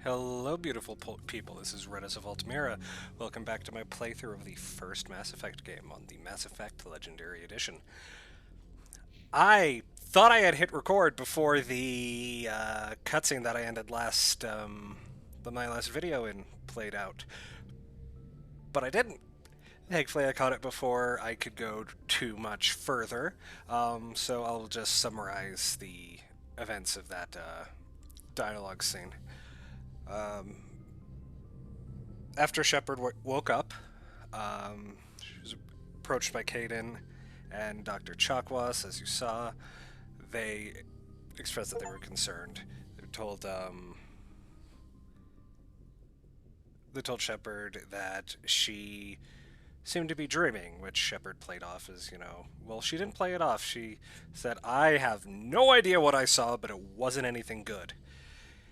Hello, beautiful people. This is Red as of Altamira. Welcome back to my playthrough of the first Mass Effect game on the Mass Effect Legendary Edition. I thought I had hit record before the cutscene that I ended my last video in played out, but I didn't. Thankfully, I caught it before I could go too much further. So I'll just summarize the events of that dialogue scene. After Shepard woke up, she was approached by Caden and Dr. Chakwas, as you saw. They expressed that they were concerned. They told Shepard that she seemed to be dreaming, which Shepard played off as, well, she didn't play it off. She said, I have no idea what I saw, but it wasn't anything good.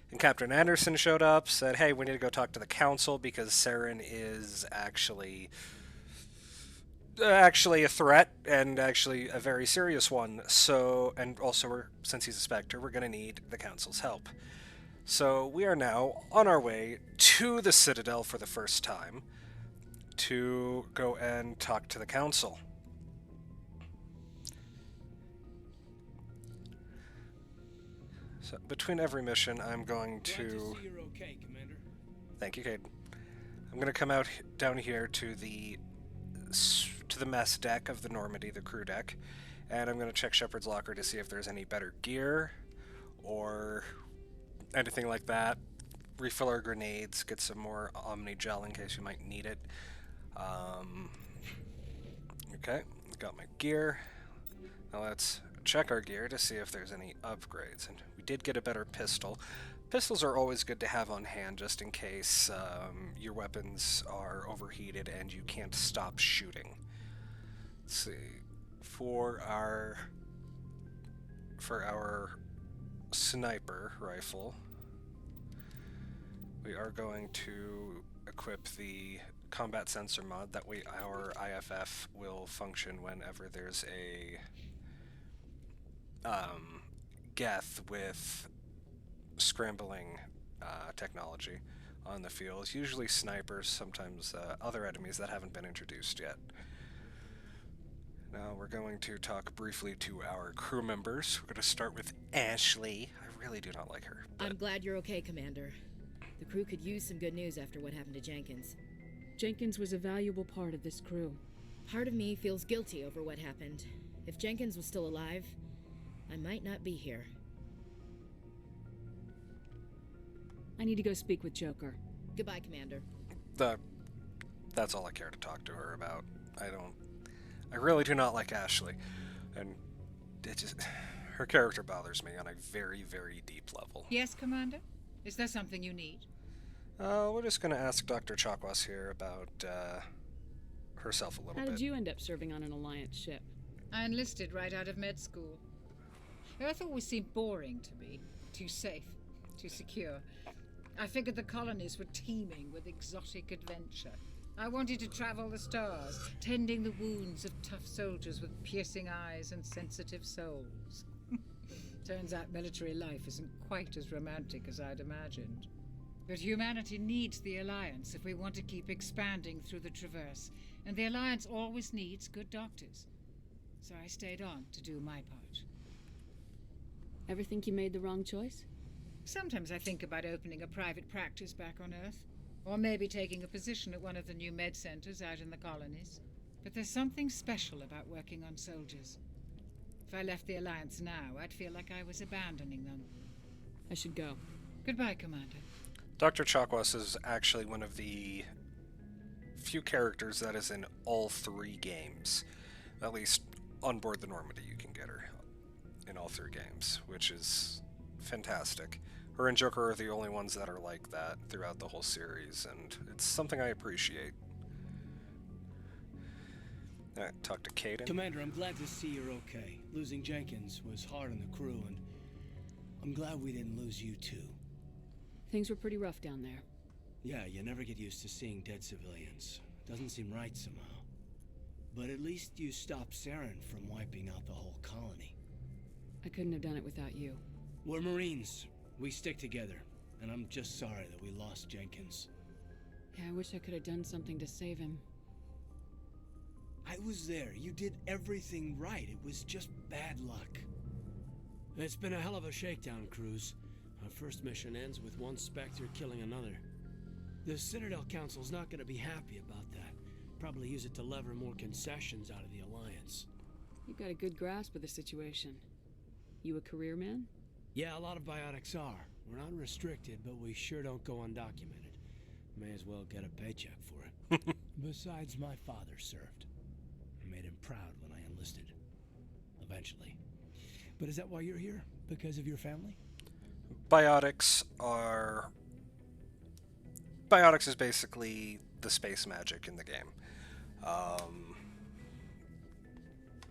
And Captain Anderson showed up, said, hey, we need to go talk to the council because Saren is actually a threat and actually a very serious one. So, and also, since he's a Spectre, we're going to need the council's help. So we are now on our way to the Citadel for the first time to go and talk to the council. So between every mission, I'm going to see you're okay, Commander. Thank you, Cade. I'm going to come out down here to the mess deck of the Normandy, the crew deck, and I'm going to check Shepard's locker to see if there's any better gear or anything like that. Refill our grenades, get some more Omni gel in case you might need it. Okay, got my gear. Now let's check our gear to see if there's any upgrades. And we did get a better pistol. Pistols are always good to have on hand just in case your weapons are overheated and you can't stop shooting. Let's see. For our sniper rifle, we are going to equip the combat sensor mod. That way our IFF will function whenever there's a Geth with scrambling technology on the field. Usually snipers, sometimes other enemies that haven't been introduced yet. Now we're going to talk briefly to our crew members. We're going to start with Ashley. I really do not like her. I'm glad you're okay, Commander. The crew could use some good news after what happened to Jenkins. Jenkins was a valuable part of this crew. Part of me feels guilty over what happened. If Jenkins was still alive, I might not be here. I need to go speak with Joker. Goodbye, Commander. That's all I care to talk to her about. I really do not like Ashley. And her character bothers me on a very, very deep level. Yes, Commander? Is there something you need? We're just going to ask Dr. Chakwas here about herself a little bit. How did you end up serving on an Alliance ship? I enlisted right out of med school. Earth always seemed boring to me. Too safe, too secure. I figured the colonies were teeming with exotic adventure. I wanted to travel the stars, tending the wounds of tough soldiers with piercing eyes and sensitive souls. Turns out military life isn't quite as romantic as I'd imagined. But humanity needs the Alliance if we want to keep expanding through the Traverse, and the Alliance always needs good doctors. So I stayed on to do my part. Ever think you made the wrong choice? Sometimes I think about opening a private practice back on Earth, or maybe taking a position at one of the new med centers out in the colonies. But there's something special about working on soldiers. If I left the Alliance now, I'd feel like I was abandoning them. I should go. Goodbye, Commander. Dr. Chakwas is actually one of the few characters that is in all three games. At least on board the Normandy you can get her in all three games, which is fantastic. Her and Joker are the only ones that are like that throughout the whole series, and it's something I appreciate. Alright, talk to Caden. Commander, I'm glad to see you're okay. Losing Jenkins was hard on the crew, and I'm glad we didn't lose you too. Things were pretty rough down there. Yeah, you never get used to seeing dead civilians. Doesn't seem right somehow. But at least you stopped Saren from wiping out the whole colony. I couldn't have done it without you. We're Marines. We stick together. and I'm just sorry that we lost Jenkins. Yeah, I wish I could have done something to save him. I was there. You did everything right. It was just bad luck. It's been a hell of a shakedown, Cruz. Our first mission ends with one Spectre killing another. The Citadel Council's not going to be happy about that. Probably use it to lever more concessions out of the Alliance. You've got a good grasp of the situation. You a career man? Yeah, a lot of biotics are. We're not restricted, but we sure don't go undocumented. May as well get a paycheck for it. Besides, my father served. I made him proud when I enlisted. Eventually. But is that why you're here? Because of your family? Biotics is basically the space magic in the game.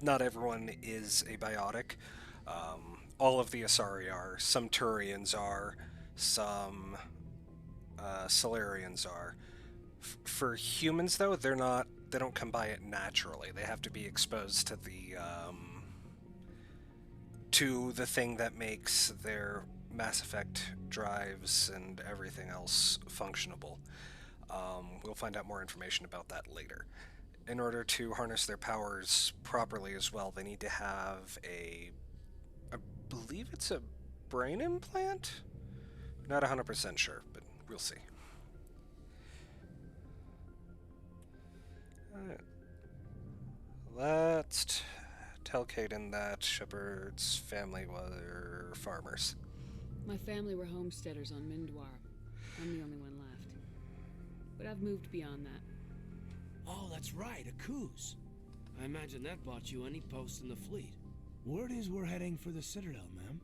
Not everyone is a biotic. All of the Asari are. Some Turians are. Some Solarians are. For humans, though, they don't come by it naturally. They have to be exposed to the thing that makes their Mass Effect drives and everything else functionable. We'll find out more information about that later. In order to harness their powers properly as well, they need to have I believe it's a brain implant? Not 100% sure, but we'll see. Alright. Let's tell Caden that Shepard's family were farmers. My family were homesteaders on Mindwar. I'm the only one left. But I've moved beyond that. Oh, that's right, a Coos. I imagine that bought you any post in the fleet. Word is we're heading for the Citadel, ma'am.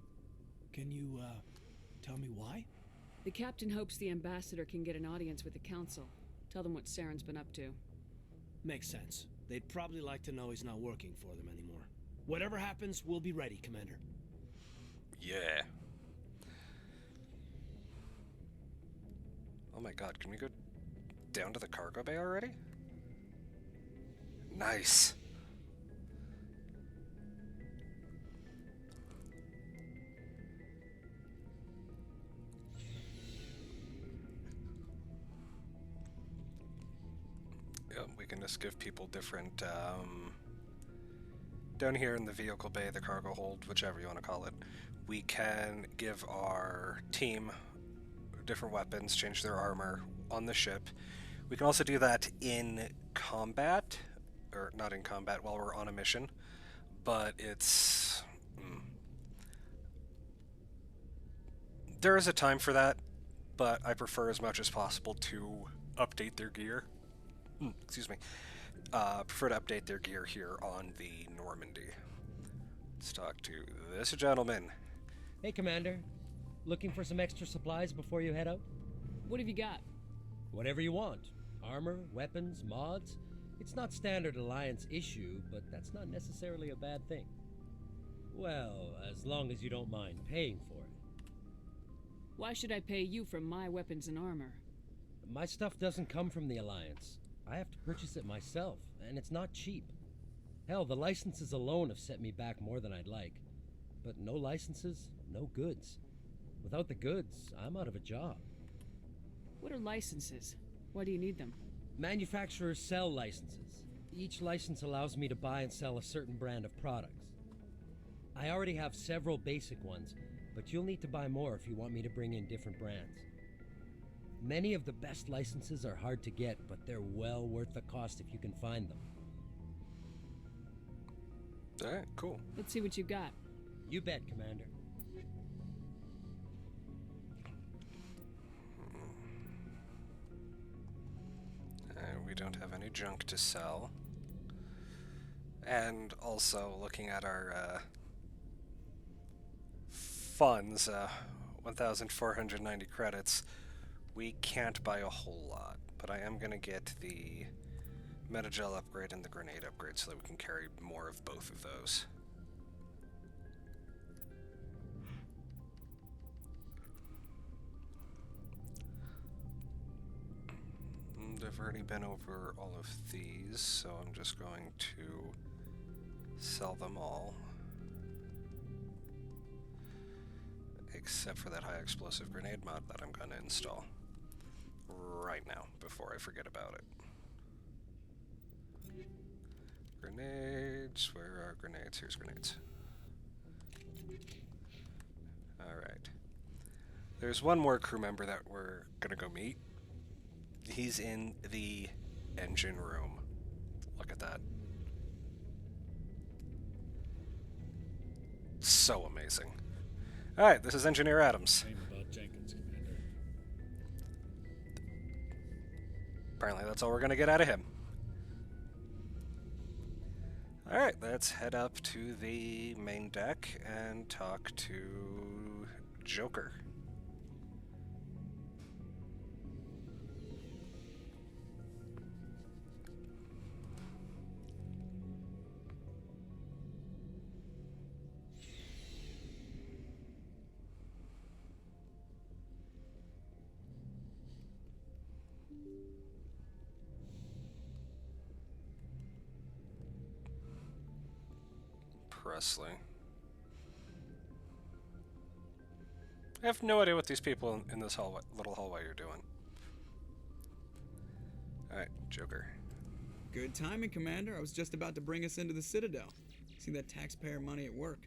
Can you, tell me why? The captain hopes the ambassador can get an audience with the council. Tell them what Saren's been up to. Makes sense. They'd probably like to know he's not working for them anymore. Whatever happens, we'll be ready, Commander. Yeah. Oh my god, can we go down to the cargo bay already? Nice. Yep, we can just give people different, down here in the vehicle bay, the cargo hold, whichever you want to call it, we can give our team different weapons, change their armor on the ship. We can also do that in combat, or not in combat, while we're on a mission, but it's... There is a time for that, but I prefer as much as possible to update their gear. Excuse me. Prefer to update their gear here on the Normandy. Let's talk to this gentleman. Hey, Commander. Looking for some extra supplies before you head out? What have you got? Whatever you want. Armor, weapons, mods. It's not standard Alliance issue, but that's not necessarily a bad thing. Well, as long as you don't mind paying for it. Why should I pay you for my weapons and armor? My stuff doesn't come from the Alliance. I have to purchase it myself, and it's not cheap. Hell, the licenses alone have set me back more than I'd like. But no licenses, no goods. Without the goods, I'm out of a job. What are licenses? Why do you need them? Manufacturers sell licenses. Each license allows me to buy and sell a certain brand of products. I already have several basic ones, but you'll need to buy more if you want me to bring in different brands. Many of the best licenses are hard to get, but they're well worth the cost if you can find them. Alright, cool. Let's see what you got. You bet, Commander. We don't have any junk to sell. And also, looking at our funds, 1,490 credits, we can't buy a whole lot, but I am going to get the Metagel upgrade and the grenade upgrade so that we can carry more of both of those. And I've already been over all of these, so I'm just going to sell them all. except for that high explosive grenade mod that I'm gonna install right now before I forget about it. Grenades, where are grenades? Here's grenades. Alright. There's one more crew member that we're gonna go meet. He's in the engine room. Look at that. So amazing. Alright, this is Engineer Adams. Same about Jenkins, Commander. Apparently that's all we're gonna get out of him. Alright, let's head up to the main deck and talk to Joker. Presley. I have no idea what these people in this little hallway are doing. Alright, Joker. Good timing, Commander. I was just about to bring us into the Citadel. See that taxpayer money at work.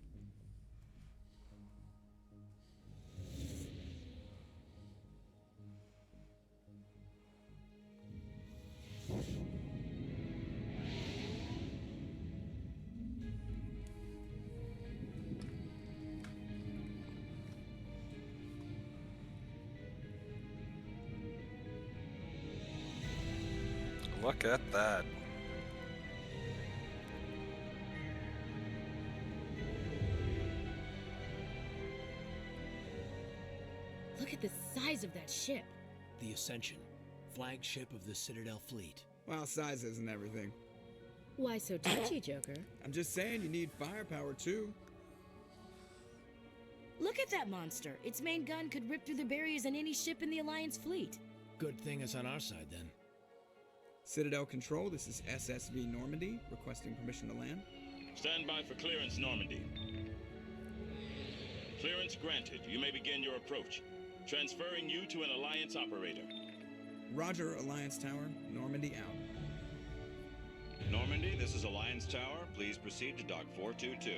Look at that. Look at the size of that ship. The Ascension, flagship of the Citadel fleet. Well, size isn't everything. Why so touchy, Joker? I'm just saying you need firepower, too. Look at that monster. Its main gun could rip through the barriers in any ship in the Alliance fleet. Good thing it's on our side, then. Citadel Control, this is SSV Normandy, requesting permission to land. Stand by for clearance, Normandy. Clearance granted. You may begin your approach. Transferring you to an Alliance operator. Roger, Alliance Tower, Normandy out. Normandy, this is Alliance Tower. Please proceed to Dock 422.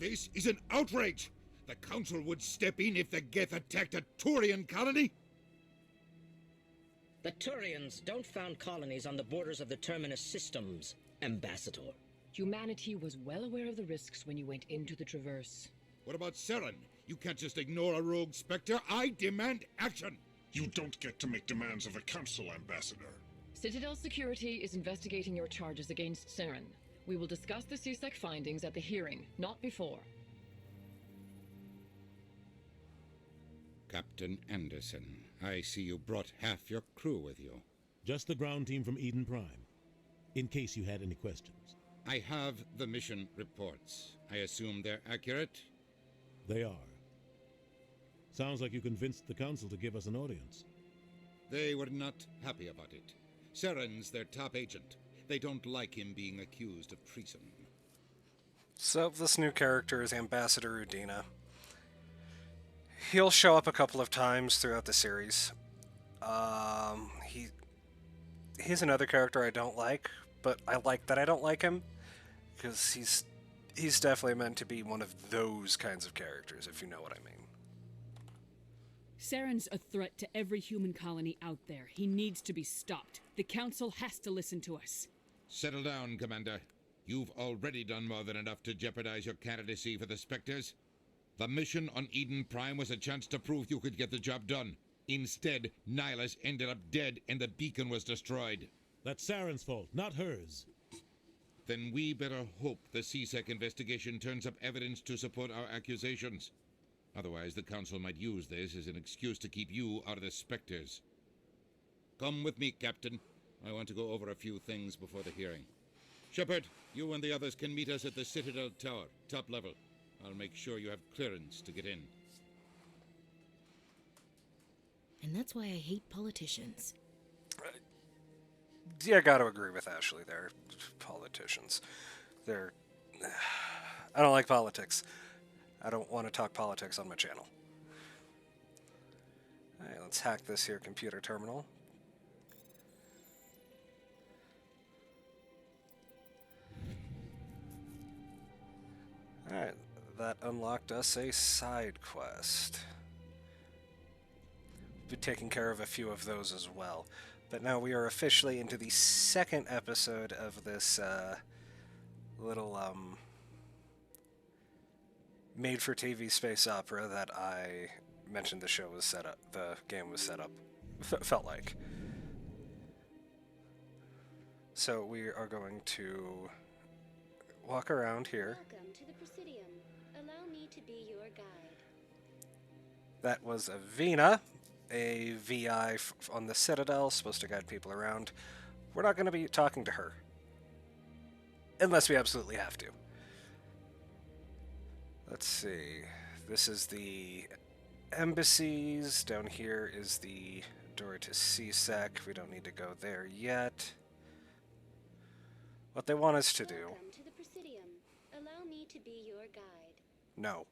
This is an outrage! The Council would step in if the Geth attacked a Turian colony? The Turians don't found colonies on the borders of the Terminus systems, Ambassador. Humanity was well aware of the risks when you went into the Traverse. What about Seren? You can't just ignore a rogue Spectre. I demand action! You don't get to make demands of the Council, Ambassador. Citadel Security is investigating your charges against Seren. We will discuss the CSEC findings at the hearing, not before. Captain Anderson, I see you brought half your crew with you. Just the ground team from Eden Prime, in case you had any questions. I have the mission reports. I assume they're accurate? They are. Sounds like you convinced the Council to give us an audience. They were not happy about it. Seren's their top agent. They don't like him being accused of treason. So this new character is Ambassador Udina. He'll show up a couple of times throughout the series. He's another character I don't like, but I like that I don't like him, because he's definitely meant to be one of those kinds of characters, if you know what I mean. Seren's a threat to every human colony out there. He needs to be stopped. The Council has to listen to us. Settle down, Commander. You've already done more than enough to jeopardize your candidacy for the Spectres. The mission on Eden Prime was a chance to prove you could get the job done. Instead, Nihilus ended up dead and the beacon was destroyed. That's Saren's fault, not hers. Then we better hope the CSEC investigation turns up evidence to support our accusations. Otherwise, the Council might use this as an excuse to keep you out of the Spectres. Come with me, Captain. I want to go over a few things before the hearing. Shepard, you and the others can meet us at the Citadel Tower, top level. I'll make sure you have clearance to get in. And that's why I hate politicians. Yeah, I gotta agree with Ashley there. Politicians. They're... I don't like politics. I don't want to talk politics on my channel. Alright, let's hack this here computer terminal. Alright, that unlocked us a side quest. We'll be taking care of a few of those as well. But now we are officially into the second episode of this little made-for-TV space opera that I mentioned the show was set up, the game was set up, felt like. So we are going to walk around here. Welcome to the Presidium. Allow me to be your guide. That was Avina, a VI on the Citadel, supposed to guide people around. We're not going to be talking to her. Unless we absolutely have to. Let's see. This is the embassies. Down here is the door to CSEC. We don't need to go there yet. What they want us to do... Welcome to the Presidium. Allow me to be your guide. No.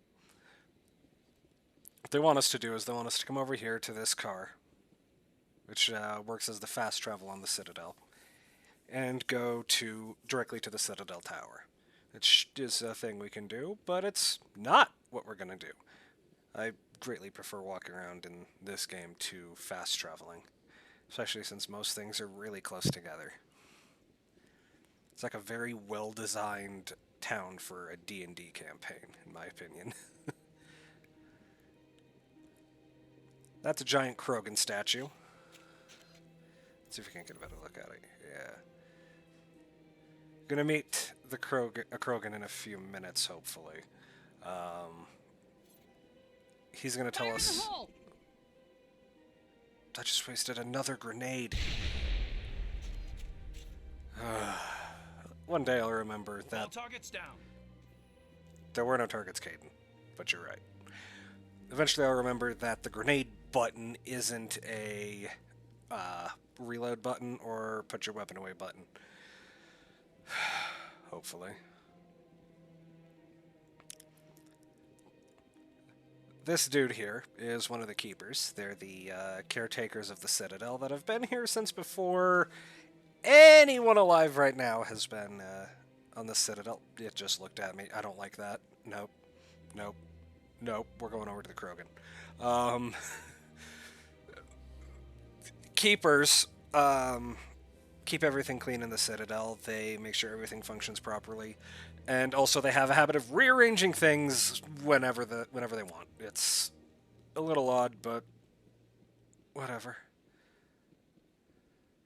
What they want us to do is they want us to come over here to this car, which works as the fast travel on the Citadel, and go directly to the Citadel Tower. Which is a thing we can do, but it's not what we're going to do. I greatly prefer walking around in this game to fast traveling, especially since most things are really close together. It's like a very well-designed town for a D&D campaign, in my opinion. That's a giant Krogan statue. Let's see if we can get a better look at it. Yeah. Gonna meet a Krogan in a few minutes, hopefully. He's gonna tell us... I just wasted another grenade. One day I'll remember that... All targets down. There were no targets, Caden, but you're right. Eventually I'll remember that the grenade button isn't a reload button or put your weapon away button. Hopefully. This dude here is one of the keepers. They're the caretakers of the Citadel that have been here since before anyone alive right now has been on the Citadel. It just looked at me. I don't like that. Nope. Nope. Nope. We're going over to the Krogan. Keepers keep everything clean in the Citadel. They make sure everything functions properly. And also they have a habit of rearranging things whenever they want. It's a little odd, but whatever.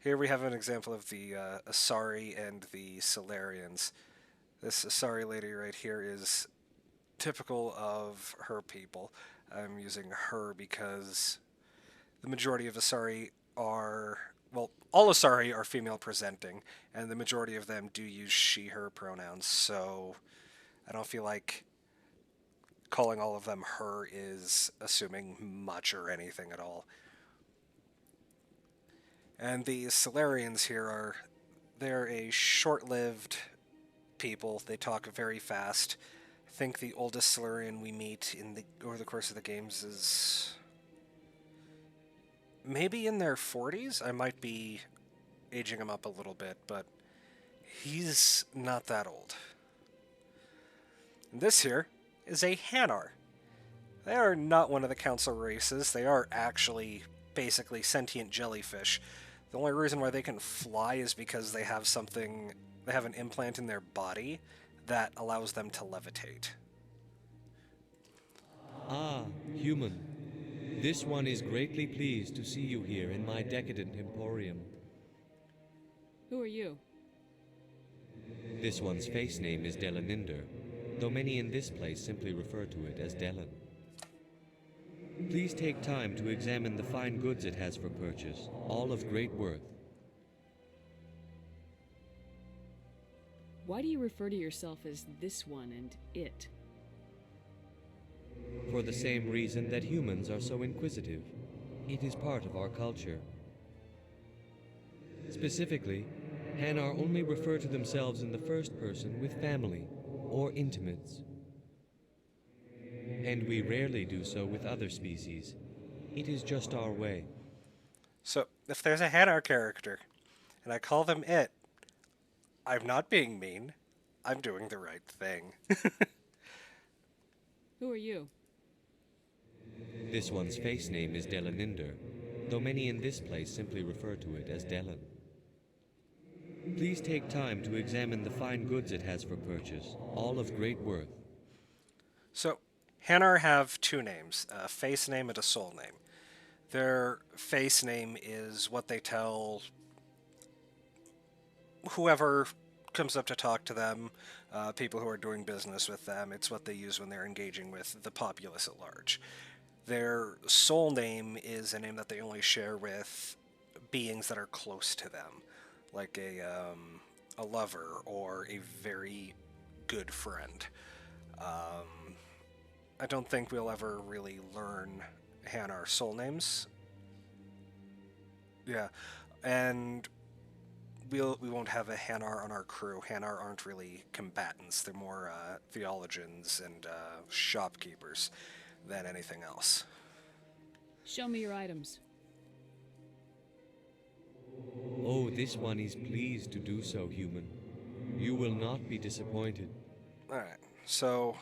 Here we have an example of the Asari and the Solarians. This Asari lady right here is typical of her people. I'm using her because the majority of Asari are... Well, all Asari are female presenting, and the majority of them do use she, her pronouns, so I don't feel like calling all of them her is assuming much or anything at all. And the Solarians here they're a short-lived people. They talk very fast. I think the oldest Solarian we meet over the course of the games is... maybe in their 40s? I might be aging him up a little bit, but he's not that old. And this here is a Hanar. They are not one of the council races. They are actually basically sentient jellyfish. The only reason why they can fly is because they have an implant in their body that allows them to levitate. Ah, human. This one is greatly pleased to see you here in my decadent emporium. Who are you? This one's face name is Delaninder, though many in this place simply refer to it as Delan. Please take time to examine the fine goods it has for purchase, all of great worth. Why do you refer to yourself as this one and it? For the same reason that humans are so inquisitive. It is part of our culture. Specifically, Hanar only refer to themselves in the first person with family or intimates. And we rarely do so with other species. It is just our way. So, if there's a Hanar character, and I call them it, I'm not being mean. I'm doing the right thing. Who are you? This one's face name is Delaninder, though many in this place simply refer to it as Delan. Please take time to examine the fine goods it has for purchase, all of great worth. So, Hanar have two names, a face name and a soul name. Their face name is what they tell whoever comes up to talk to them, people who are doing business with them. It's what they use when they're engaging with the populace at large. Their soul name is a name that they only share with beings that are close to them, like a lover or a very good friend. I don't think we'll ever really learn Hanar soul names. Yeah, and we won't have a Hanar on our crew. Hanar aren't really combatants. They're more theologians and shopkeepers than anything else. Show me your items. Oh, this one is pleased to do so, human. You will not be disappointed. Alright, so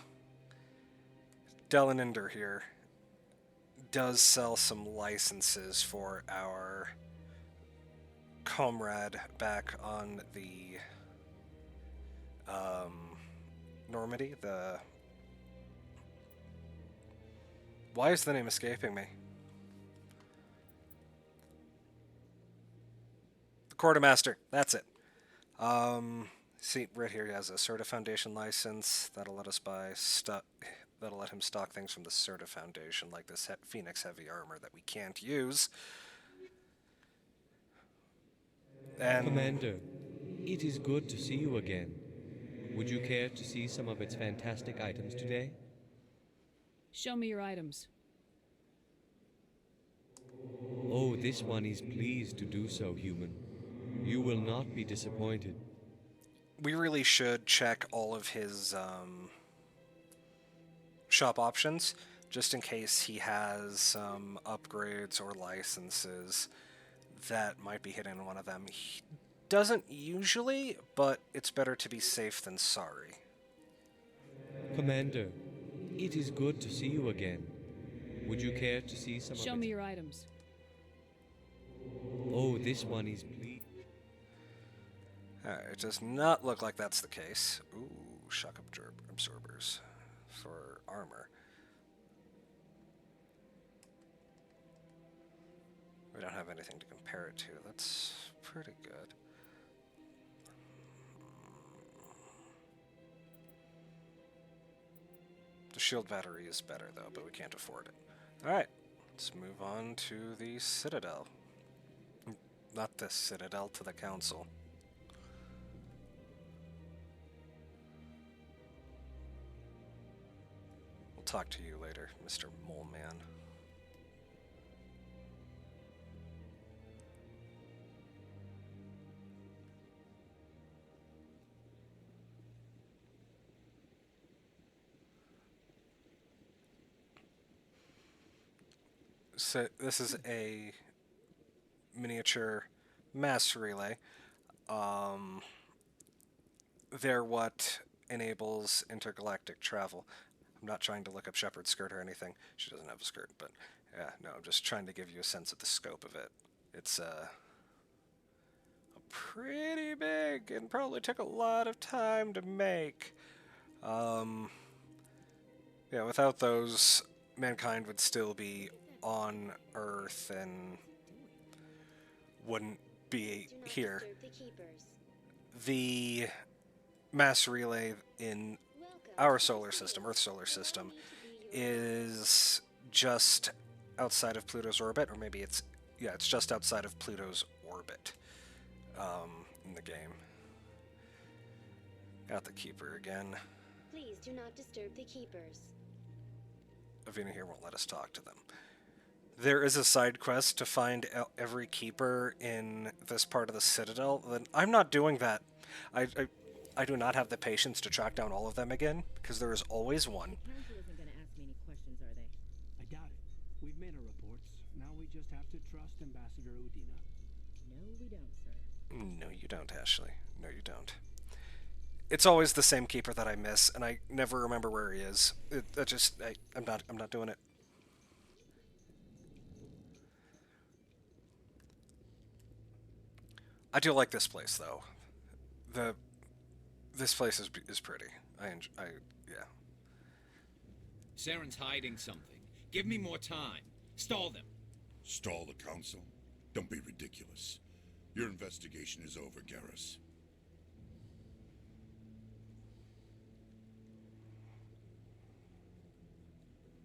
Delaninder here does sell some licenses for our comrade back on the Normandy. Why is the name escaping me? The Quartermaster, that's it. See, right here he has a Serta Foundation license. That'll let us buy stuff. That'll let him stock things from the Serta Foundation, like this Phoenix heavy armor that we can't use. And Commander, it is good to see you again. Would you care to see some of its fantastic items today? Show me your items. Oh, this one is pleased to do so, human. You will not be disappointed. we really should check all of his shop options, just in case he has some upgrades or licenses that might be hidden in one of them. He doesn't usually, but it's better to be safe than sorry. Commander, it is good to see you again. Would you care to see some Show of me your items. Oh, this one is pleased. It does not look like that's the case. Ooh, shock absorbers for armor. We don't have anything to compare it to. That's pretty good. The shield battery is better, though, but we can't afford it. Alright, let's move on to the Citadel. Not the Citadel, to the Council. We'll talk to you later, Mr. Mole Man. So this is a miniature mass relay. They're what enables intergalactic travel. I'm not trying to look up Shepard's skirt or anything. She doesn't have a skirt, but yeah, no, I'm just trying to give you a sense of the scope of it. It's pretty big and probably took a lot of time to make. Yeah, without those, mankind would still be on Earth and wouldn't be here. The mass relay in our solar system, Earth's solar system, is just outside of Pluto's orbit, or maybe it's just outside of Pluto's orbit in the game. Got the Keeper again. Please do not disturb the keepers. Avina here won't let us talk to them. There is a side quest to find every Keeper in this part of the Citadel. Then I'm not doing that. I do not have the patience to track down all of them again, because there is always one. The council isn't going to ask me any questions, are they? I doubt it. We've made our reports. Now we just have to trust Ambassador Udina. No, we don't, sir. No, you don't, Ashley. No, you don't. It's always the same Keeper that I miss, and I never remember where he is. I'm not doing it. I do like this place, though. This place is pretty. Yeah. Saren's hiding something. Give me more time. Stall them. Stall the council? Don't be ridiculous. Your investigation is over, Garrus.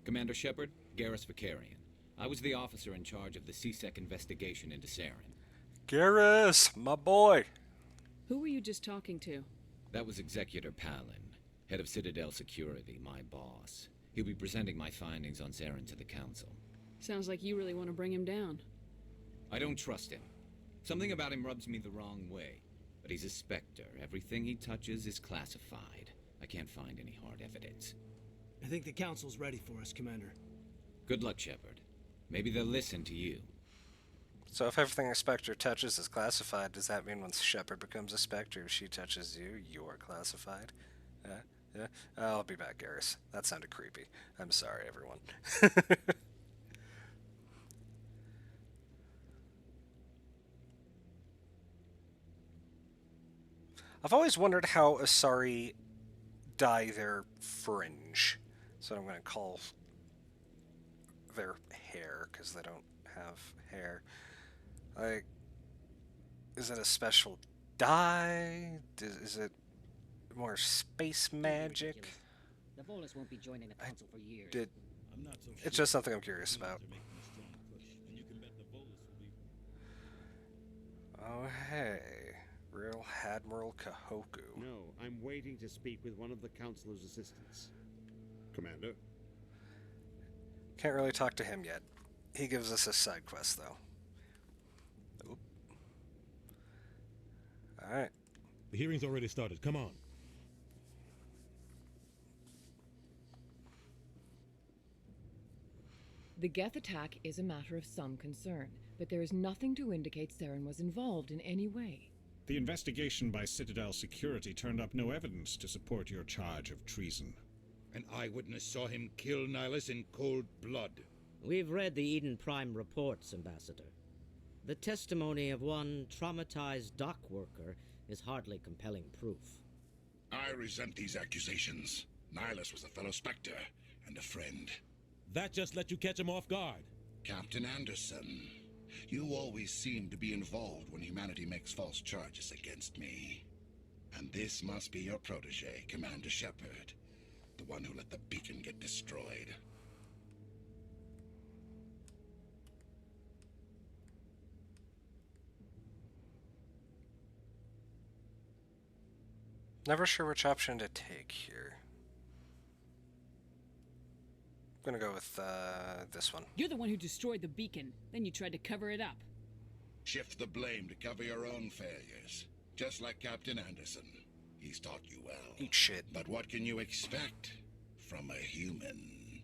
Commander Shepard, Garrus Vakarian. I was the officer in charge of the CSEC investigation into Saren. Garrus, my boy. Who were you just talking to? That was Executor Palin, head of Citadel Security, my boss. He'll be presenting my findings on Saren to the council. Sounds like you really want to bring him down. I don't trust him. Something about him rubs me the wrong way. But he's a Spectre. Everything he touches is classified. I can't find any hard evidence. I think the council's ready for us, Commander. Good luck, Shepard. Maybe they'll listen to you. So if everything a Spectre touches is classified, does that mean when Shepard becomes a Spectre, if she touches you, you're classified? Yeah? I'll be back, Garrus. That sounded creepy. I'm sorry, everyone. I've always wondered how Asari dye their fringe. So I'm going to call their hair, because they don't have hair. Like, is it a special dye? Is it more space magic? The Volus won't be joining the council for years. It's just something I'm curious about. Oh, hey. Real Admiral Kahoku. No, I'm waiting to speak with one of the councilor's assistants. Commander? Can't really talk to him yet. He gives us a side quest, though. Oop. Alright. The hearing's already started. Come on. The Geth attack is a matter of some concern, but there is nothing to indicate Saren was involved in any way. The investigation by Citadel Security turned up no evidence to support your charge of treason. An eyewitness saw him kill Nihilus in cold blood. We've read the Eden Prime reports, Ambassador. The testimony of one traumatized dock worker is hardly compelling proof. I resent these accusations. Nihilus was a fellow Spectre and a friend. That just let you catch him off guard. Captain Anderson, you always seem to be involved when humanity makes false charges against me. And this must be your protege, Commander Shepard, the one who let the beacon get destroyed. Never sure which option to take here. I'm gonna go with this one. You're the one who destroyed the beacon. Then you tried to cover it up. Shift the blame to cover your own failures. Just like Captain Anderson. He's taught you well. Eat shit. But what can you expect from a human?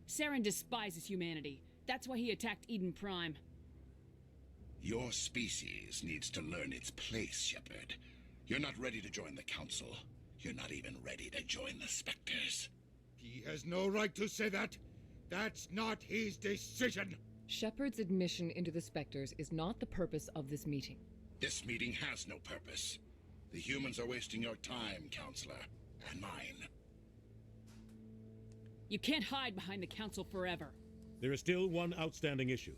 Saren despises humanity. That's why he attacked Eden Prime. Your species needs to learn its place, Shepard. You're not ready to join the Council. You're not even ready to join the Spectres. He has no right to say that. That's not his decision. Shepard's admission into the Spectres is not the purpose of this meeting. This meeting has no purpose. The humans are wasting your time, Counselor, and mine. You can't hide behind the Council forever. There is still one outstanding issue.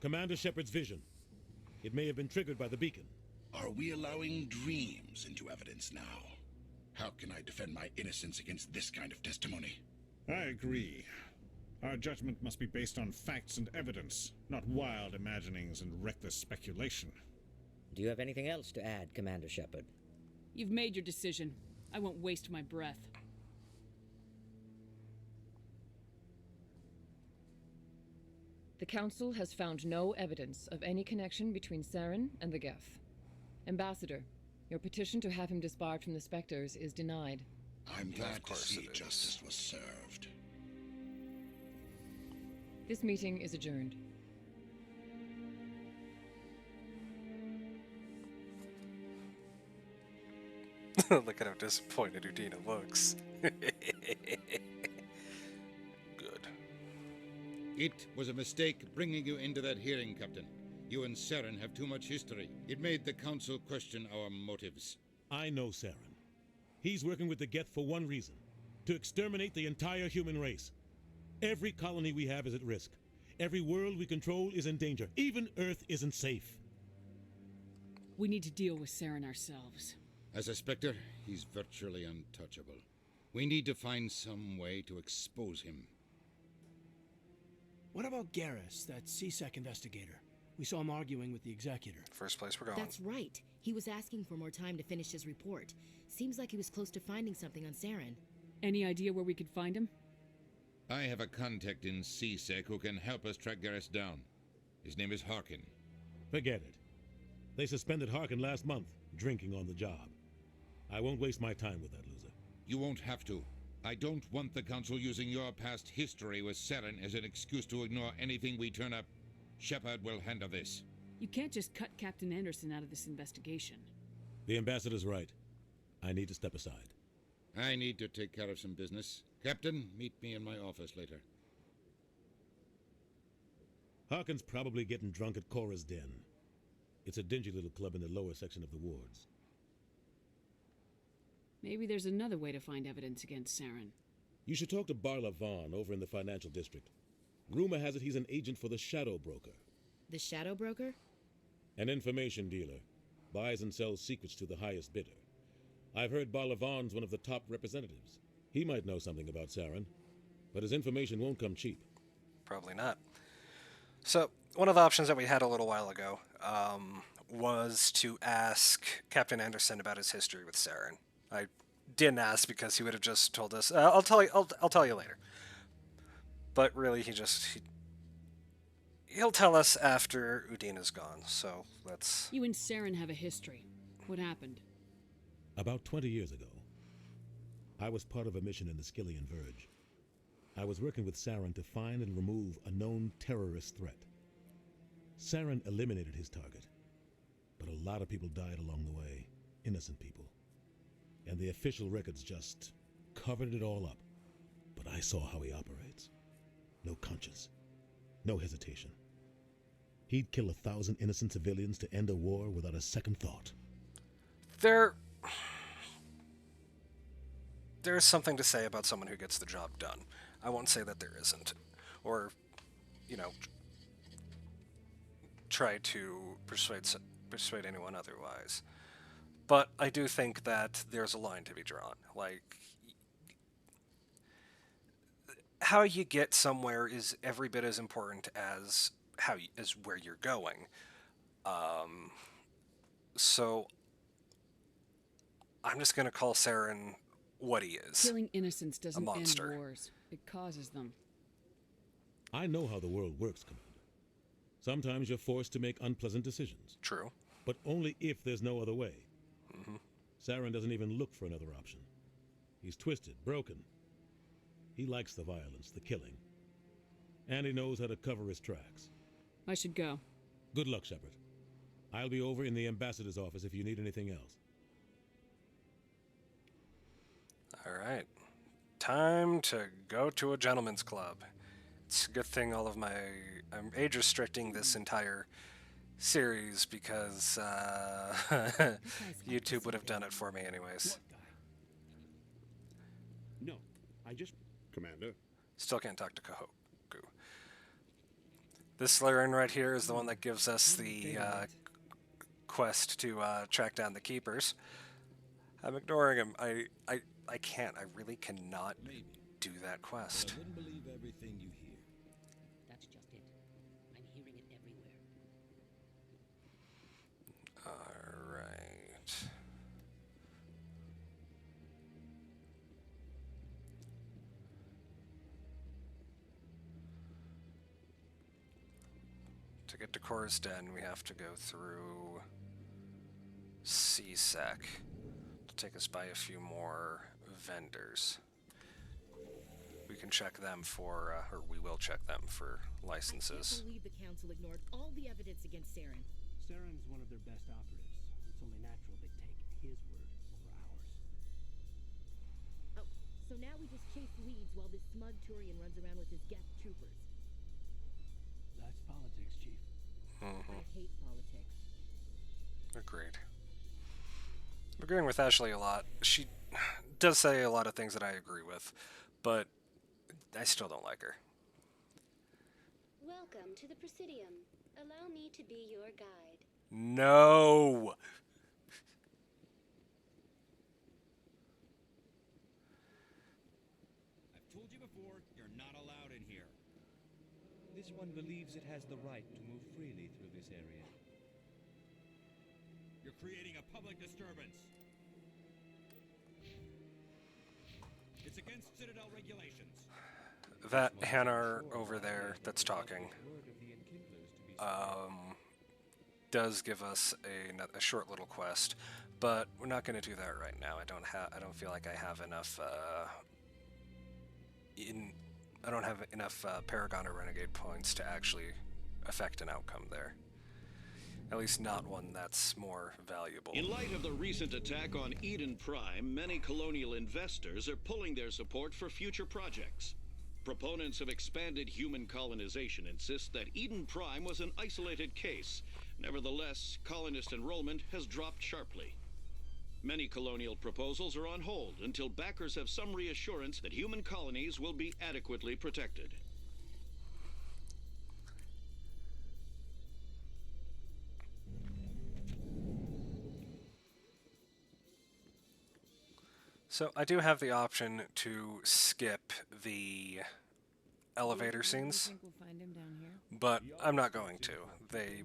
Commander Shepard's vision. It may have been triggered by the beacon. Are we allowing dreams into evidence now? How can I defend my innocence against this kind of testimony? I agree. Our judgment must be based on facts and evidence, not wild imaginings and reckless speculation. Do you have anything else to add, Commander Shepard? You've made your decision. I won't waste my breath. The Council has found no evidence of any connection between Saren and the Geth. Ambassador, your petition to have him disbarred from the Spectres is denied. I'm glad to see justice was served. This meeting is adjourned. Look at how disappointed Udina looks. Good. It was a mistake bringing you into that hearing, Captain. You and Saren have too much history. It made the Council question our motives. I know Saren. He's working with the Geth for one reason: to exterminate the entire human race. Every colony we have is at risk. Every world we control is in danger. Even Earth isn't safe. We need to deal with Saren ourselves. As a Spectre, he's virtually untouchable. We need to find some way to expose him. What about Garrus, that CSEC investigator? We saw him arguing with the Executor. First place we're going. That's right. He was asking for more time to finish his report. Seems like he was close to finding something on Saren. Any idea where we could find him? I have a contact in CSEC who can help us track Garrus down. His name is Harkin. Forget it. They suspended Harkin last month, drinking on the job. I won't waste my time with that loser. You won't have to. I don't want the Council using your past history with Saren as an excuse to ignore anything we turn up. Shepard will handle this. You can't just cut Captain Anderson out of this investigation. The ambassador's right. I need to step aside. I need to take care of some business. Captain, meet me in my office later. Harkin's probably getting drunk at Cora's Den. It's a dingy little club in the lower section of the wards. Maybe there's another way to find evidence against Saren. You should talk to Barla Vaughn over in the financial district. Rumor has it he's an agent for the Shadow Broker. The Shadow Broker? An information dealer. Buys and sells secrets to the highest bidder. I've heard Barla Vaughn's one of the top representatives. He might know something about Saren, but his information won't come cheap. Probably not. So, one of the options that we had a little while ago was to ask Captain Anderson about his history with Saren. I didn't ask because he would have just told us, I'll tell you later. But really, he'll tell us after Udina's gone, so let's... You and Saren have a history. What happened? About 20 years ago, I was part of a mission in the Skillian Verge. I was working with Saren to find and remove a known terrorist threat. Saren eliminated his target, but a lot of people died along the way, innocent people. And the official records just covered it all up. But I saw how he operates. No conscience, no hesitation. He'd kill 1,000 innocent civilians to end a war without a second thought. There's something to say about someone who gets the job done. I won't say that there isn't. Or, try to persuade anyone otherwise. But I do think that there's a line to be drawn. Like, how you get somewhere is every bit as important as where you're going. So I'm just going to call Saren what he is. Killing innocents doesn't end monster. wars. It causes them. I know how the world works, Commander. Sometimes you're forced to make unpleasant decisions. True. But only if there's no other way. Mm-hmm. Saren doesn't even look for another option. He's twisted, broken. He likes the violence, the killing. And he knows how to cover his tracks. I should go. Good luck, Shepard. I'll be over in the ambassador's office if you need anything else. All right. Time to go to a gentleman's club. It's a good thing I'm age restricting this entire series because YouTube would have done it for me anyways. No, I just... Commander. Still can't talk to Kahoku. This Lyran right here is the one that gives us the quest to track down the keepers. I'm ignoring him. I can't. I really cannot do that quest. I wouldn't believe everything you hear. That's just it. I'm hearing it everywhere. Alright. To get to Kor's Den, we have to go through CSEC to take us by a few more vendors. We can check them for, or we will check them for licenses. I can't believe the council ignored all the evidence against Saren. Saren's one of their best operatives. It's only natural they'd take his word over ours. Oh, so now we just chase leads while this smug Turian runs around with his Geth troopers. That's politics, Chief. I hate politics. Agreed. I'm agreeing with Ashley a lot. She does say a lot of things that I agree with, but I still don't like her. Welcome to the Presidium. Allow me to be your guide. No! I've told you before, you're not allowed in here. This one believes it has the right to move freely through this area. You're creating a public disturbance. It's against Citadel regulations. That Hanar over there that's talking does give us a short little quest, but we're not going to do that right now. I don't feel like I have enough I don't have enough Paragon or Renegade points to actually affect an outcome there. At least not one that's more valuable. In light of the recent attack on Eden Prime, many colonial investors are pulling their support for future projects. Proponents of expanded human colonization insist that Eden Prime was an isolated case. Nevertheless, colonist enrollment has dropped sharply. Many colonial proposals are on hold until backers have some reassurance that human colonies will be adequately protected. So I do have the option to skip the elevator scenes, Think we'll find him down here? but I'm not going to. They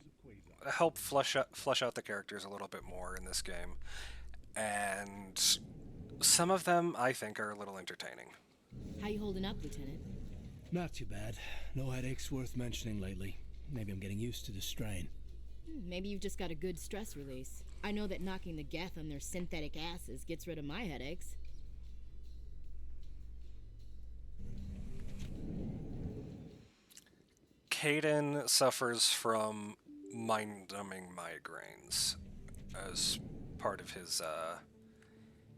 help flesh out the characters a little bit more in this game, and some of them I think are a little entertaining. How you holding up, Lieutenant? Not too bad. No headaches worth mentioning lately. Maybe I'm getting used to the strain. Maybe you've just got a good stress release. I know that knocking the Geth on their synthetic asses gets rid of my headaches. Caden suffers from mind-numbing migraines as part of his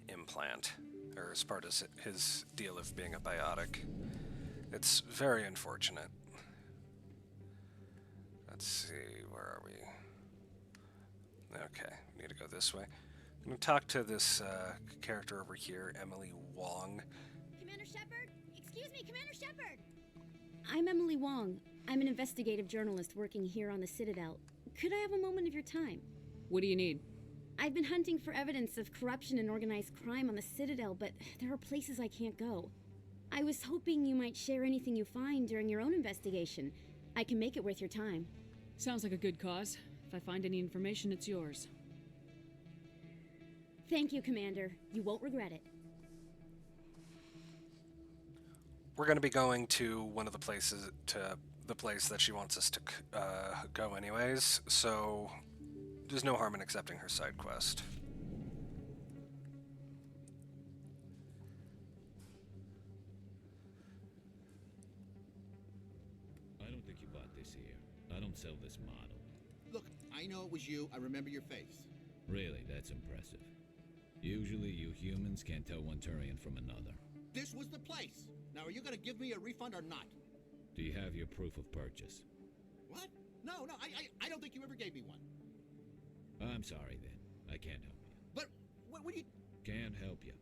implant, or as part of his deal of being a biotic. It's very unfortunate. Let's see, where are we? Okay, need to go this way. I'm going to talk to this character over here, Emily Wong. Commander Shepard? Excuse me, Commander Shepard! I'm Emily Wong. I'm an investigative journalist working here on the Citadel. Could I have a moment of your time? What do you need? I've been hunting for evidence of corruption and organized crime on the Citadel, but there are places I can't go. I was hoping you might share anything you find during your own investigation. I can make it worth your time. Sounds like a good cause. If I find any information, it's yours. Thank you, Commander. You won't regret it. We're going to be going to one of the places, to the place that she wants us to go anyways, so there's no harm in accepting her side quest. I don't think you bought this here. I don't sell this model. Look, I know it was you. I remember your face. Really, that's impressive. Usually you humans can't tell one Turian from another. This was the place. Now, are you going to give me a refund or not? Do you have your proof of purchase? What? No, I don't think you ever gave me one. I'm sorry then. I can't help you. But, what do you... Can't help you.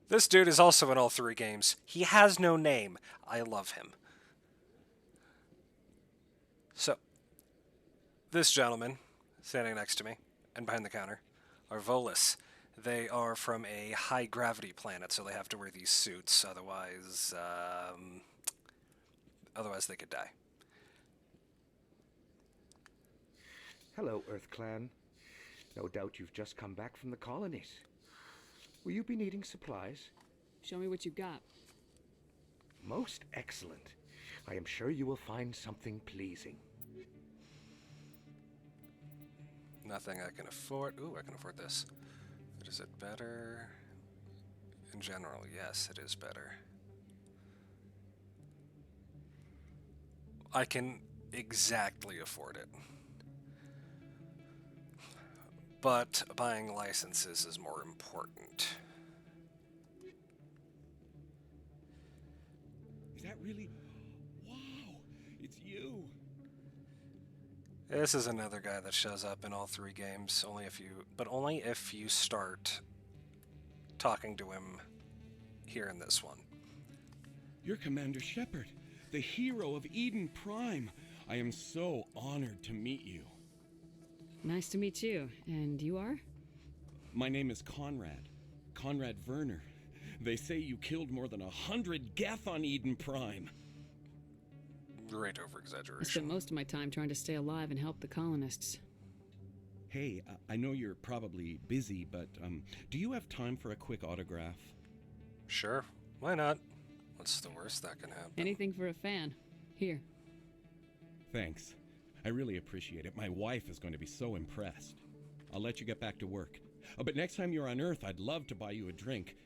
This dude is also in all three games. He has no name. I love him. So, this gentleman, standing next to me, and behind the counter, are Volus. They are from a high-gravity planet, so they have to wear these suits, otherwise they could die. Hello, Earth Clan. No doubt you've just come back from the colonies. Will you be needing supplies? Show me what you've got. Most excellent. I am sure you will find something pleasing. Nothing I can afford. Ooh, I can afford this. But is it better? In general, yes, it is better. I can exactly afford it. But buying licenses is more important. Is that really? Wow, it's you. This is another guy that shows up in all 3 games, only if you start talking to him here in this one. You're Commander Shepard, the hero of Eden Prime. I am so honored to meet you. Nice to meet you. And you are? My name is Conrad Werner. They say you killed more than 100 Geth on Eden Prime. Great I over-exaggeration. spent most of my time trying to stay alive and help the colonists. Hey, I know you're probably busy, but do you have time for a quick autograph? Sure, why not? What's the worst that can happen? Anything for a fan. Here. Thanks. I really appreciate it. My wife is going to be so impressed. I'll let you get back to work. But next time you're on Earth, I'd love to buy you a drink.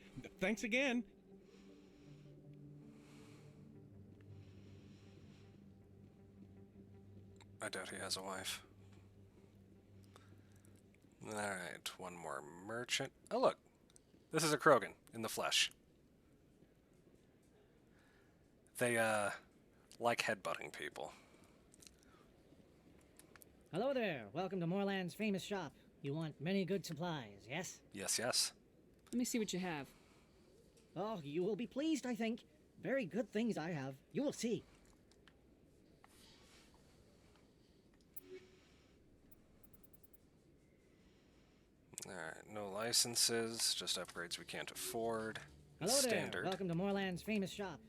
Thanks again. I doubt he has a wife. Alright, one more merchant. Oh look, this is a Krogan in the flesh. They, like headbutting people. Hello there. Welcome to Moorland's famous shop. You want many good supplies, yes? Yes, yes. Let me see what you have. Oh, you will be pleased, I think. Very good things I have. You will see. Alright, no licenses, just upgrades we can't afford. Hello Standard. there. Welcome to Moorland's famous shop.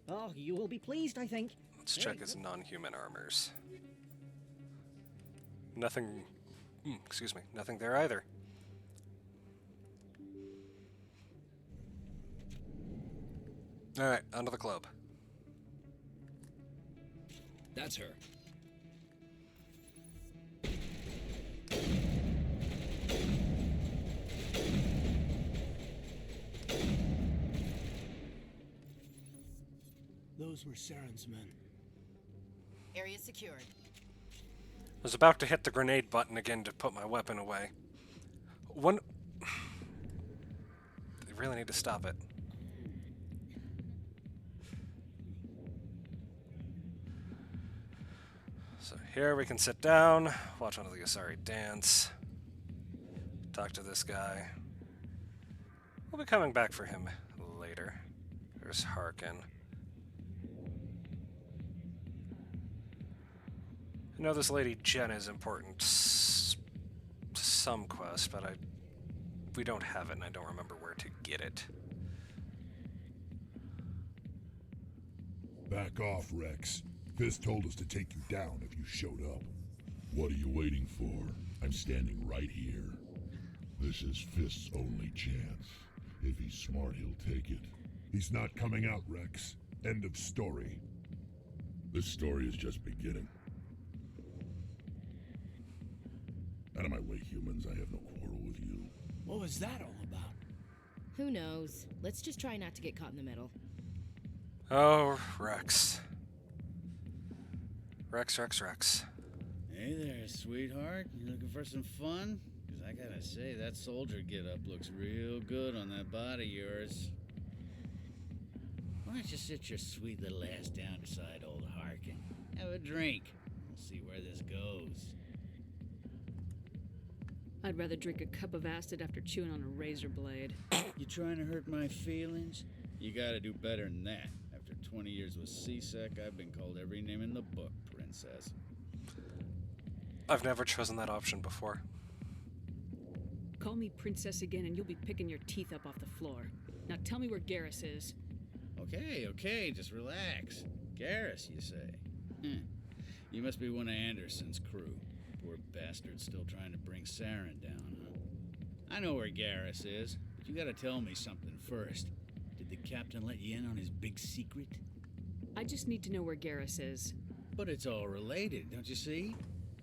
Oh, you will be pleased, I think. Let's check his non-human armors. Nothing... excuse me. Nothing there either. Alright, onto the club. That's her. Those were Saren's men. Area secured. I was about to hit the grenade button again to put my weapon away. They really need to stop it. So here we can sit down, watch one of the Asari dance, talk to this guy. We'll be coming back for him later. There's Harkin. I know this lady Jen is important to some quest, but we don't have it and I don't remember where to get it. Back off, Rex. Fist told us to take you down if you showed up. What are you waiting for? I'm standing right here. This is Fist's only chance. If he's smart, he'll take it. He's not coming out, Rex. End of story. This story is just beginning. Out of my way, humans. I have no quarrel with you. What was that all about? Who knows? Let's just try not to get caught in the middle. Oh, Rex. Rex. Hey there, sweetheart. You looking for some fun? Because I gotta say, that soldier get-up looks real good on that body of yours. Why don't you sit your sweet little ass down beside old Harkin? Have a drink. We'll see where this goes. I'd rather drink a cup of acid after chewing on a razor blade. You trying to hurt my feelings? You gotta do better than that. After 20 years with C-Sec, I've been called every name in the book, princess. I've never chosen that option before. Call me princess again and you'll be picking your teeth up off the floor. Now tell me where Garrus is. Okay, just relax. Garrus, you say? You must be one of Anderson's crew. Poor bastard still trying to bring Saren down, huh? I know where Garrus is, but you gotta tell me something first. Did the captain let you in on his big secret? I just need to know where Garrus is. But it's all related, don't you see?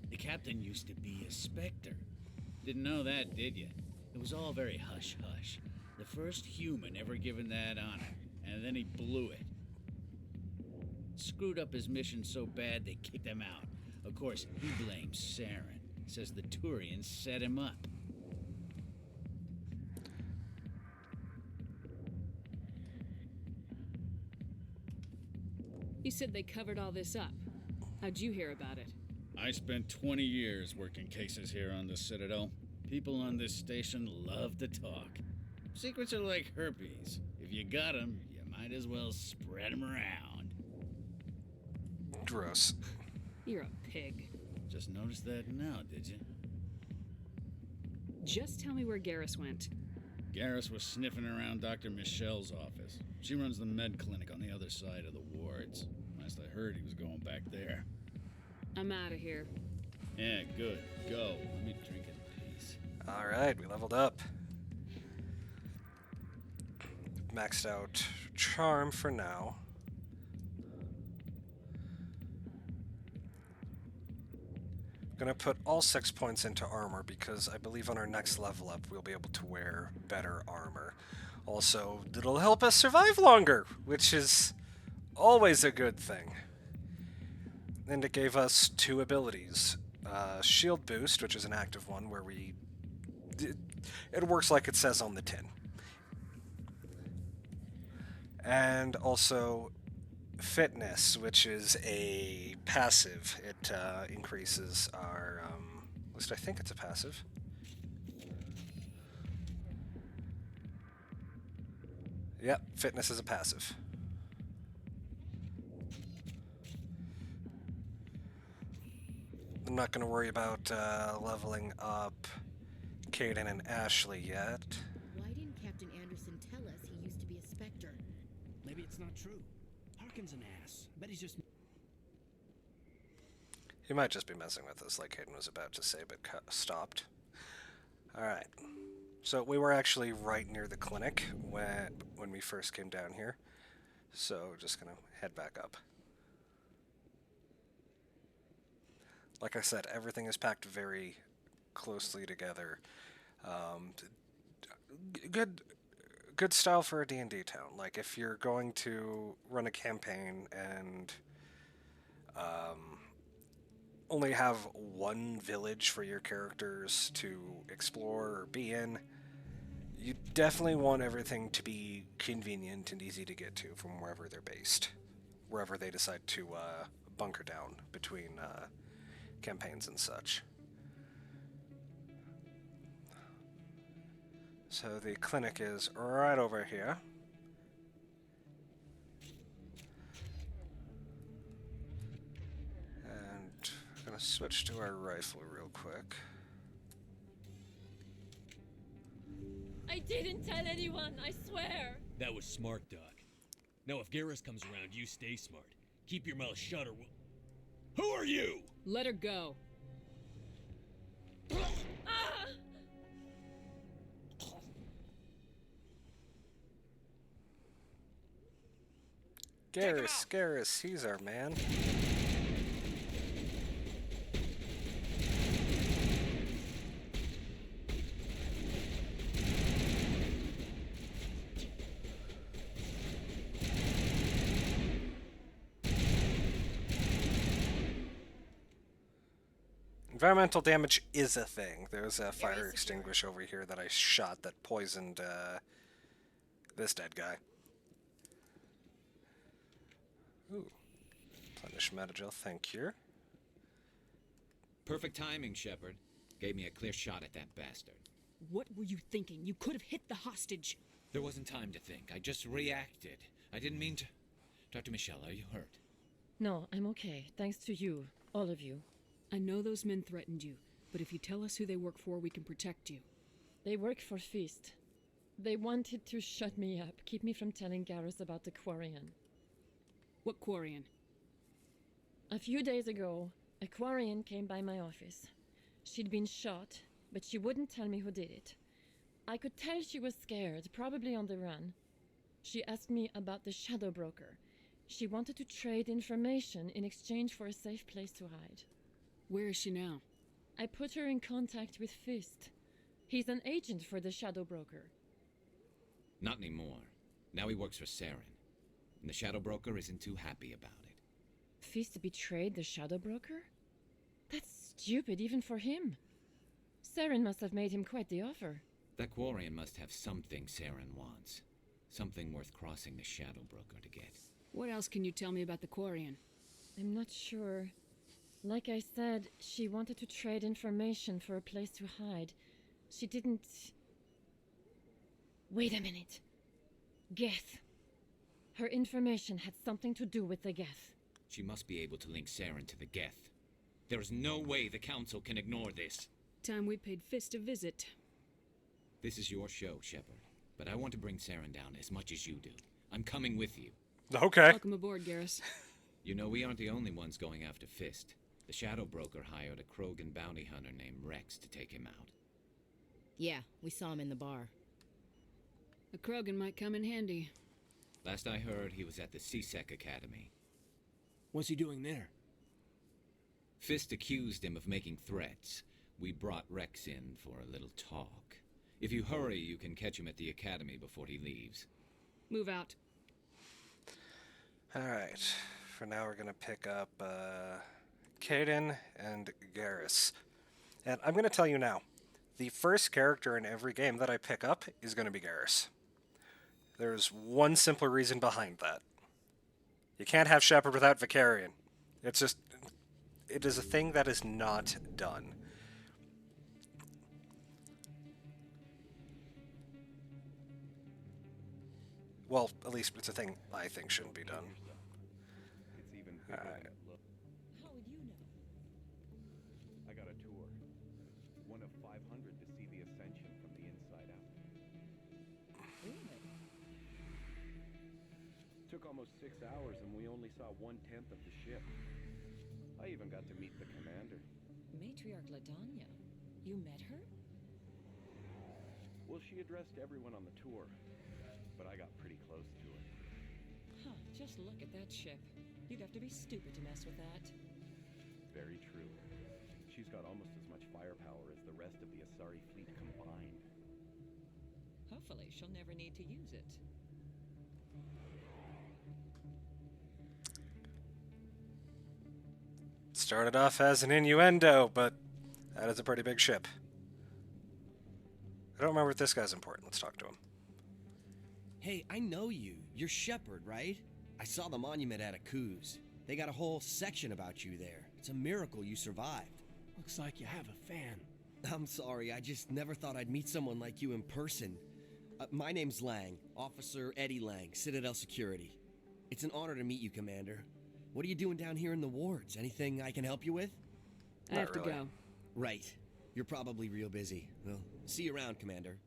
The captain used to be a Spectre. Didn't know that, did you? It was all very hush-hush. The first human ever given that honor, and then he blew it. Screwed up his mission so bad they kicked him out. Of course, he blames Saren. Says the Turians set him up. You said they covered all this up. How'd you hear about it? I spent 20 years working cases here on the Citadel. People on this station love to talk. Secrets are like herpes. If you got 'em, you might as well spread 'em around. Gross. You're a pig. Just noticed that now, did you? Just tell me where Garrus went. Garrus was sniffing around Dr. Michelle's office. She runs the med clinic on the other side of the wards. Last I heard, he was going back there. I'm out of here. Yeah, good. Go. Let me drink in peace. Alright, we leveled up. Maxed out charm for now. Gonna put all 6 points into armor because I believe on our next level up we'll be able to wear better armor. Also, it'll help us survive longer, which is always a good thing. And it gave us 2 abilities. Shield Boost, which is an active one where it works like it says on the tin. And also Fitness, which is a passive. It increases our, at least I think it's a passive. Yep, Fitness is a passive. I'm not going to worry about leveling up Caden and Ashley yet. Why didn't Captain Anderson tell us he used to be a Spectre? Maybe it's not true. Harkin's an ass. Bet he's just... He might just be messing with us like Caden was about to say, but stopped. Alright. So we were actually right near the clinic when we first came down here. So just gonna head back up. Like I said, everything is packed very closely together. Good style for a D&D town. Like, if you're going to run a campaign and only have one village for your characters to explore or be in, you definitely want everything to be convenient and easy to get to from wherever they're based. Wherever they decide to bunker down between campaigns and such. So the clinic is right over here. And I'm gonna switch to our rifle real quick. I didn't tell anyone, I swear. That was smart, Doc. Now if Garrus comes around, you stay smart. Keep your mouth shut or we'll... Who are you? Let her go. Garrus, he's our man. Environmental damage is a thing. There's a fire extinguisher over here that I shot that poisoned this dead guy. Ooh. Plenish Metagel, thank you. Perfect timing, Shepard. Gave me a clear shot at that bastard. What were you thinking? You could have hit the hostage. There wasn't time to think. I just reacted. I didn't mean to... Dr. Michelle, are you hurt? No, I'm okay. Thanks to you. All of you. I know those men threatened you, but if you tell us who they work for, we can protect you. They work for Feast. They wanted to shut me up, keep me from telling Garrus about the Quarian. What Quarian? A few days ago, a Quarian came by my office. She'd been shot, but she wouldn't tell me who did it. I could tell she was scared, probably on the run. She asked me about the Shadow Broker, She wanted to trade information in exchange for a safe place to hide. Where is she now? I put her in contact with Fist. He's an agent for the Shadow Broker. Not anymore. Now he works for Saren. And the Shadow Broker isn't too happy about it. Fist betrayed the Shadow Broker? That's stupid even for him. Saren must have made him quite the offer. Vakarian must have something Saren wants. Something worth crossing the Shadow Broker to get. What else can you tell me about the Quarian? I'm not sure. Like I said, she wanted to trade information for a place to hide. She didn't... Wait a minute. Geth. Her information had something to do with the Geth. She must be able to link Saren to the Geth. There is no way the Council can ignore this. Time we paid Fist a visit. This is your show, Shepard. But I want to bring Saren down as much as you do. I'm coming with you. Okay. Welcome aboard, Garrus. You know, we aren't the only ones going after Fist. The Shadow Broker hired a Krogan bounty hunter named Rex to take him out. Yeah, we saw him in the bar. A Krogan might come in handy. Last I heard, he was at the CSEC Academy. What's he doing there? Fist accused him of making threats. We brought Rex in for a little talk. If you hurry, you can catch him at the Academy before he leaves. Move out. Alright. For now, we're going to pick up Caden and Garrus. And I'm going to tell you now, the first character in every game that I pick up is going to be Garrus. There's one simple reason behind that. You can't have Shepard without Vakarian. It's just... It is a thing that is not done. Well, at least it's a thing I think shouldn't be done. Alright. How would you know? I got a tour. One of 500 to see the Ascension from the inside out. Really? Took almost 6 hours and we only saw 1/10 of the ship. I even got to meet the commander. Matriarch Ladanya. You met her? Well, she addressed everyone on the tour, but I got pretty close to her. Huh, just look at that ship. You'd have to be stupid to mess with that. Very true. She's got almost as much firepower as the rest of the Asari fleet combined. Hopefully, she'll never need to use it. Started off as an innuendo, but that is a pretty big ship. I don't remember if this guy's important. Let's talk to him. Hey, I know you. You're Shepard, right? I saw the monument at Akuz. They got a whole section about you there. It's a miracle you survived. Looks like you have a fan. I'm sorry, I just never thought I'd meet someone like you in person. My name's Lang, Officer Eddie Lang, Citadel Security. It's an honor to meet you, Commander. What are you doing down here in the wards? Anything I can help you with? I have to go. Right. You're probably real busy. Well, see you around, Commander.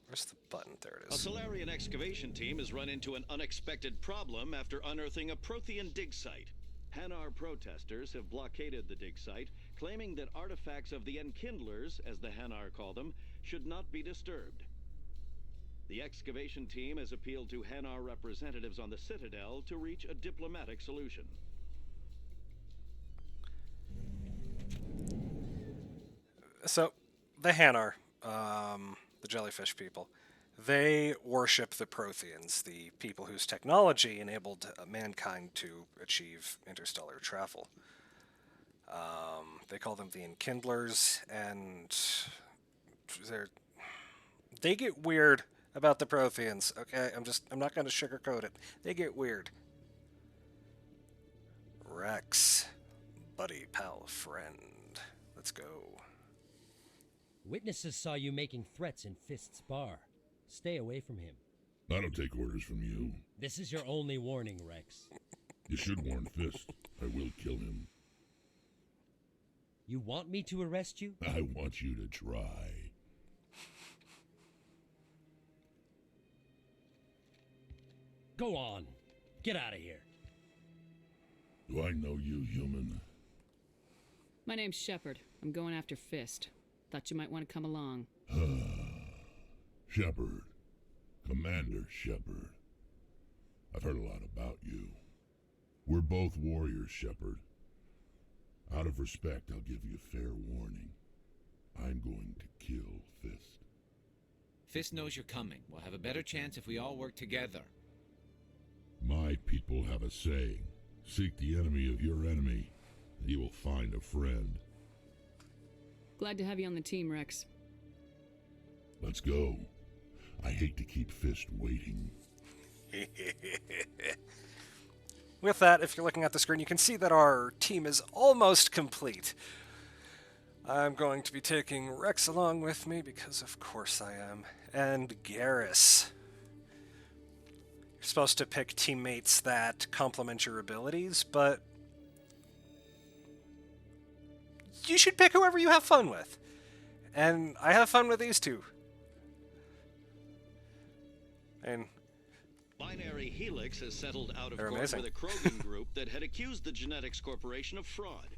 Where's the button? There it A is. Solarian excavation team has run into an unexpected problem after unearthing a Prothean dig site. Hanar protesters have blockaded the dig site, claiming that artifacts of the Enkindlers, as the Hanar call them, should not be disturbed. The excavation team has appealed to Hanar representatives on the Citadel to reach a diplomatic solution. So, the Hanar, the jellyfish people, they worship the Protheans, the people whose technology enabled mankind to achieve interstellar travel. They call them the Enkindlers, and they get weird about the Protheans, okay? I'm not going to sugarcoat it. They get weird. Rex, buddy, pal, friend. Let's go. Witnesses saw you making threats in Fist's bar. Stay away from him. I don't take orders from you. This is your only warning, Rex. You should warn Fist. I will kill him. You want me to arrest you? I want you to try. Go on. Get out of here. Do I know you, human? My name's Shepard. I'm going after Fist. Thought you might want to come along. Shepard. Commander Shepard. I've heard a lot about you. We're both warriors, Shepard. Out of respect, I'll give you fair warning. I'm going to kill Fist. Fist knows you're coming. We'll have a better chance if we all work together. My people have a saying. Seek the enemy of your enemy, and you will find a friend. Glad to have you on the team, Rex. Let's go. I hate to keep Fist waiting. With that, if you're looking at the screen, you can see that our team is almost complete. I'm going to be taking Rex along with me, because of course I am, and Garrus. You're supposed to pick teammates that complement your abilities, but you should pick whoever you have fun with. And I have fun with these two. And Binary Helix has settled out of they're court amazing. with a Krogan group that had accused the Genetics Corporation of fraud.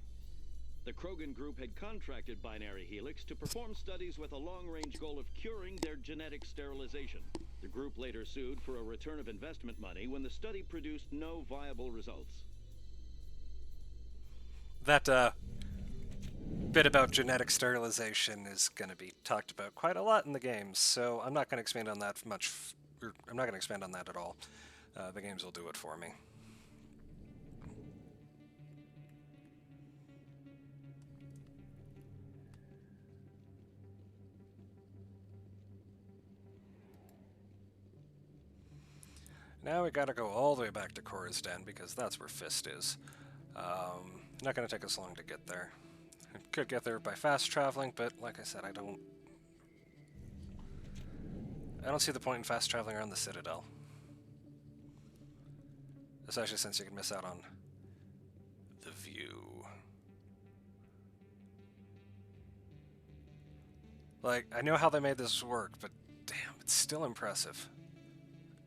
The Krogan group had contracted Binary Helix to perform studies with a long-range goal of curing their genetic sterilization. The group later sued for a return of investment money when the study produced no viable results. That bit about genetic sterilization is going to be talked about quite a lot in the games, so I'm not going to expand on that much. I'm not going to expand on that at all. The games will do it for me. Now we gotta go all the way back to Cora's Den, because that's where Fist is. Not gonna take us long to get there. I could get there by fast traveling, but like I said, I don't see the point in fast traveling around the Citadel. Especially since you can miss out on the view. Like, I know how they made this work, but damn, it's still impressive.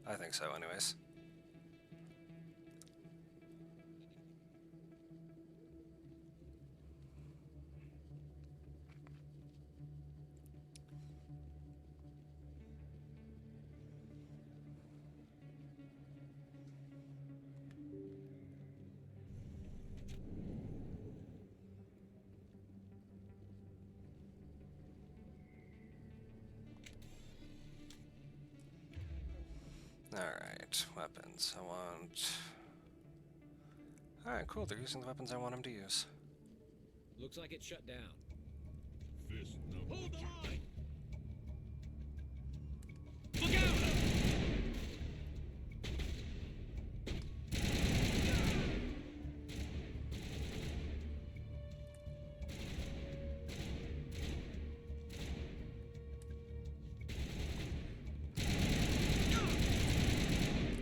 I think so, anyways. Alright, weapons. I want... Alright, cool. They're using the weapons I want them to use. Looks like it's shut down. Fist, no. Hold the line! Look out!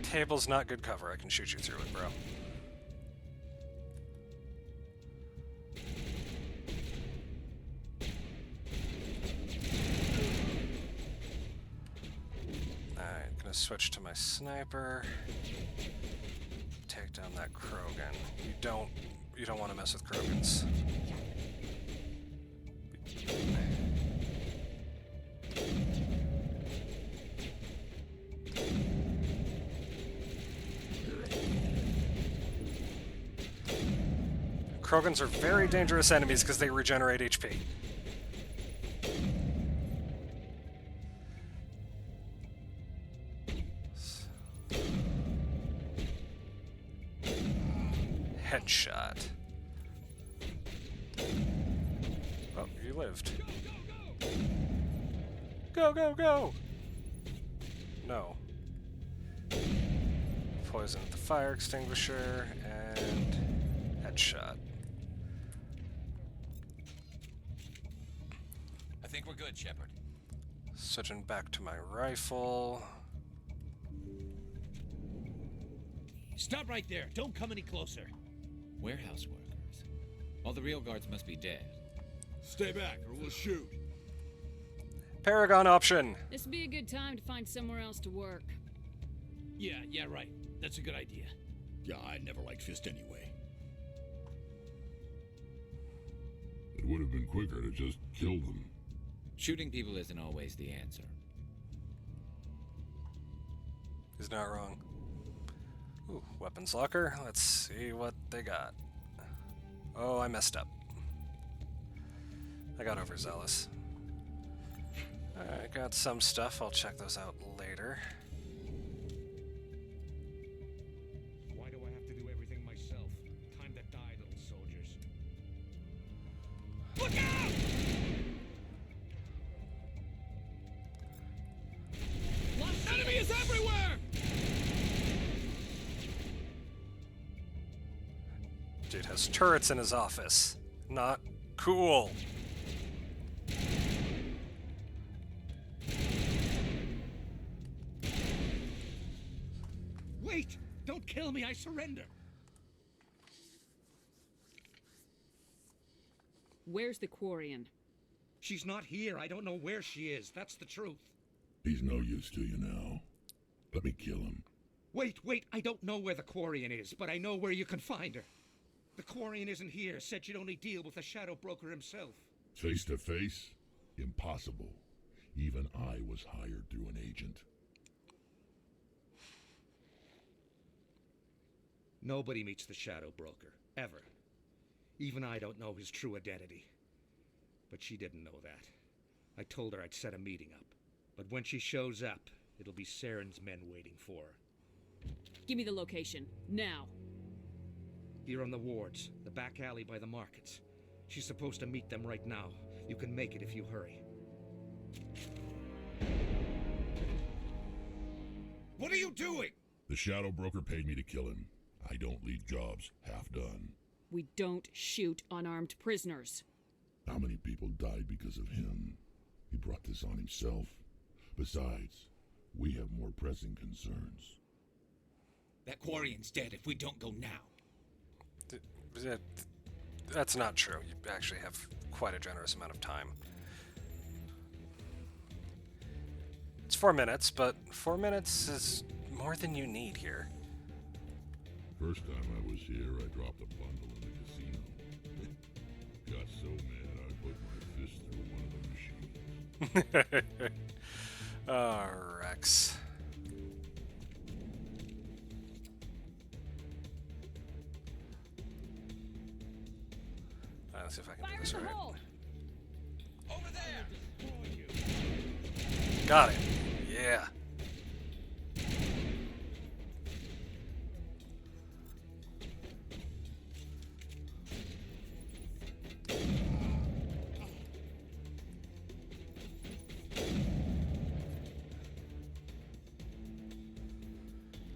Table's not good cover. I can shoot you through it, bro. Alright, gonna switch to my sniper. Take down that Krogan. You don't want to mess with Krogans. Krogans are very dangerous enemies because they regenerate HP. Headshot. Oh, you lived. Go, go, go! No. Poison with the fire extinguisher, and headshot. I think we're good, Shepard. Switching back to my rifle. Stop right there. Don't come any closer. Warehouse workers. All the real guards must be dead. Stay back or we'll shoot. Paragon option. This would be a good time to find somewhere else to work. Yeah, right. That's a good idea. Yeah, I never liked Fist anyway. It would have been quicker to just kill them. Shooting people isn't always the answer. He's not wrong. Ooh, weapons locker. Let's see what they got. Oh, I messed up. I got overzealous. I got some stuff. I'll check those out later. Why do I have to do everything myself? Time to die, little soldiers. Look out! Enemy is everywhere! Dude has turrets in his office. Not cool. Wait! Don't kill me, I surrender! Where's the Quarian? She's not here. I don't know where she is. That's the truth. He's no use to you now. Let me kill him. Wait, I don't know where the Quarian is, but I know where you can find her. The Quarian isn't here. Said she'd only deal with the Shadow Broker himself. Face to face? Impossible. Even I was hired through an agent. Nobody meets the Shadow Broker, ever. Even I don't know his true identity. But she didn't know that. I told her I'd set a meeting up. But when she shows up, it'll be Saren's men waiting for her. Give me the location, now. Here on the wards, the back alley by the markets. She's supposed to meet them right now. You can make it if you hurry. What are you doing? The Shadow Broker paid me to kill him. I don't leave jobs half done. We don't shoot unarmed prisoners. How many people died because of him? He brought this on himself. Besides, we have more pressing concerns. That Quarian's dead if we don't go now. That's not true. You actually have quite a generous amount of time. It's 4 minutes, but 4 minutes is more than you need here. First time I was here, I dropped a bundle in the casino. Got so mad I put my fist through one of the machines. Oh, Rex. Let's see if I can do this right. Over there! Got it. Yeah.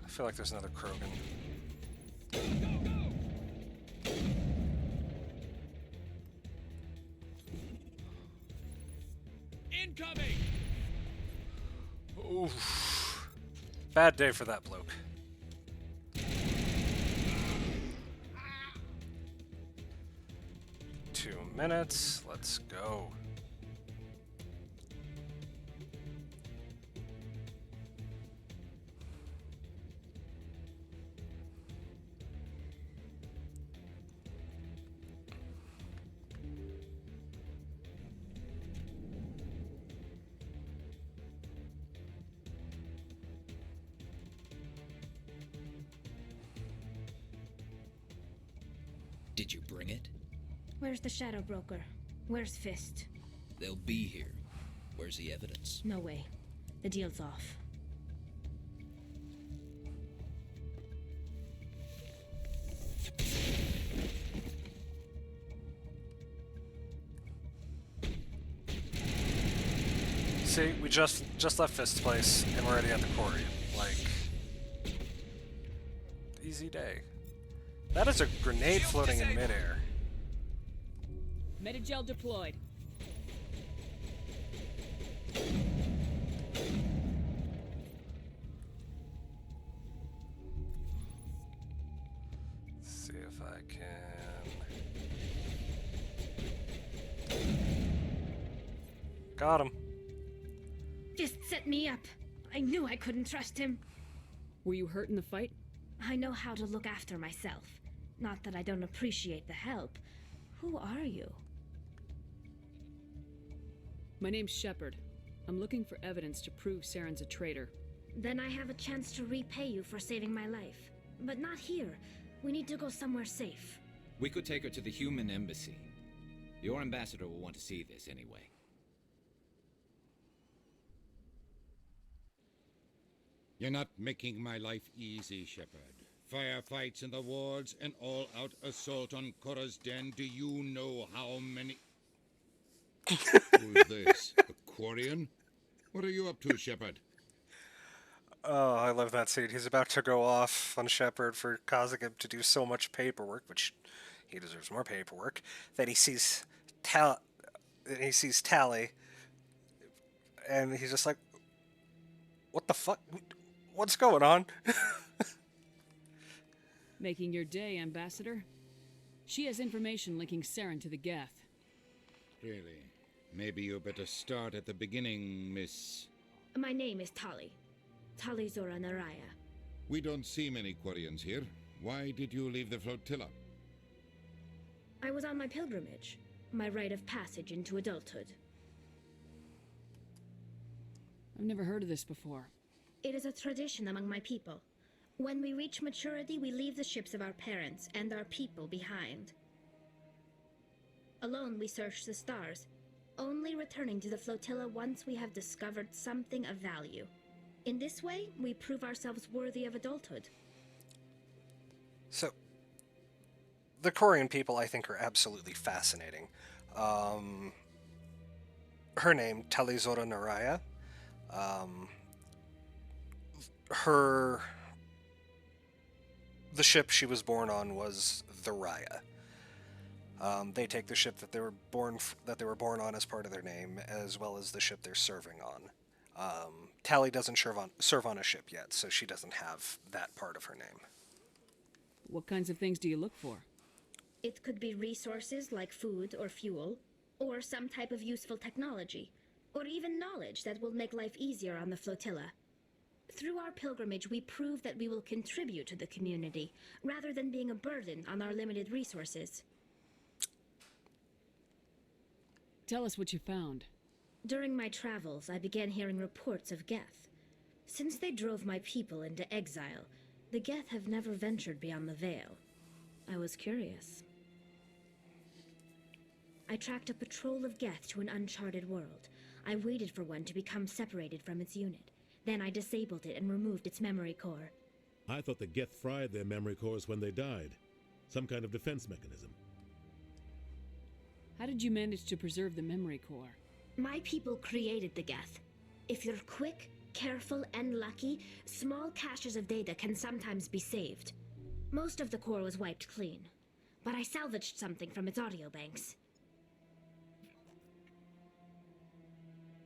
I feel like there's another Krogan. Incoming! Oof. Bad day for that bloke. Two minutes. Let's go. Did you bring it? Where's the Shadow Broker? Where's Fist? They'll be here. Where's the evidence? No way. The deal's off. See, we just left Fist's place, and we're already at the quarry. Like, easy day. That is a grenade floating in midair. Metagel deployed. Let's see if I can. Got him. Fist set me up. I knew I couldn't trust him. Were you hurt in the fight? I know how to look after myself. Not that I don't appreciate the help. Who are you? My name's Shepard. I'm looking for evidence to prove Saren's a traitor. Then I have a chance to repay you for saving my life. But not here. We need to go somewhere safe. We could take her to the human embassy. Your ambassador will want to see this anyway. You're not making my life easy, Shepard. Firefights in the wards, an all-out assault on Korra's den. Do you know how many... Who's this? Vakarian? What are you up to, Shepard? Oh, I love that scene. He's about to go off on Shepard for causing him to do so much paperwork, which he deserves more paperwork. Then he sees Tally, and he's just like, "What the fuck? What's going on?" Making your day, Ambassador. She has information linking Saren to the Geth. Really? Maybe you better start at the beginning, Miss... My name is Tali. Tali Zora Naraya. We don't see many Quarians here. Why did you leave the flotilla? I was on my pilgrimage. My rite of passage into adulthood. I've never heard of this before. It is a tradition among my people. When we reach maturity, we leave the ships of our parents and our people behind. Alone, we search the stars, only returning to the flotilla once we have discovered something of value. In this way, we prove ourselves worthy of adulthood. So, the Korean people, I think, are absolutely fascinating. Her name, Talizora Naraya. The ship she was born on was the Raya. They take the ship that they were born on as part of their name, as well as the ship they're serving on. Tally doesn't serve on a ship yet, so she doesn't have that part of her name. What kinds of things do you look for? It could be resources like food or fuel, or some type of useful technology, or even knowledge that will make life easier on the flotilla. Through our pilgrimage, we prove that we will contribute to the community, rather than being a burden on our limited resources. Tell us what you found. During my travels, I began hearing reports of Geth. Since they drove my people into exile, the Geth have never ventured beyond the Veil. I was curious. I tracked a patrol of Geth to an uncharted world. I waited for one to become separated from its unit. Then I disabled it and removed its memory core. I thought the Geth fried their memory cores when they died. Some kind of defense mechanism. How did you manage to preserve the memory core? My people created the Geth. If you're quick, careful, and lucky, small caches of data can sometimes be saved. Most of the core was wiped clean, but I salvaged something from its audio banks.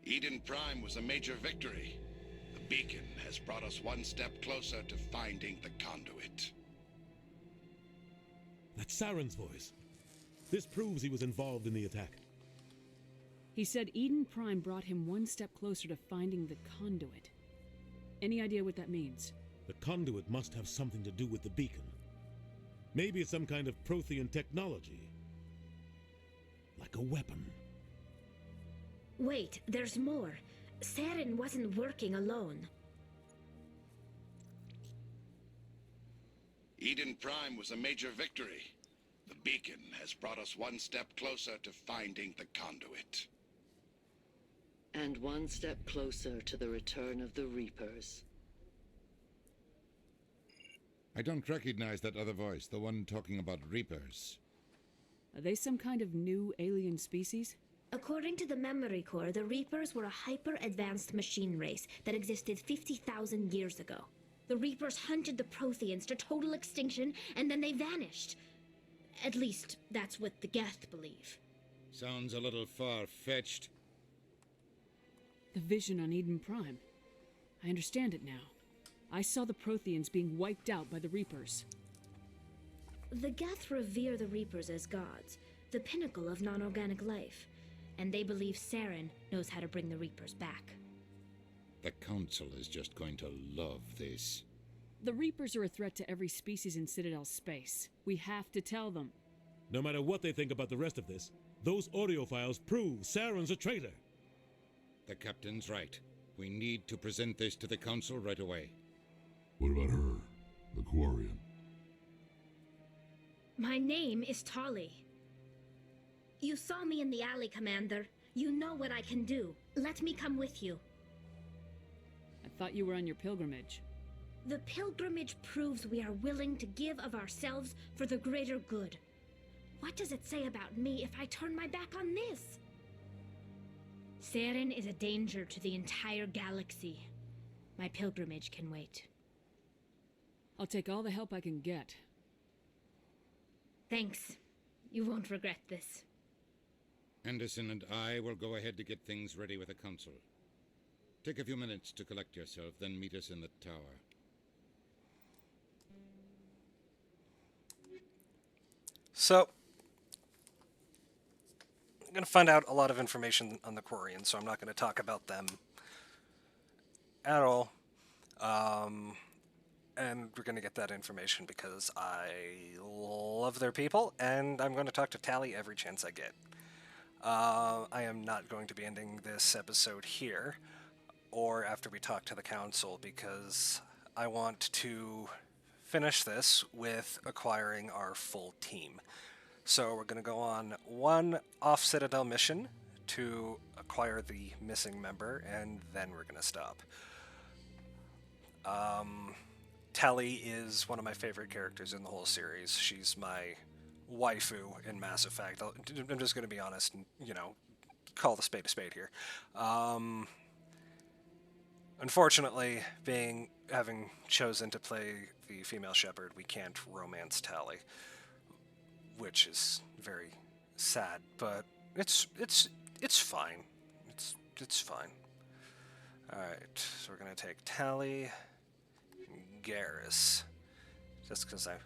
Eden Prime was a major victory. The beacon has brought us one step closer to finding the conduit. That's Saren's voice. This proves he was involved in the attack. He said Eden Prime brought him one step closer to finding the conduit. Any idea what that means? The conduit must have something to do with the beacon. Maybe it's some kind of Prothean technology. Like a weapon. Wait, there's more. Saren wasn't working alone. Eden Prime was a major victory. The beacon has brought us one step closer to finding the conduit. And one step closer to the return of the Reapers. I don't recognize that other voice, the one talking about Reapers. Are they some kind of new alien species? According to the memory core, the Reapers were a hyper-advanced machine race that existed 50,000 years ago. The Reapers hunted the Protheans to total extinction, and then they vanished. At least, that's what the Geth believe. Sounds a little far-fetched. The vision on Eden Prime. I understand it now. I saw the Protheans being wiped out by the Reapers. The Geth revere the Reapers as gods, the pinnacle of non-organic life. And they believe Saren knows how to bring the Reapers back. The Council is just going to love this. The Reapers are a threat to every species in Citadel space. We have to tell them. No matter what they think about the rest of this, those audio files prove Saren's a traitor. The captain's right. We need to present this to the council right away. What about her? Vakarian. My name is Tali. You saw me in the alley, Commander. You know what I can do. Let me come with you. I thought you were on your pilgrimage. The pilgrimage proves we are willing to give of ourselves for the greater good. What does it say about me if I turn my back on this? Saren is a danger to the entire galaxy. My pilgrimage can wait. I'll take all the help I can get. Thanks. You won't regret this. Anderson and I will go ahead to get things ready with the council. Take a few minutes to collect yourself, then meet us in the tower. So, I'm going to find out a lot of information on the Quarians, so I'm not going to talk about them at all. And we're going to get that information because I love their people, and I'm going to talk to Tali every chance I get. I am not going to be ending this episode here, or after we talk to the council, because I want to finish this with acquiring our full team. So we're going to go on one off-Citadel mission to acquire the missing member, and then we're going to stop. Tali is one of my favorite characters in the whole series. She's my waifu in Mass Effect. I'm just going to be honest and, call the spade a spade here. Unfortunately, having chosen to play the female Shepard, we can't romance Tali, which is very sad, but it's fine. It's fine. Alright, so we're going to take Tali and Garrus, just because I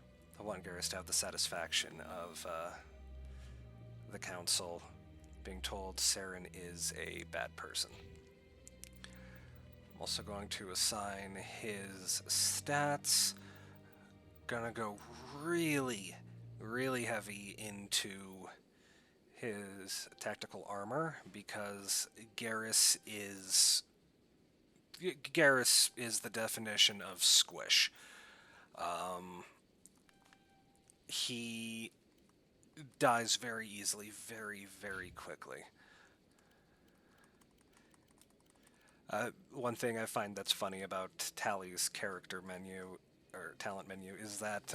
want Garrus to have the satisfaction of the council being told Saren is a bad person. I'm also going to assign his stats. Gonna go really heavy into his tactical armor because Garrus is the definition of squish. He dies very easily, very, very quickly. One thing I find that's funny about Tali's character menu, or talent menu, is that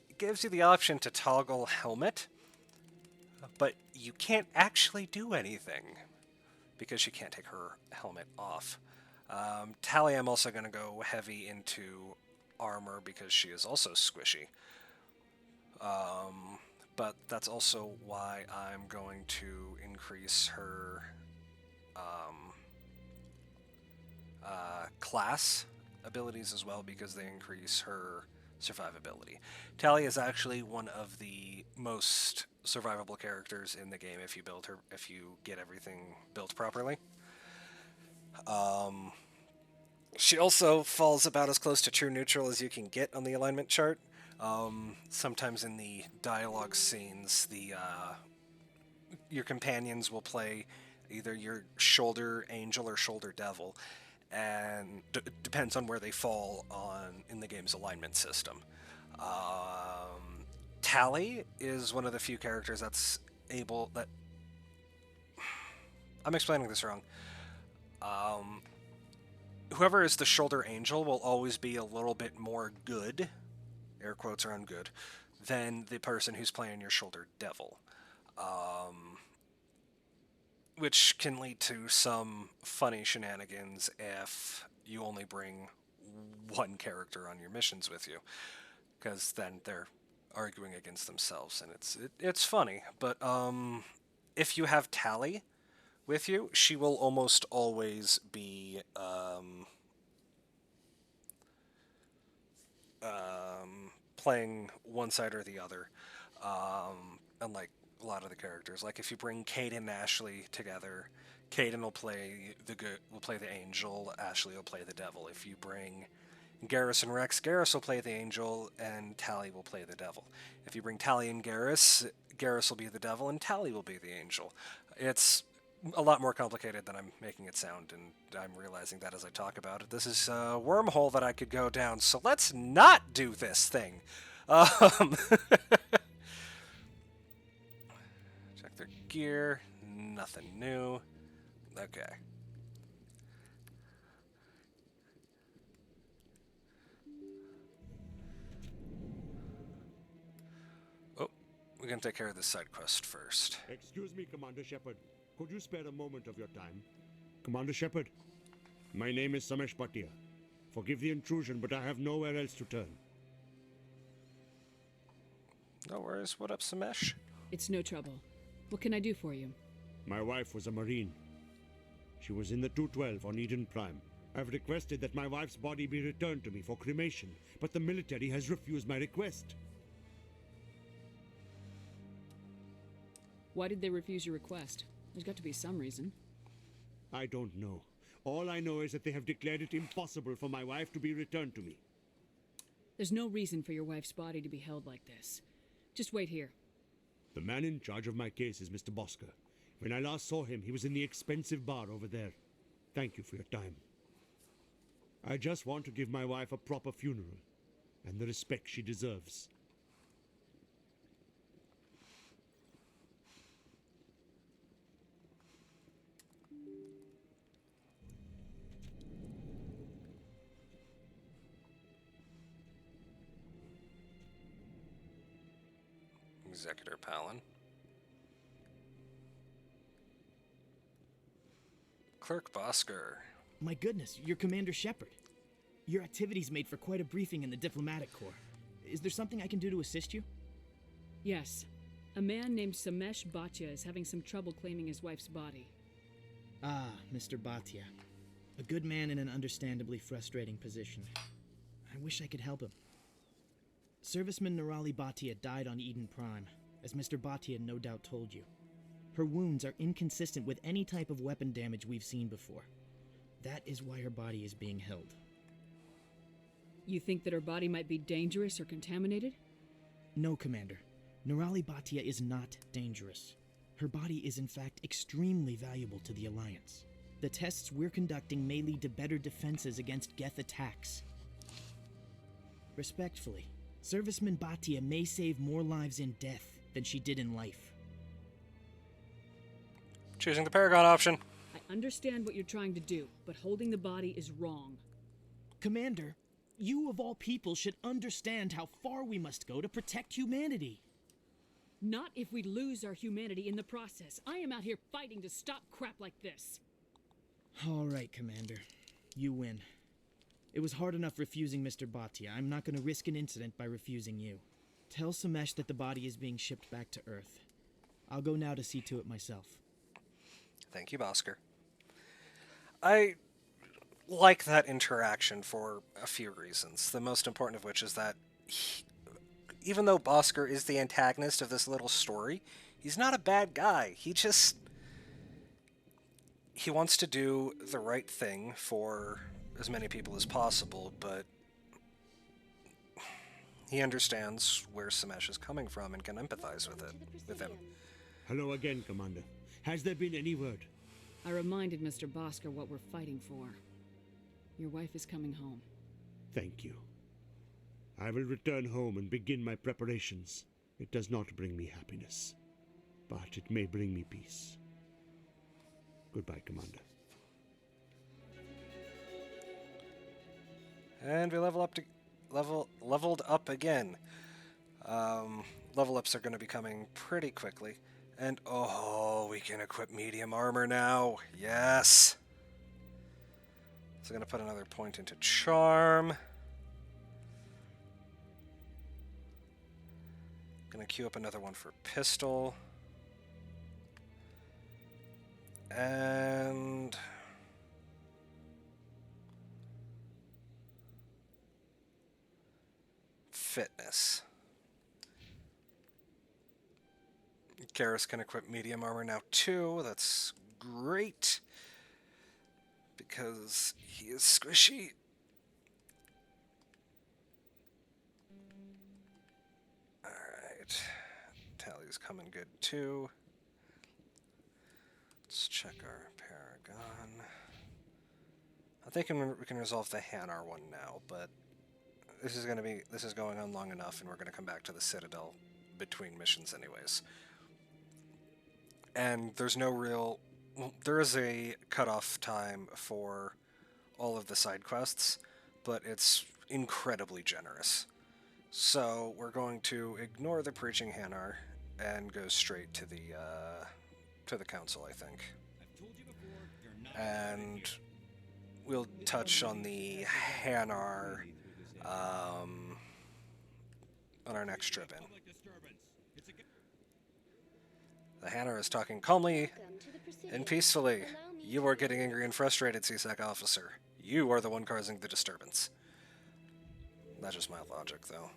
it gives you the option to toggle helmet, but you can't actually do anything because she can't take her helmet off. Tali, I'm also going to go heavy into armor because she is also squishy. But that's also why I'm going to increase her class abilities as well, because they increase her survivability. Tali is actually one of the most survivable characters in the game if you get everything built properly. She also falls about as close to true neutral as you can get on the alignment chart. Sometimes in the dialogue scenes, your companions will play either your shoulder angel or shoulder devil, and depends on where they fall in the game's alignment system. Tali is one of the few characters that's able that. I'm explaining this wrong. Whoever is the shoulder angel will always be a little bit more good, air quotes around good, than the person who's playing your shoulder devil. Which can lead to some funny shenanigans if you only bring one character on your missions with you, because then they're arguing against themselves, and it's funny. But if you have Tali with you, she will almost always be playing one side or the other, unlike a lot of the characters. Like if you bring Kate and Ashley together, Caden will play the angel, Ashley will play the devil. If you bring Garrus and Rex, Garrus will play the angel, and Tali will play the devil. If you bring Tali and Garrus, Garrus will be the devil, and Tali will be the angel. It's a lot more complicated than I'm making it sound, and I'm realizing that as I talk about it. This is a wormhole that I could go down, so let's not do this thing. Check their gear. Nothing new. Okay. Oh, we're gonna take care of this side quest first. Excuse me, Commander Shepard. Could you spare a moment of your time? Commander Shepard, my name is Samesh Bhatia. Forgive the intrusion, but I have nowhere else to turn. No worries. What up, Samesh? It's no trouble. What can I do for you? My wife was a Marine. She was in the 212 on Eden Prime. I've requested that my wife's body be returned to me for cremation, but the military has refused my request. Why did they refuse your request? There's got to be some reason. I don't know. All I know is that they have declared it impossible for my wife to be returned to me. There's no reason for your wife's body to be held like this. Just wait here. The man in charge of my case is Mr. Bosker. When I last saw him, he was in the expensive bar over there. Thank you for your time. I just want to give my wife a proper funeral, and the respect she deserves. Executor Palin. Clerk Bosker. My goodness, you're Commander Shepard. Your activities made for quite a briefing in the Diplomatic Corps. Is there something I can do to assist you? Yes. A man named Samesh Bhatia is having some trouble claiming his wife's body. Ah, Mr. Bhatia. A good man in an understandably frustrating position. I wish I could help him. Serviceman Nirali Bhatia died on Eden Prime, as Mr. Bhatia no doubt told you. Her wounds are inconsistent with any type of weapon damage we've seen before. That is why her body is being held. You think that her body might be dangerous or contaminated? No, Commander. Nirali Bhatia is not dangerous. Her body is in fact extremely valuable to the Alliance. The tests we're conducting may lead to better defenses against Geth attacks. Respectfully, Serviceman Bhatia may save more lives in death than she did in life. Choosing the Paragon option. I understand what you're trying to do, but holding the body is wrong. Commander, you of all people should understand how far we must go to protect humanity. Not if we lose our humanity in the process. I am out here fighting to stop crap like this. All right, Commander. You win. It was hard enough refusing Mr. Bhatia. I'm not going to risk an incident by refusing you. Tell Samesh that the body is being shipped back to Earth. I'll go now to see to it myself. Thank you, Bosker. I like that interaction for a few reasons. The most important of which is that even though Bosker is the antagonist of this little story, he's not a bad guy. He wants to do the right thing for as many people as possible, but he understands where Samesh is coming from and can empathize with him. Hello again, Commander. Has there been any word? I reminded Mr. Bosker what we're fighting for. Your wife is coming home. Thank you. I will return home and begin my preparations. It does not bring me happiness, but it may bring me peace. Goodbye, Commander. And we leveled up again. Level ups are going to be coming pretty quickly. And oh, we can equip medium armor now. Yes. So I'm going to put another point into charm. Going to queue up another one for pistol. And fitness. Garrus can equip medium armor now too. That's great. Because he is squishy. Alright. Tally's coming good too. Let's check check our Paragon. I'm thinking we can resolve the Hanar one now, but this is going on long enough, and we're gonna come back to the Citadel between missions anyways. And there's no real... Well, there is a cutoff time for all of the side quests, but it's incredibly generous. So we're going to ignore the Preaching Hanar and go straight to the Council, I think. And we'll touch on the Hanar on our next trip in. The Hanar is talking calmly and peacefully. You are getting angry and frustrated, CSEC officer. You are the one causing the disturbance. That's just my logic, though.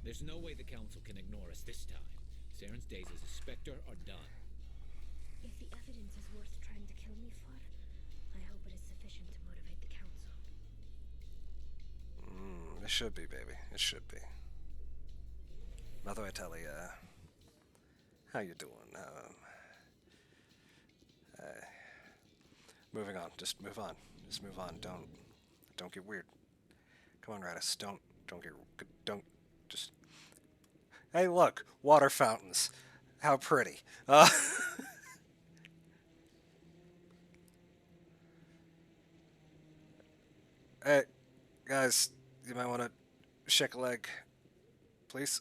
There's no way the Council can ignore us this time. Saren's days as a Spectre are done. If the evidence is worth trying to kill me for, I hope it is sufficient to motivate the Council. It should be, baby. It should be. By the way, Telly, how you doing? Moving on. Just move on. Just move on. Don't get weird. Come on, Radis. Don't just... Hey, look! Water fountains. How pretty. Hey, guys, you might want to shake a leg, please?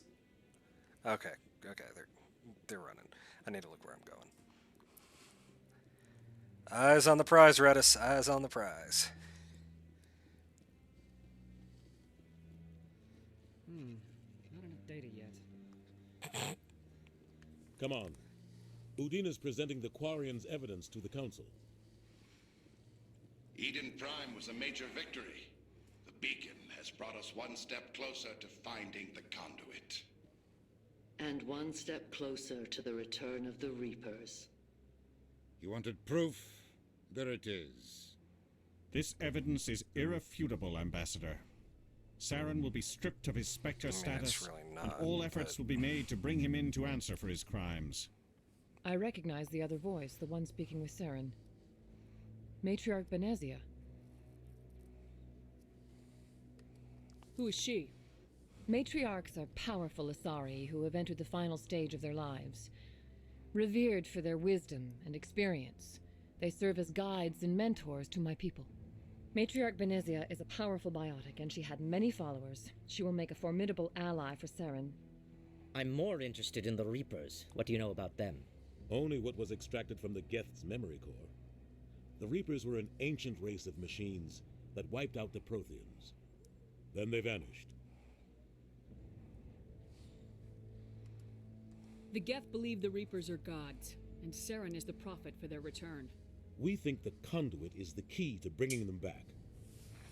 Okay, they're running. I need to look where I'm going. Eyes on the prize, Redis. Eyes on the prize. Not enough data yet. Come on. Udina's presenting the Quarians' evidence to the Council. Eden Prime was a major victory. The beacon has brought us one step closer to finding the conduit. And one step closer to the return of the Reapers. You wanted proof? There it is. This evidence is irrefutable, Ambassador. Saren will be stripped of his Spectre status, really and all efforts will be made to bring him in to answer for his crimes. I recognize the other voice, the one speaking with Saren. Matriarch Benezia. Who is she? Matriarchs are powerful Asari who have entered the final stage of their lives. Revered for their wisdom and experience, they serve as guides and mentors to my people. Matriarch Benezia is a powerful biotic, and she had many followers. She will make a formidable ally for Saren. I'm more interested in the Reapers. What do you know about them? Only what was extracted from the Geth's memory core. The Reapers were an ancient race of machines that wiped out the Protheans. Then they vanished. The Geth believe the Reapers are gods, and Saren is the prophet for their return. We think the conduit is the key to bringing them back.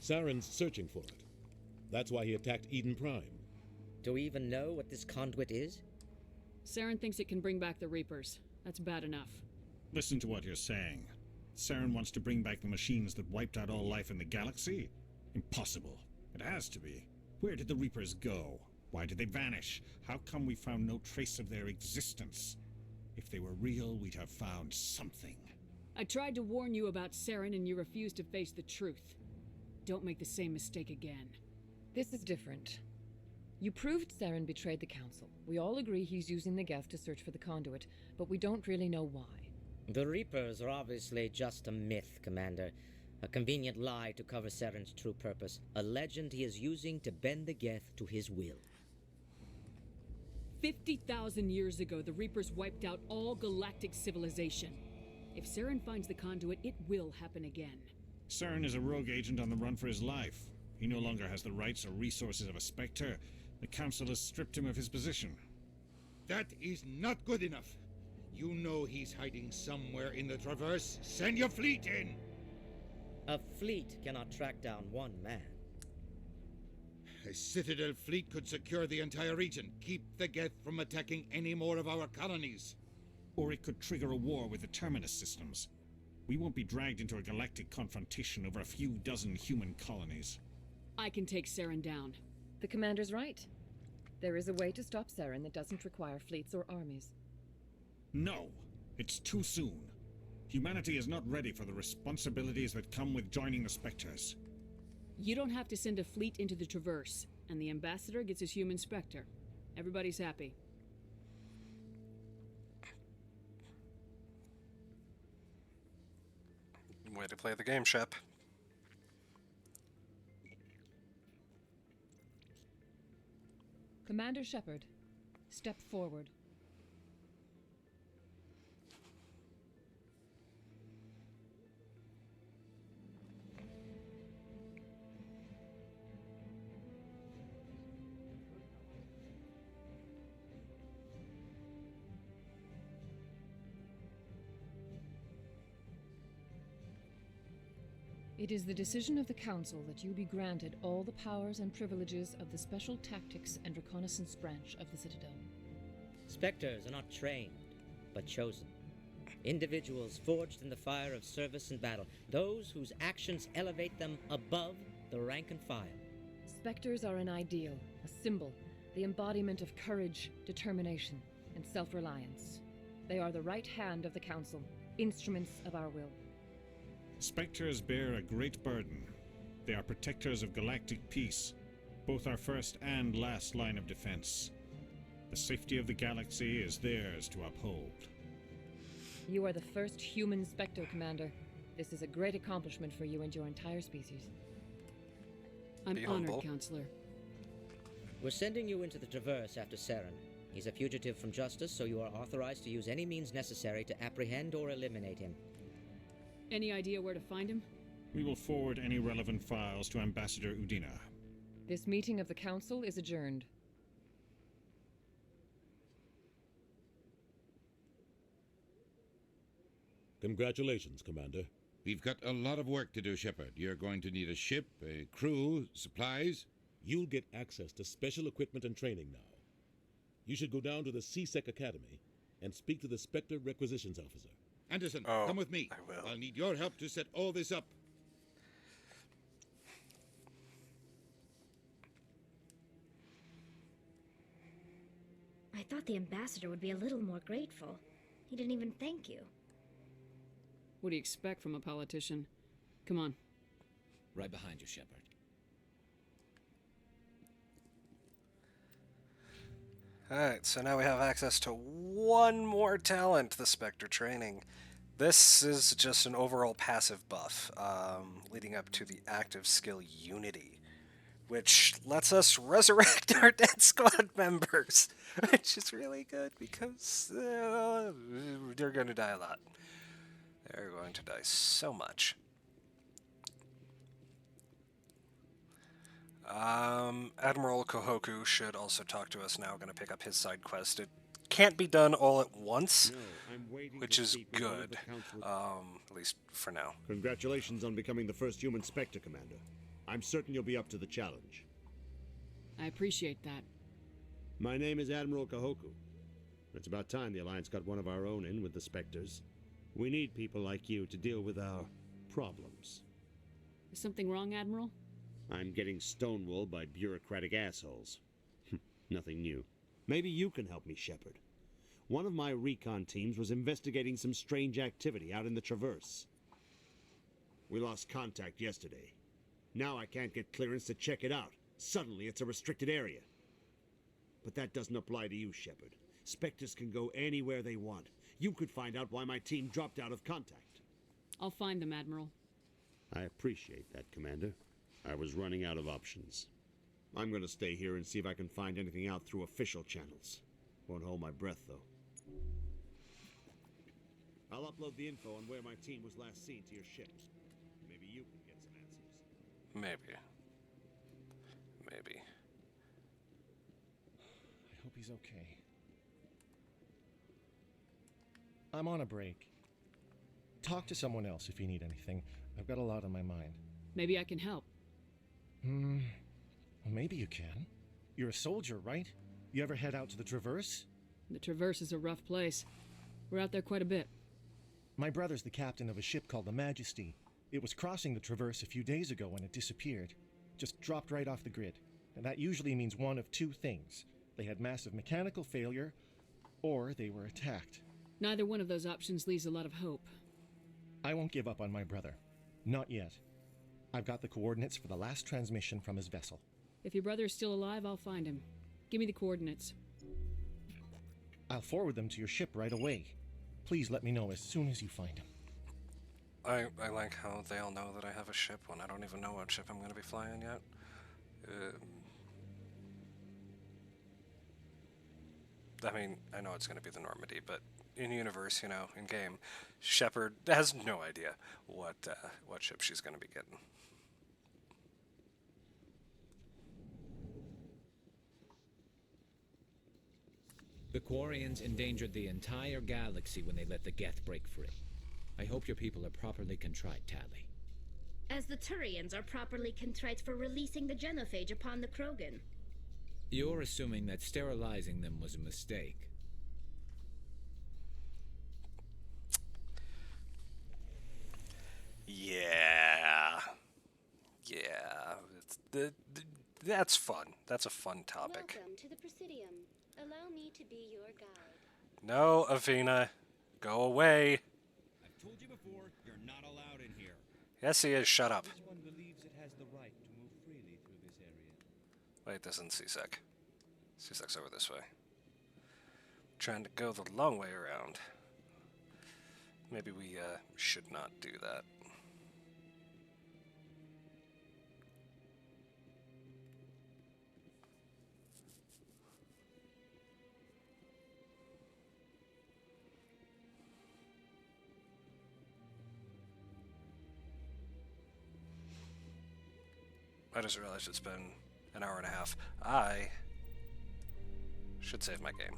Saren's searching for it. That's why he attacked Eden Prime. Do we even know what this conduit is? Saren thinks it can bring back the Reapers. That's bad enough. Listen to what you're saying. Saren wants to bring back the machines that wiped out all life in the galaxy? Impossible. It has to be. Where did the Reapers go? Why did they vanish? How come we found no trace of their existence? If they were real, we'd have found something. I tried to warn you about Saren, and you refused to face the truth. Don't make the same mistake again. This is different. You proved Saren betrayed the Council. We all agree he's using the Geth to search for the conduit, but we don't really know why. The Reapers are obviously just a myth, Commander. A convenient lie to cover Saren's true purpose. A legend he is using to bend the Geth to his will. 50,000 years ago, the Reapers wiped out all galactic civilization. If Saren finds the conduit, it will happen again. Saren is a rogue agent on the run for his life. He no longer has the rights or resources of a Spectre. The Council has stripped him of his position. That is not good enough. You know he's hiding somewhere in the Traverse. Send your fleet in! A fleet cannot track down one man. A Citadel fleet could secure the entire region, keep the Geth from attacking any more of our colonies. Or it could trigger a war with the Terminus systems. We won't be dragged into a galactic confrontation over a few dozen human colonies. I can take Saren down. The Commander's right. There is a way to stop Saren that doesn't require fleets or armies. No! It's too soon. Humanity is not ready for the responsibilities that come with joining the Spectres. You don't have to send a fleet into the Traverse, and the ambassador gets his human Spectre. Everybody's happy. Way to play the game, Shep. Commander Shepard, step forward. It is the decision of the Council that you be granted all the powers and privileges of the Special Tactics and Reconnaissance Branch of the Citadel. Spectres are not trained, but chosen. Individuals forged in the fire of service and battle, those whose actions elevate them above the rank and file. Spectres are an ideal, a symbol, the embodiment of courage, determination, and self-reliance. They are the right hand of the Council, instruments of our will. Spectres bear a great burden. They are protectors of galactic peace, both our first and last line of defense. The safety of the galaxy is theirs to uphold. You are the first human Spectre, Commander. This is a great accomplishment for you and your entire species. I'm Be honored, humble. Counselor. We're sending you into the Traverse after Saren. He's a fugitive from justice, so you are authorized to use any means necessary to apprehend or eliminate him. Any idea where to find him? We will forward any relevant files to Ambassador Udina. This meeting of the Council is adjourned. Congratulations, Commander. We've got a lot of work to do, Shepard. You're going to need a ship, a crew, supplies. You'll get access to special equipment and training now. You should go down to the CSEC Academy and speak to the Spectre Requisitions Officer. Anderson, Oh, come with me. I will. I'll need your help to set all this up. I thought the ambassador would be a little more grateful. He didn't even thank you. What do you expect from a politician? Come on. Right behind you, Shepard. Alright, so now we have access to one more talent, the Spectre training. This is just an overall passive buff, leading up to the active skill Unity, which lets us resurrect our dead squad members, which is really good because they're going to die a lot. They're going to die so much. Admiral Kohoku should also talk to us now. Going to pick up his side quest. It can't be done all at once, which is good, at least for now. Congratulations on becoming the first human Spectre, Commander. I'm certain you'll be up to the challenge. I appreciate that. My name is Admiral Kohoku. It's about time the Alliance got one of our own in with the Spectres. We need people like you to deal with our problems. Is something wrong, Admiral? I'm getting stonewalled by bureaucratic assholes. Nothing new. Maybe you can help me, Shepard. One of my recon teams was investigating some strange activity out in the Traverse. We lost contact yesterday. Now I can't get clearance to check it out. Suddenly it's a restricted area. But that doesn't apply to you, Shepard. Spectres can go anywhere they want. You could find out why my team dropped out of contact. I'll find them, Admiral. I appreciate that, Commander. I was running out of options. I'm going to stay here and see if I can find anything out through official channels. Won't hold my breath, though. I'll upload the info on where my team was last seen to your ship. Maybe you can get some answers. Maybe. Maybe. I hope he's okay. I'm on a break. Talk to someone else if you need anything. I've got a lot on my mind. Maybe I can help. Well, maybe you can. You're a soldier, right? You ever head out to the Traverse? The Traverse is a rough place. We're out there quite a bit. My brother's the captain of a ship called the Majesty. It was crossing the Traverse a few days ago when it disappeared. Just dropped right off the grid. And that usually means one of two things. They had massive mechanical failure, or they were attacked. Neither one of those options leaves a lot of hope. I won't give up on my brother. Not yet. I've got the coordinates for the last transmission from his vessel. If your brother is still alive, I'll find him. Give me the coordinates. I'll forward them to your ship right away. Please let me know as soon as you find him. I like how they all know that I have a ship when I don't even know what ship I'm going to be flying yet. I mean, I know it's going to be the Normandy, but in universe, you know, in game, Shepard has no idea what ship she's going to be getting. Vakarians endangered the entire galaxy when they let the Geth break free. I hope your people are properly contrite, Tali. As the Turians are properly contrite for releasing the genophage upon the Krogan. You're assuming that sterilizing them was a mistake. Yeah. That's fun. That's a fun topic. Welcome to the Presidium. Allow me to be your guide. No, Avina. Go away. I've told you before, you're not allowed in here. Yes, he is. Shut up. This one believes it has the right to move freely through this area. Wait, this isn't C-Sec. C-Sec's over this way. Trying to go the long way around. Maybe we should not do that. I just realized it's been an hour and a half. I should save my game.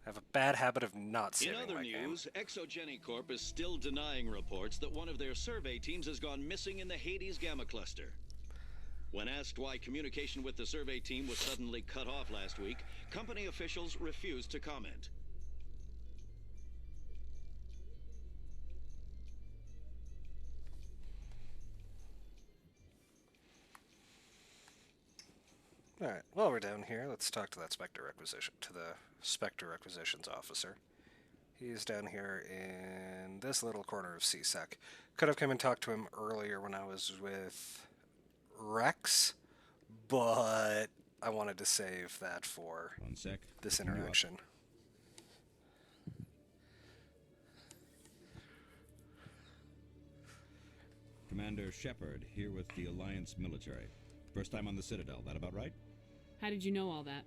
I have a bad habit of not saving my game. In other news, Exogeny Corp is still denying reports that one of their survey teams has gone missing in the Hades Gamma Cluster. When asked why communication with the survey team was suddenly cut off last week, company officials refused to comment. Alright, while we're down here, let's talk to that Spectre Requisitions Officer. He's down here in this little corner of C-Sec. Could have come and talked to him earlier when I was with Rex, but I wanted to save that for this interaction. Commander Shepard, here with the Alliance military. First time on the Citadel, that about right? How did you know all that?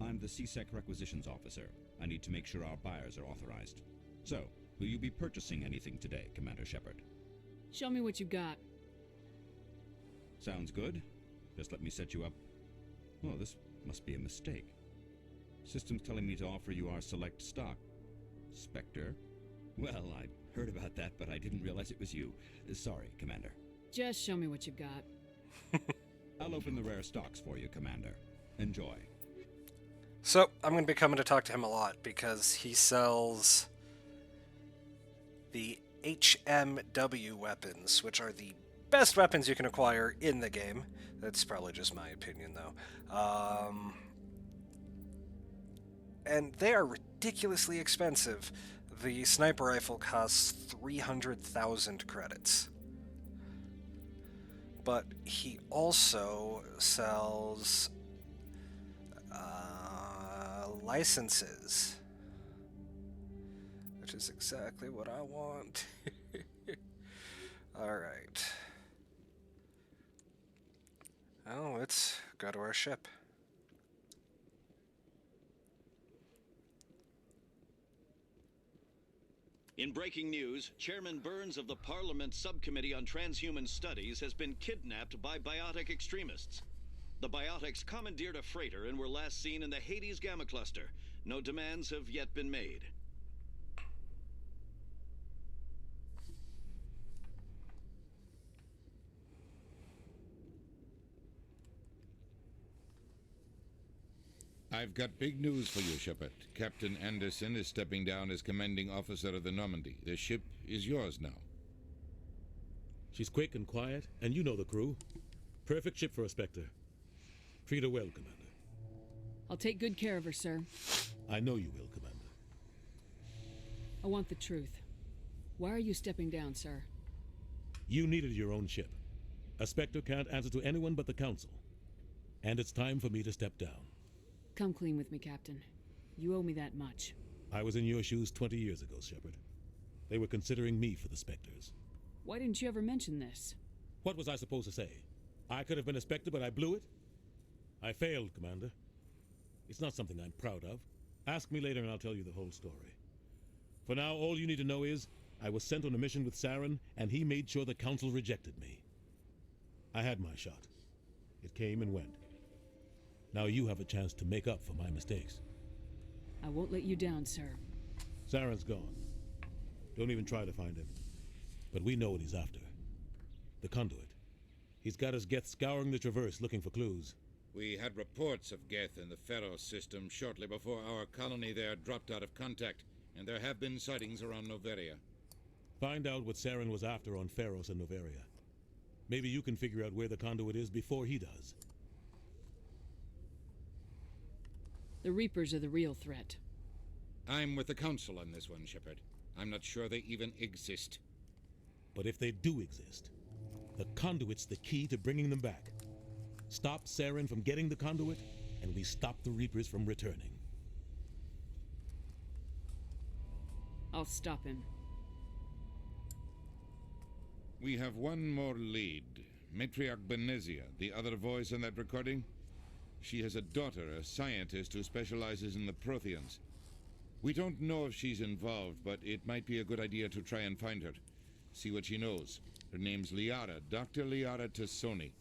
I'm the C-Sec Requisitions Officer. I need to make sure our buyers are authorized. So, will you be purchasing anything today, Commander Shepard? Show me what you got. Sounds good. Just let me set you up. Oh, this must be a mistake. System's telling me to offer you our select stock. Spectre? Well, I heard about that, but I didn't realize it was you. Sorry, Commander. Just show me what you got. I'll open the rare stocks for you, Commander. Enjoy. So, I'm going to be coming to talk to him a lot because he sells the HMW weapons, which are the best weapons you can acquire in the game. That's probably just my opinion, though. And they are ridiculously expensive. The sniper rifle costs 300,000 credits. But he also sells licenses, which is exactly what I want. Alright. Oh, let's go to our ship. In breaking news, Chairman Burns of the Parliament Subcommittee on Transhuman Studies has been kidnapped by biotic extremists. The biotics commandeered a freighter and were last seen in the Hades Gamma Cluster. No demands have yet been made. I've got big news for you, Shepard. Captain Anderson is stepping down as commanding officer of the Normandy. The ship is yours now. She's quick and quiet, and you know the crew. Perfect ship for a Spectre. Treat her well, Commander. I'll take good care of her, sir. I know you will, Commander. I want the truth. Why are you stepping down, sir? You needed your own ship. A Spectre can't answer to anyone but the Council. And it's time for me to step down. Come clean with me, Captain. You owe me that much. I was in your shoes 20 years ago, Shepard. They were considering me for the Spectres. Why didn't you ever mention this? What was I supposed to say? I could have been a Spectre, but I blew it? I failed, Commander. It's not something I'm proud of. Ask me later and I'll tell you the whole story. For now, all you need to know is, I was sent on a mission with Saren, and he made sure the Council rejected me. I had my shot. It came and went. Now you have a chance to make up for my mistakes. I won't let you down, sir. Saren's gone. Don't even try to find him. But we know what he's after. The conduit. He's got his Geth scouring the Traverse looking for clues. We had reports of Geth in the Pharaoh system shortly before our colony there dropped out of contact, and there have been sightings around Noveria. Find out what Saren was after on Pharos and Noveria. Maybe you can figure out where the conduit is before he does. The Reapers are the real threat. I'm with the Council on this one, Shepard. I'm not sure they even exist. But if they do exist, the conduit's the key to bringing them back. Stop Saren from getting the conduit, and we stop the Reapers from returning. I'll stop him. We have one more lead. Matriarch Benezia, the other voice in that recording. She has a daughter, a scientist who specializes in the Protheans. We don't know if she's involved, but it might be a good idea to try and find her. See what she knows. Her name's Liara, Dr. Liara Tassoni.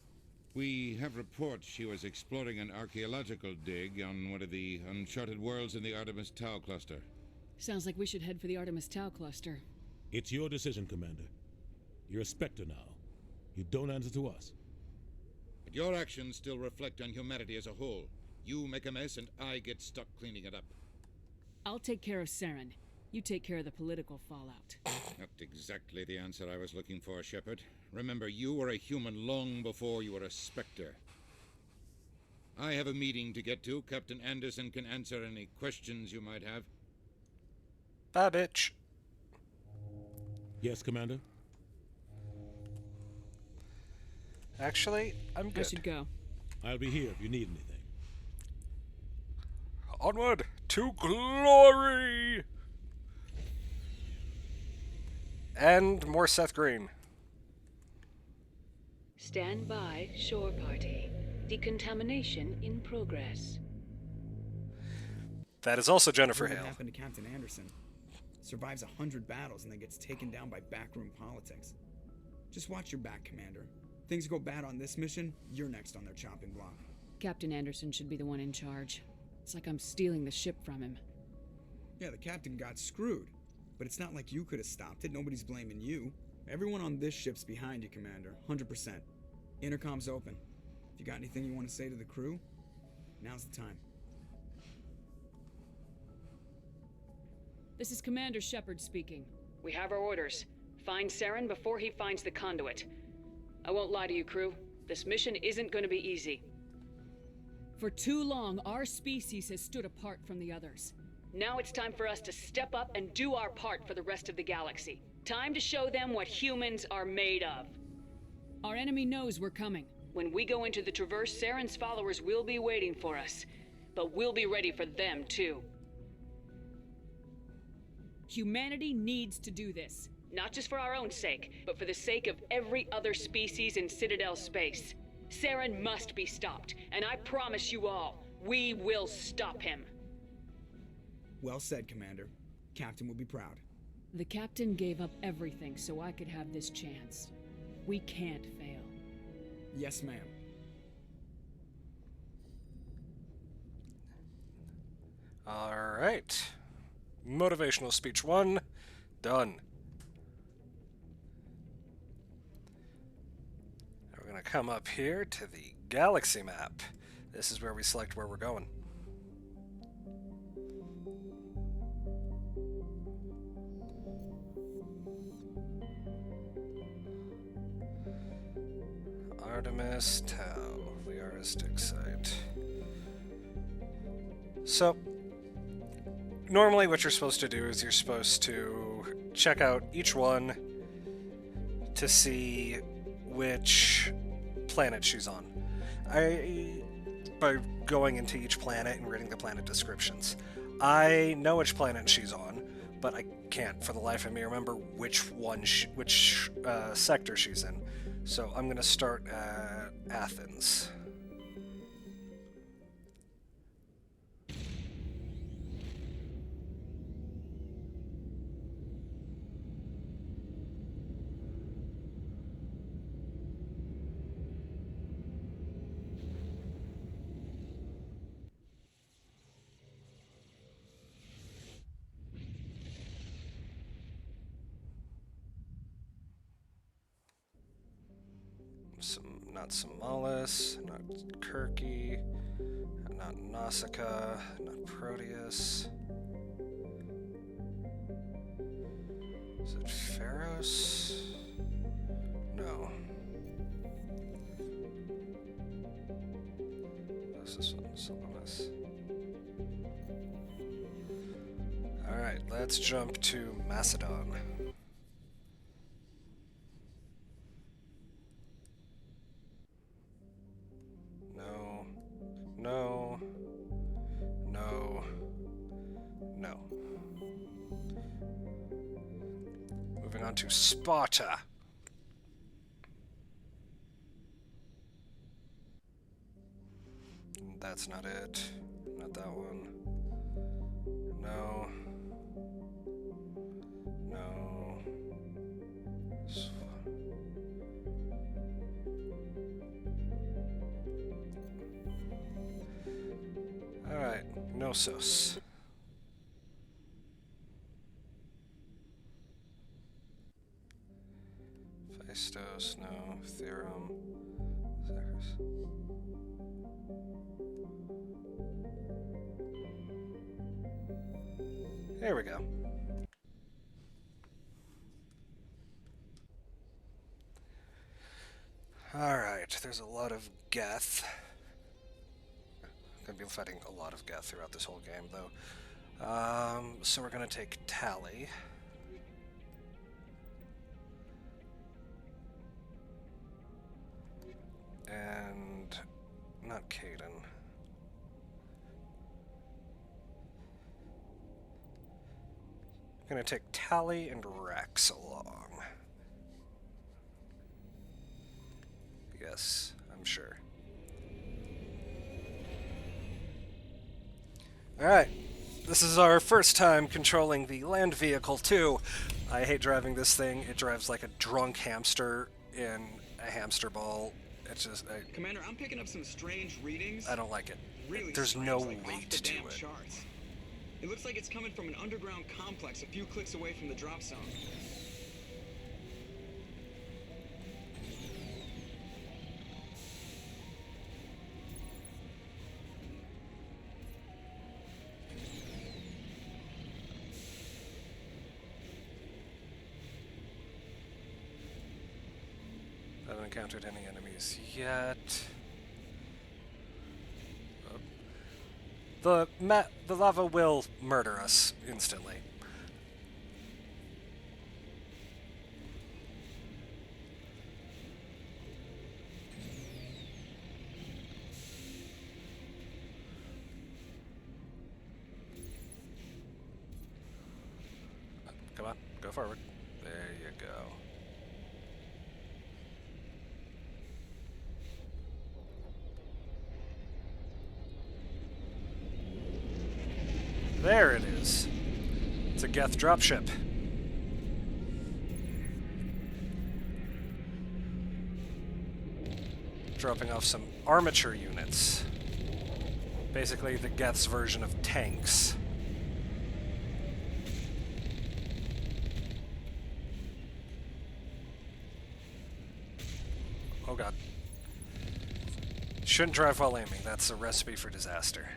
We have reports she was exploring an archaeological dig on one of the uncharted worlds in the Artemis Tau cluster. Sounds like we should head for the Artemis Tau cluster. It's your decision, Commander. You're a Spectre now. You don't answer to us. But your actions still reflect on humanity as a whole. You make a mess and I get stuck cleaning it up. I'll take care of Saren. You take care of the political fallout. Not exactly the answer I was looking for, Shepard. Remember, you were a human long before you were a Spectre. I have a meeting to get to. Captain Anderson can answer any questions you might have. Bye, bitch. Yes, Commander? Actually, I'm good. I should go. I'll be here if you need anything. Onward to glory! And more Seth Green. Stand by, shore party. Decontamination in progress. That is also Jennifer What Hale. happened to Captain Anderson? Survives 100 battles and then gets taken down by backroom politics. Just watch your back, Commander. Things go bad on this mission, you're next on their chopping block. Captain Anderson should be the one in charge. It's like I'm stealing the ship from him. Yeah, the captain got screwed. But it's not like you could have stopped it. Nobody's blaming you. Everyone on this ship's behind you, Commander. 100%. Intercom's open. If you got anything you want to say to the crew, now's the time. This is Commander Shepard speaking. We have our orders. Find Saren before he finds the conduit. I won't lie to you, crew. This mission isn't going to be easy. For too long, our species has stood apart from the others. Now it's time for us to step up and do our part for the rest of the galaxy. Time to show them what humans are made of. Our enemy knows we're coming. When we go into the Traverse, Saren's followers will be waiting for us. But we'll be ready for them, too. Humanity needs to do this. Not just for our own sake, but for the sake of every other species in Citadel space. Saren must be stopped, and I promise you all, we will stop him. Well said, Commander. Captain will be proud. The captain gave up everything so I could have this chance. We can't fail. Yes, ma'am. All right. Motivational speech 1, done. We're going to come up here to the galaxy map. This is where we select where we're going. Artemis Tau, the Aristic site. So, normally what you're supposed to do is you're supposed to check out each one to see which planet she's on. By going into each planet and reading the planet descriptions. I know which planet she's on, but I can't for the life of me remember which sector she's in. So I'm going to start at Athens. Not Somalis, not Kirky, not Nausicaa, not Proteus. Is it Pharos? No. This is Salamis. Alright, let's jump to Macedon. No. No. No. Moving on to Sparta. That's not it. Not that one. No. No. Alright, Knossos. Phaistos, no. Theorem. Zacharias. There we go. Alright, there's a lot of Geth. Gonna be fighting a lot of Geth throughout this whole game, though. So we're gonna take Tally. And not Caden. Gonna take Tally and Rex along. Yes, I'm sure. Alright, this is our first time controlling the land vehicle too. I hate driving this thing. It drives like a drunk hamster in a hamster ball. It's just... Commander, I'm picking up some strange readings. I don't like it. Really There's strange, no like weight off the to damn it. charts. It looks like it's coming from an underground complex a few clicks away from the drop zone. I haven't encountered any enemies yet. The lava will murder us instantly. Come on, go forward. There you go. There it is. It's a Geth dropship. Dropping off some armature units. Basically the Geth's version of tanks. Oh god. Shouldn't drive while aiming. That's a recipe for disaster.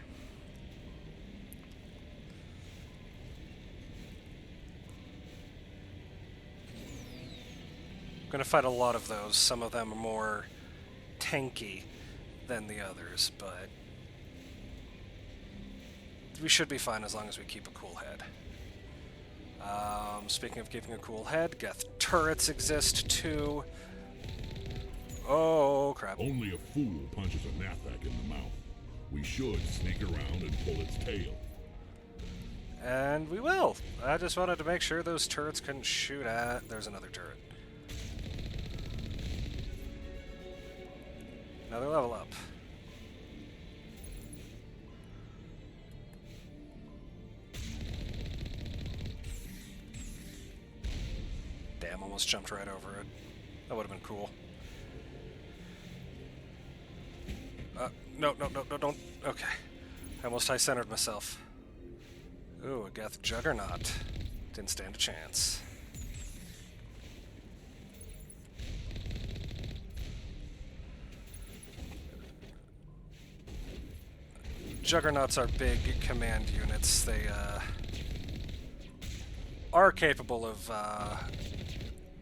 I'm gonna fight a lot of those. Some of them are more tanky than the others, but we should be fine as long as we keep a cool head. Speaking of keeping a cool head, Geth turrets exist too. Oh, crap. Only a fool punches a Nathak in the mouth. We should sneak around and pull its tail. And we will. I just wanted to make sure those turrets couldn't shoot at... There's another turret. Another level up. Damn, almost jumped right over it. That would have been cool. No, don't. Okay. I almost high-centered myself. Ooh, a Geth Juggernaut. Didn't stand a chance. Juggernauts are big command units. They, are capable of,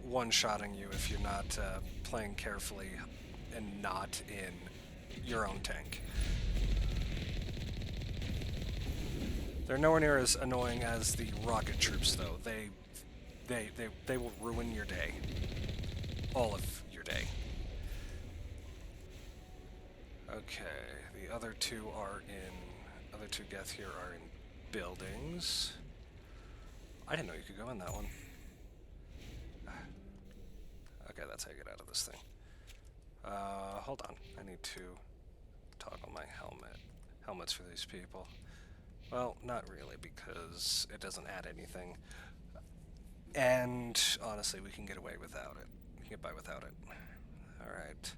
one-shotting you if you're not, playing carefully and not in your own tank. They're nowhere near as annoying as the rocket troops, though. They will ruin your day. All of your day. Okay, the other two Geth here are in buildings. I didn't know you could go in that one. Okay, that's how you get out of this thing. Hold on. I need to toggle my helmets for these people. Well, not really, because it doesn't add anything. And honestly, we can get away without it. We can get by without it. Alright.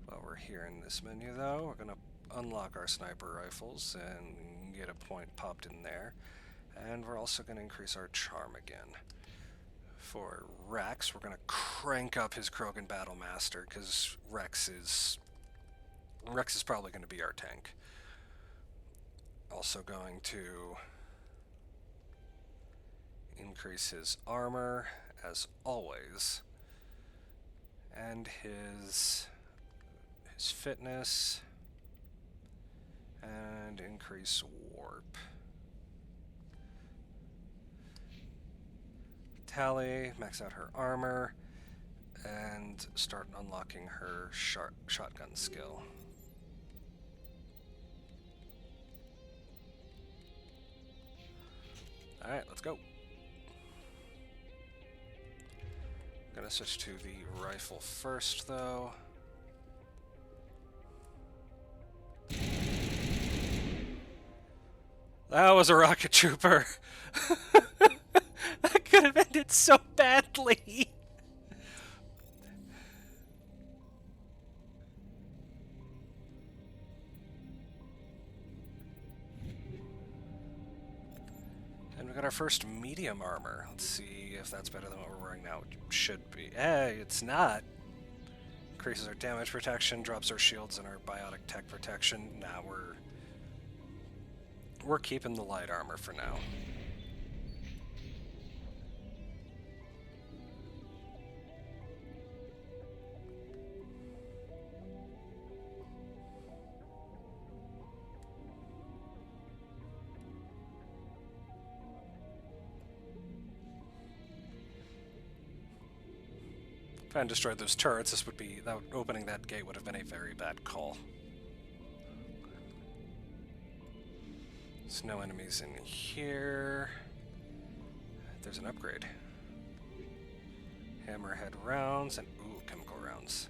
While we're here in this menu, though, we're gonna unlock our sniper rifles and get a point popped in there. And we're also gonna increase our charm again. For Rex, we're gonna crank up his Krogan Battlemaster, because Rex is probably gonna be our tank. Also going to increase his armor, as always, and his fitness, and increase warp. Tally, max out her armor, and start unlocking her shotgun skill. Alright, let's go. Gonna switch to the rifle first, though. That was a rocket trooper. That could have ended so badly. And we got our first medium armor. Let's see if that's better than what we're wearing now. It should be. Hey, it's not. Increases our damage protection, drops our shields and our biotic tech protection. Nah, we're keeping the light armor for now. If I hadn't destroyed those turrets, opening that gate would have been a very bad call. There's no enemies in here. There's an upgrade. Hammerhead rounds and chemical rounds.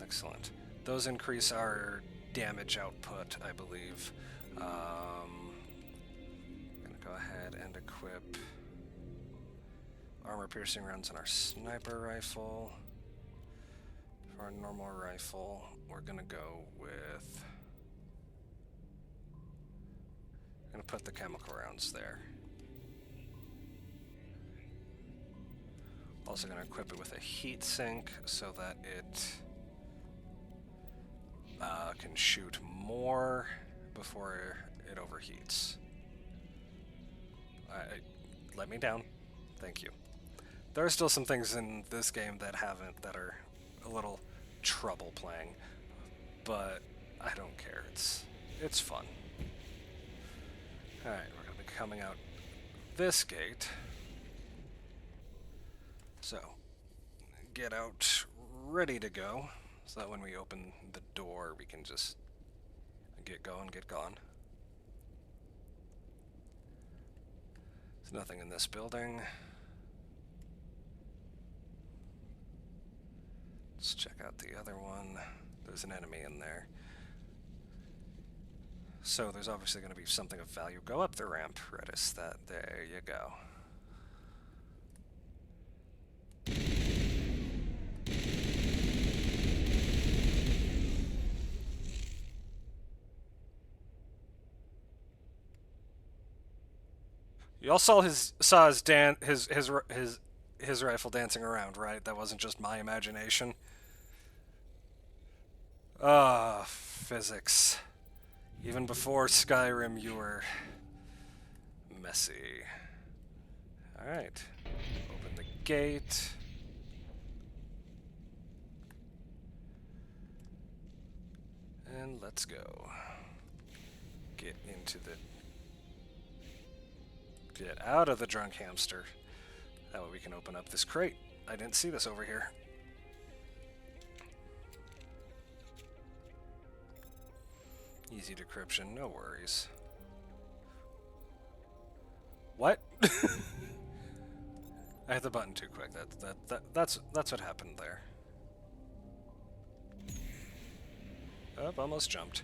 Excellent. Those increase our damage output, I believe. I'm gonna go ahead and equip armor-piercing rounds on our sniper rifle. For our normal rifle, we're gonna go with... I'm gonna put the chemical rounds there. Also gonna equip it with a heat sink so that it can shoot more before it overheats. Let me down. Thank you. There are still some things in this game that are a little trouble playing, but I don't care. It's fun. Alright, we're going to be coming out this gate. So, get out ready to go, so that when we open the door, we can just get going, get gone. There's nothing in this building. Let's check out the other one. There's an enemy in there. So there's obviously going to be something of value. Go up the ramp, Redis. There you go. You all saw his rifle dancing around, right? That wasn't just my imagination. Ah, physics. Even before Skyrim, you were messy. Alright. Open the gate. And let's go. Get out of the drunk hamster. That way we can open up this crate. I didn't see this over here. Easy decryption, no worries. What? I hit the button too quick. That's what happened there. Oh, almost jumped.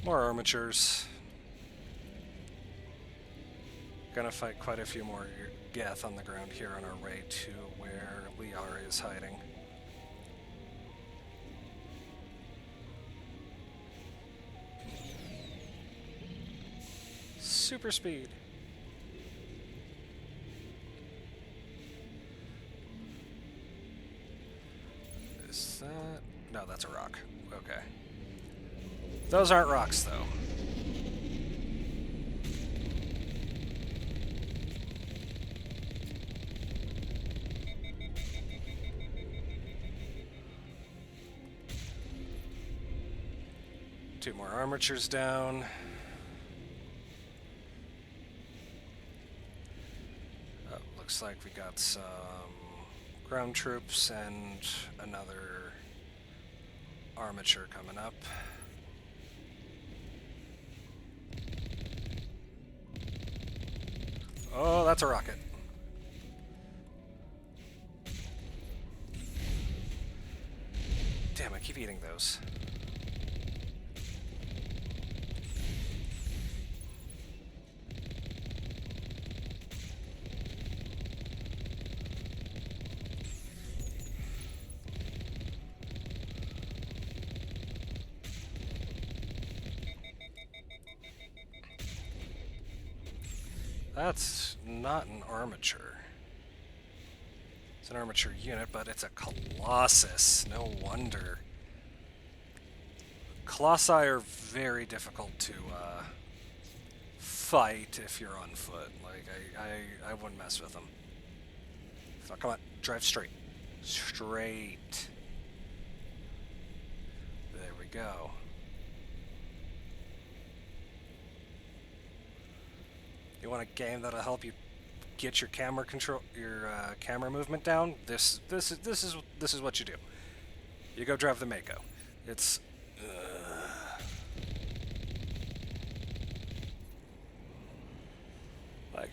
More armatures. Gonna fight quite a few more Geth on the ground here on our way to where Liara is hiding. Super speed. Is that... No, that's a rock. Okay. Those aren't rocks, though. Two more armatures down. Looks like we got some ground troops and another armature coming up. Oh, that's a rocket. Damn, I keep eating those. That's not an armature. It's an armature unit, but it's a Colossus. No wonder. Colossi are very difficult to fight if you're on foot. Like, I wouldn't mess with them. So, come on, drive straight. Straight. There we go. You want a game that'll help you get your camera camera movement down? This is what you do. You go drive the Mako. It's like,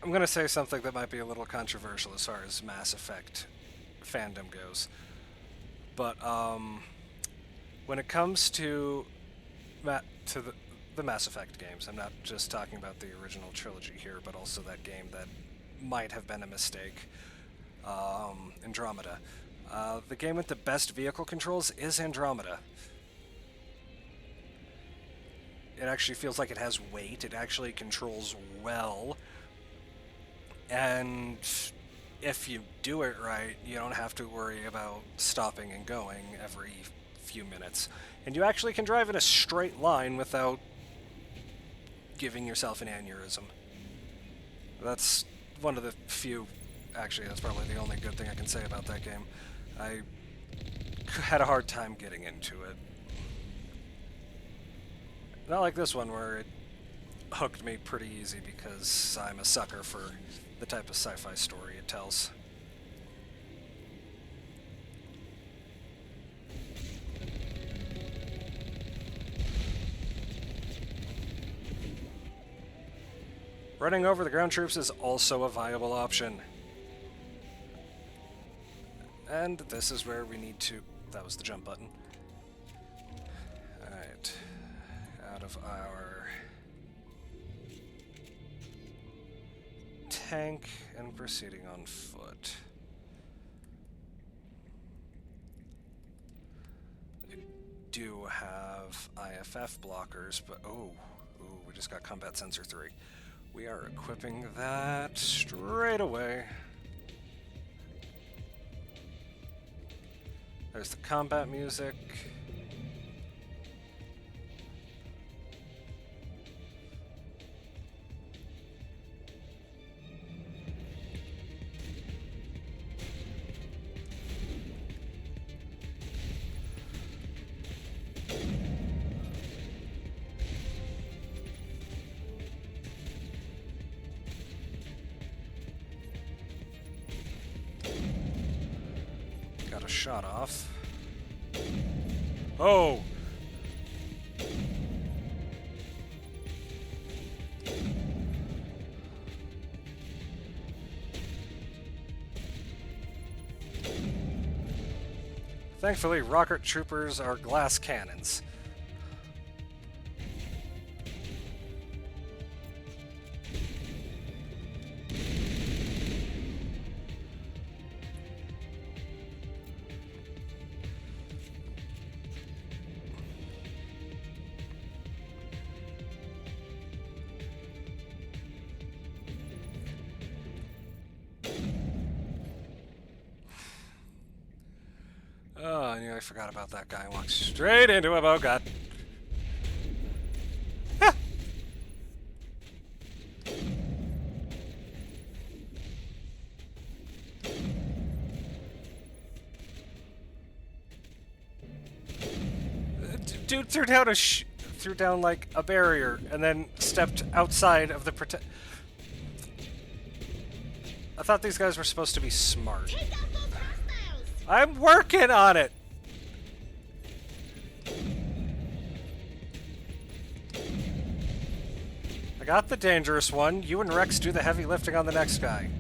I'm gonna say something that might be a little controversial as far as Mass Effect fandom goes, but when it comes to the Mass Effect games, I'm not just talking about the original trilogy here, but also that game that might have been a mistake, Andromeda. The game with the best vehicle controls is Andromeda. It actually feels like it has weight, it actually controls well, and if you do it right, you don't have to worry about stopping and going every few minutes. And you actually can drive in a straight line without giving yourself an aneurysm. That's one of the few, actually that's probably the only good thing I can say about that game. I had a hard time getting into it. Not like this one where it hooked me pretty easy because I'm a sucker for the type of sci-fi story it tells. Running over the ground troops is also a viable option. And this is where we need to... That was the jump button. Alright. Out of our tank and proceeding on foot. We do have IFF blockers, but we just got Combat Sensor 3. We are equipping that straight away. There's the combat music. Got a shot off. Oh! Thankfully, rocket troopers are glass cannons. Oh, I nearly forgot about that guy. Walked straight into him. Oh, God. Ah! Dude threw down like a barrier and then stepped outside of the I thought these guys were supposed to be smart. I'm working on it! I got the dangerous one. You and Rex do the heavy lifting on the next guy.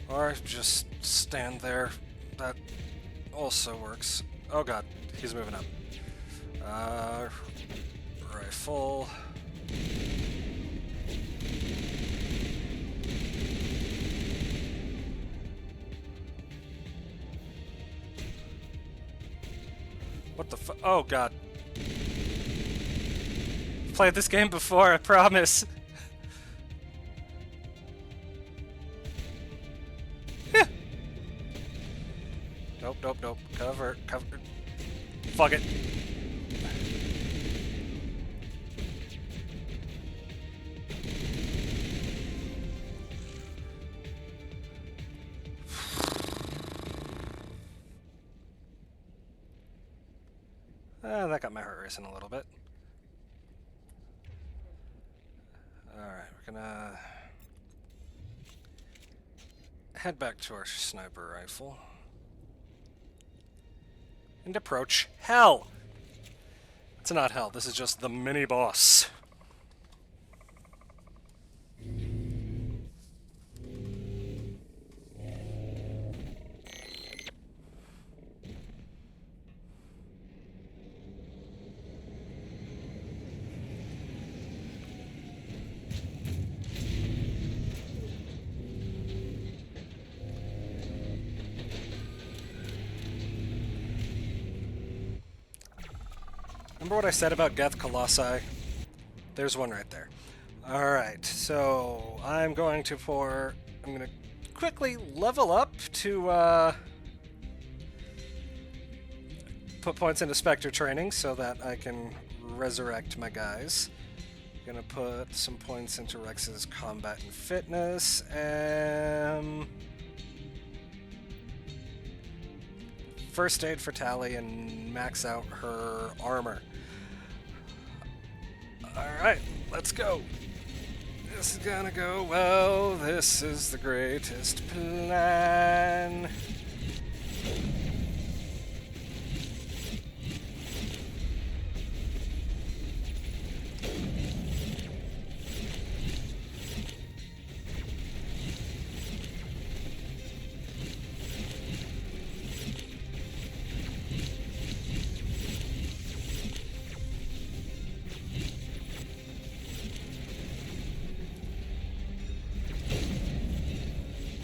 Or just stand there. That also works. Oh god, he's moving up. Rifle. What the fu- Oh god. Played this game before, I promise. Nope, nope, nope. Cover. Fuck it. That got my heart racing a little bit. Alright, we're gonna head back to our sniper rifle. And approach hell! It's not hell, this is just the mini-boss. Remember what I said about Geth Colossi? There's one right there. Alright, so I'm going to quickly level up to put points into Spectre training so that I can resurrect my guys. Gonna put some points into Rex's combat and fitness, and first aid for Tally, and max out her armor. Alright, let's go. This is gonna go well. This is the greatest plan.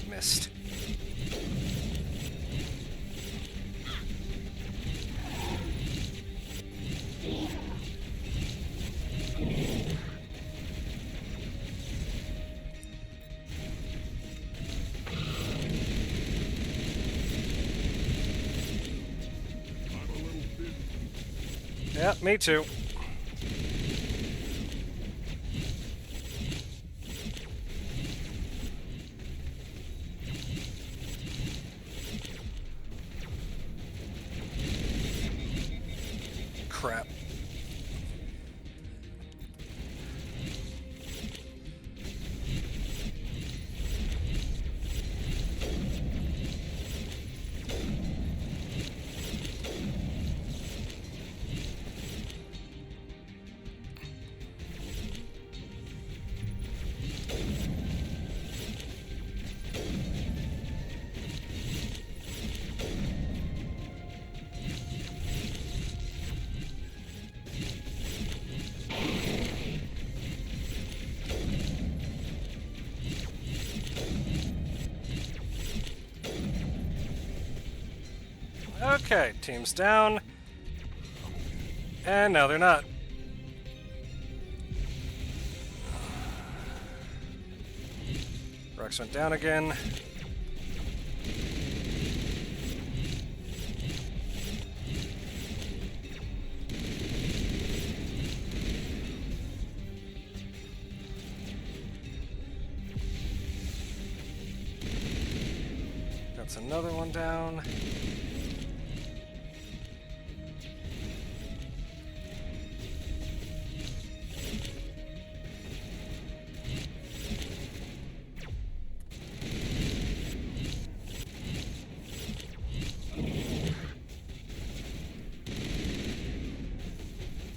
Missed. Yep, me too. Crap. Okay, team's down. And no, they're not. Rex went down again. That's another one down.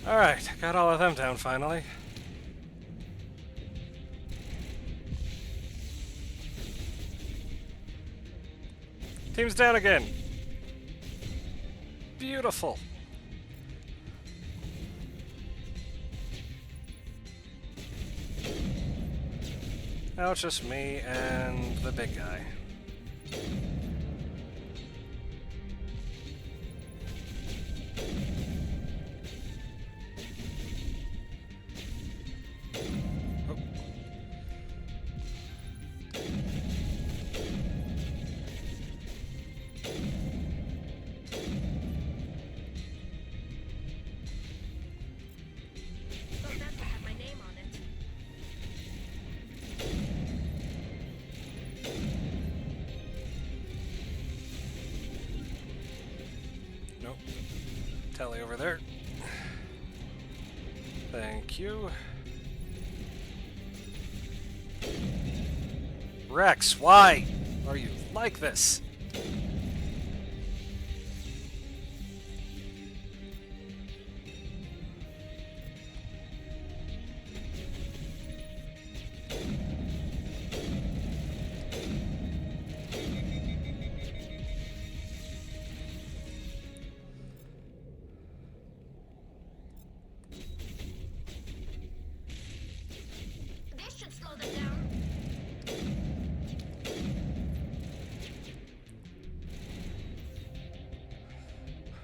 Alright, got all of them down finally. Team's down again. Beautiful. Now it's just me and the big guy. Nope. Tally over there. Thank you. Rex, why are you like this? This should slow them down.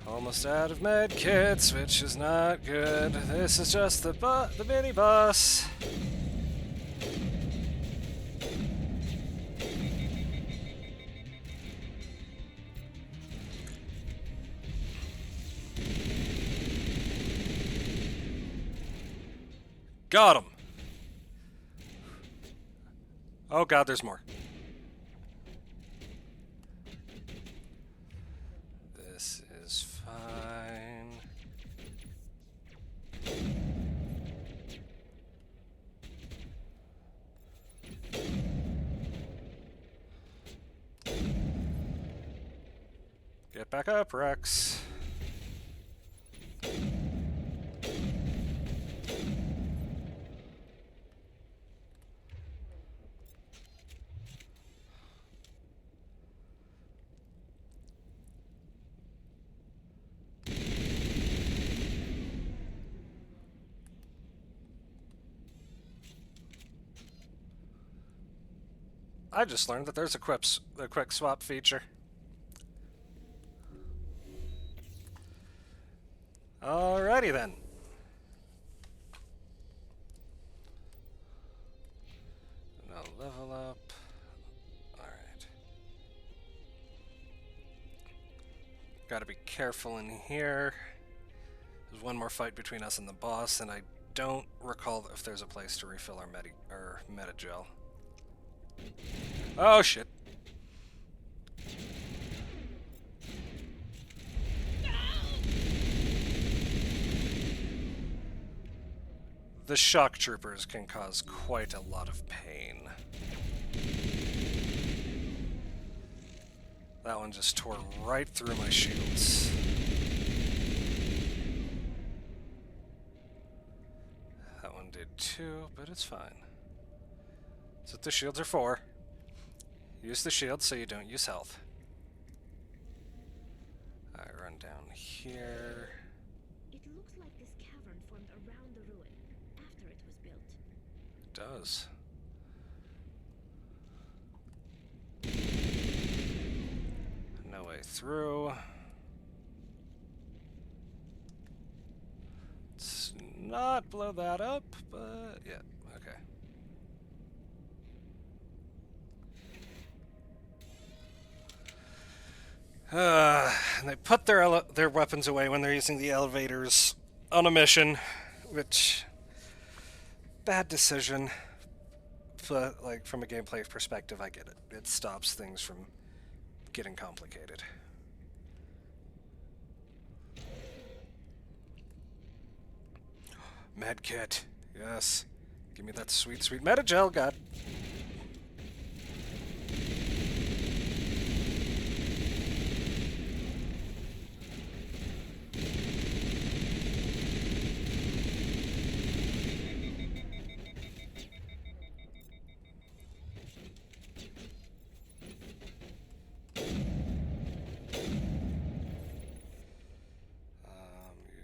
Almost out of med kits, which is not good. This is just the mini boss. Got him! Oh god, there's more. This is fine. Get back up, Rex. I just learned that there's a quick swap feature. Alrighty then. Now level up. Alright. Gotta be careful in here. There's one more fight between us and the boss, and I don't recall if there's a place to refill our meta gel. Oh shit. The shock troopers can cause quite a lot of pain. That one just tore right through my shields. That one did too, but it's fine. That's what the shields are for. Use the shield so you don't use health. I run down here. It looks like this cavern formed around the ruin after it was built. It does. No way through. Let's not blow that up, but yeah, okay. And they put their weapons away when they're using the elevators on a mission, which bad decision. But like from a gameplay perspective, I get it. It stops things from getting complicated. Medkit, yes. Give me that sweet, sweet metagel, God.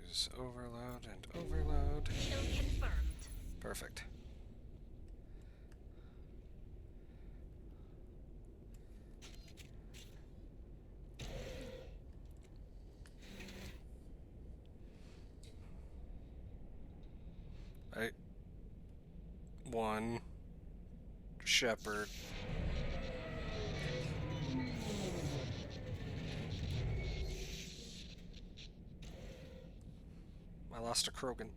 Use overload and overload. Kill confirmed. Perfect. Right. One. Shepard. I lost a Krogan.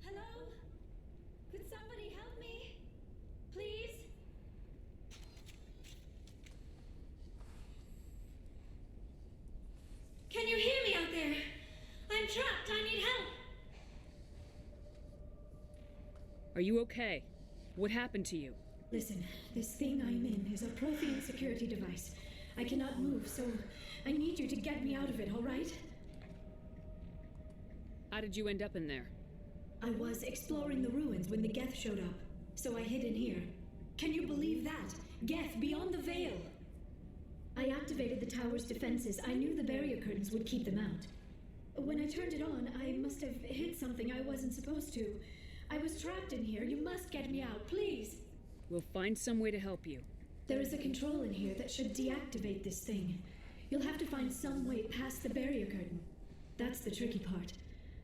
Hello? Could somebody help me? Please? Can you hear me out there? I'm trapped. I need help. Are you okay? What happened to you? Listen, this thing I'm in is a Prothean security device. I cannot move, so I need you to get me out of it, all right? How did you end up in there? I was exploring the ruins when the Geth showed up, so I hid in here. Can you believe that? Geth, beyond the veil! I activated the tower's defenses. I knew the barrier curtains would keep them out. When I turned it on, I must have hit something I wasn't supposed to. I was trapped in here. You must get me out, please! We'll find some way to help you. There is a control in here that should deactivate this thing. You'll have to find some way past the barrier curtain. That's the tricky part.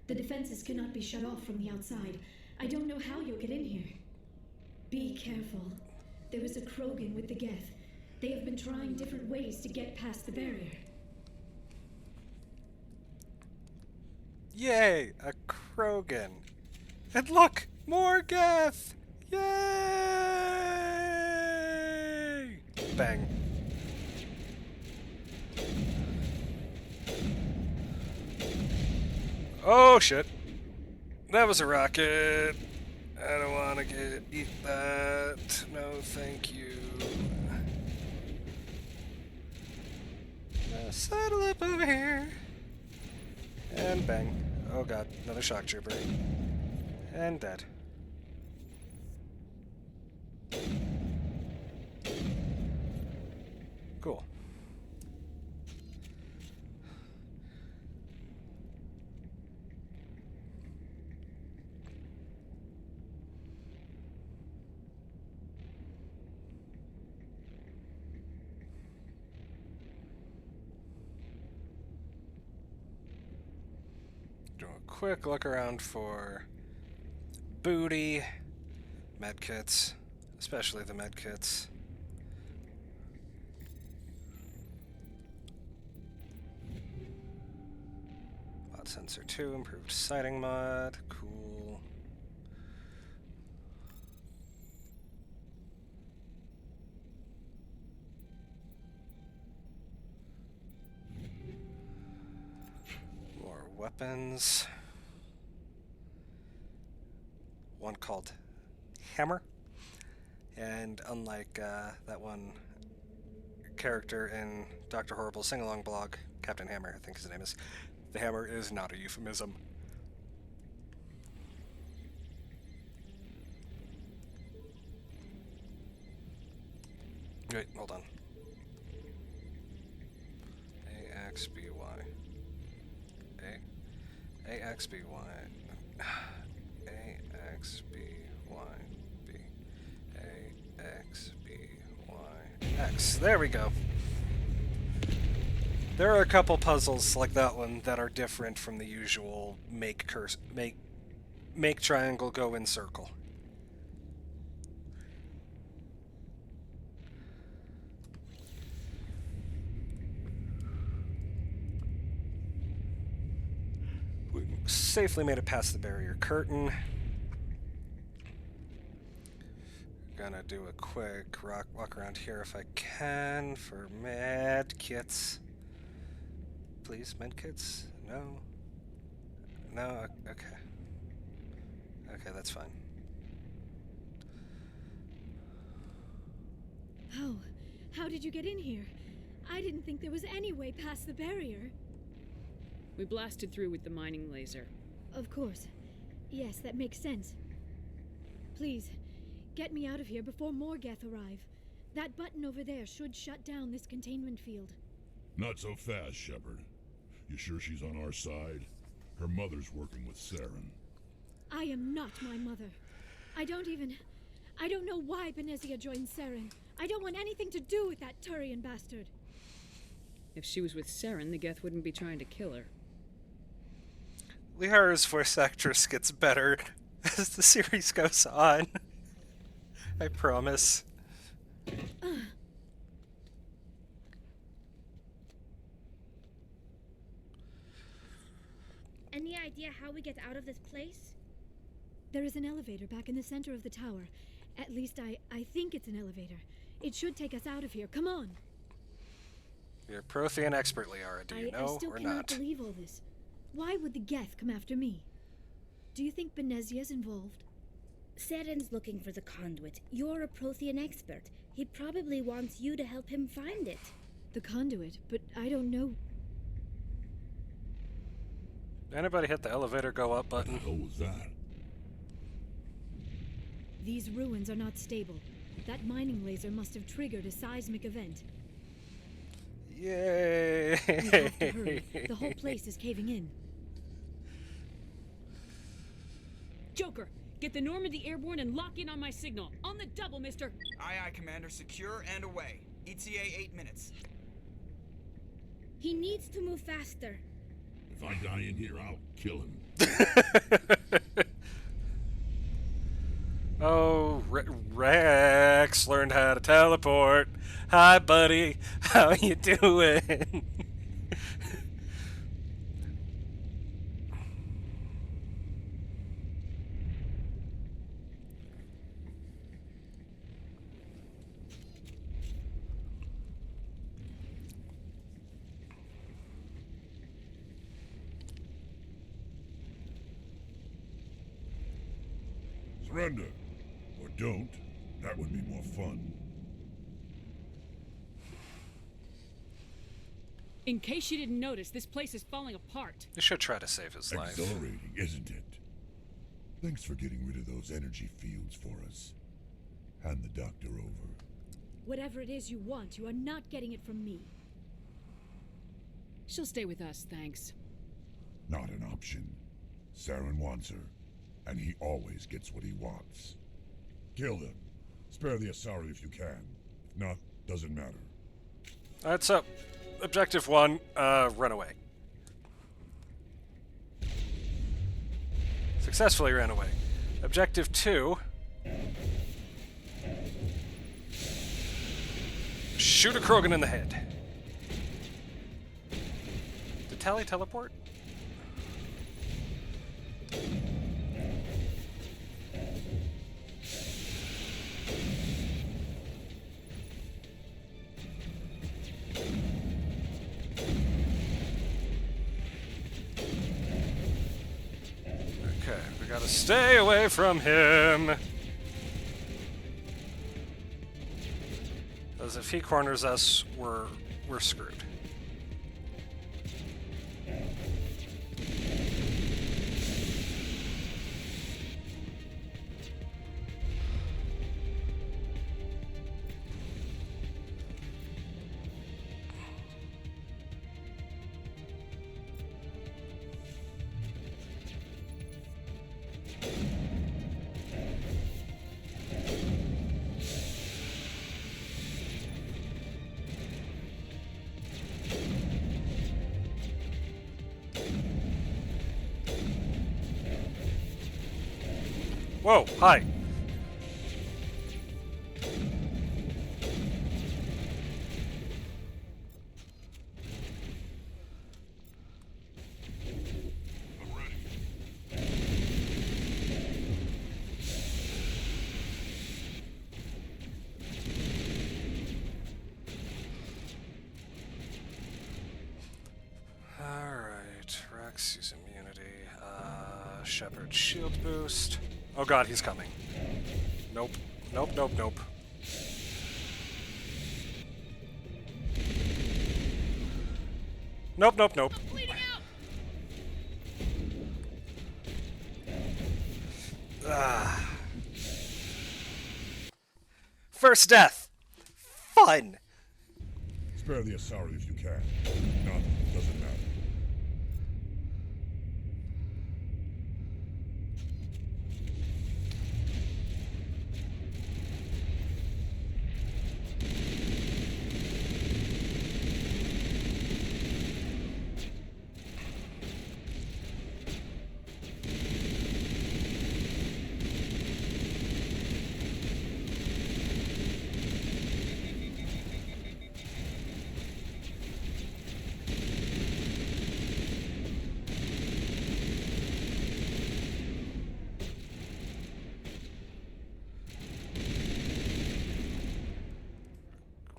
The defenses cannot be shut off from the outside. I don't know how you'll get in here. Be careful. There is a Krogan with the Geth. They have been trying different ways to get past the barrier. Yay! A Krogan. And look! More Geth! Yay! Bang. Oh shit. That was a rocket. I don't want to eat that. No, thank you. Now settle up over here. And bang. Oh god, another shock trooper. And dead. Cool. Do a quick look around for booty, medkits, especially the medkits. Mod sensor 2, improved sighting mod, cool. More weapons. One called Hammer, and unlike that one character in Dr. Horrible's sing-along blog, Captain Hammer, I think his name is, the hammer is not a euphemism. Wait, hold on. AXBY. AXBY. X. There we go. There are a couple puzzles like that one that are different from the usual make triangle go in circle. We safely made it past the barrier curtain. Gonna do a quick walk around here if I can for med kits. Please, med kits? No? No? Okay. Okay, that's fine. How did you get in here? I didn't think there was any way past the barrier. We blasted through with the mining laser. Of course. Yes, that makes sense. Please, get me out of here before more Geth arrive. That button over there should shut down this containment field. Not so fast, Shepard. You sure she's on our side? Her mother's working with Saren. I am not my mother. I don't know why Benezia joined Saren. I don't want anything to do with that Turian bastard. If she was with Saren, the Geth wouldn't be trying to kill her. Liara's voice actress gets better as the series goes on. I promise. Any idea how we get out of this place? There is an elevator back in the center of the tower. At least I think it's an elevator. It should take us out of here. Come on. You're Prothean expert, Liara. Do you know I still or cannot not? believe all this. Why would the Geth come after me? Do you think Benezia's involved? Saren's looking for the conduit. You're a Prothean expert. He probably wants you to help him find it. The conduit? But I don't know. Anybody hit the elevator go up button? What the hell was that? These ruins are not stable. That mining laser must have triggered a seismic event. Yay! We have to hurry. The whole place is caving in. Joker, get the Normandy airborne and lock in on my signal. On the double, mister! Aye, aye, Commander. Secure and away. ETA 8 minutes. He needs to move faster. If I die in here, I'll kill him. Oh, Rex learned how to teleport. Hi, buddy. How you doing? Surrender. Or don't. That would be more fun. In case you didn't notice, this place is falling apart. You should try to save his life. Exhilarating, isn't it? Thanks for getting rid of those energy fields for us. Hand the doctor over. Whatever it is you want, you are not getting it from me. She'll stay with us, thanks. Not an option. Saren wants her, and he always gets what he wants. Kill them. Spare the Asari if you can. If not, doesn't matter. Alright, so, Objective 1, run away. Successfully ran away. Objective 2... shoot a Krogan in the head. Did Tali teleport? Okay, we gotta stay away from him. Because if he corners us, we're screwed. Whoa, hi. Alright, Rex, immunity. Shepard shield boost. Oh god, he's coming. Nope. Nope, nope, nope. Nope, nope, nope. I'm bleeding out. First death! Fun! Spare the Asari if you can. Not, doesn't matter.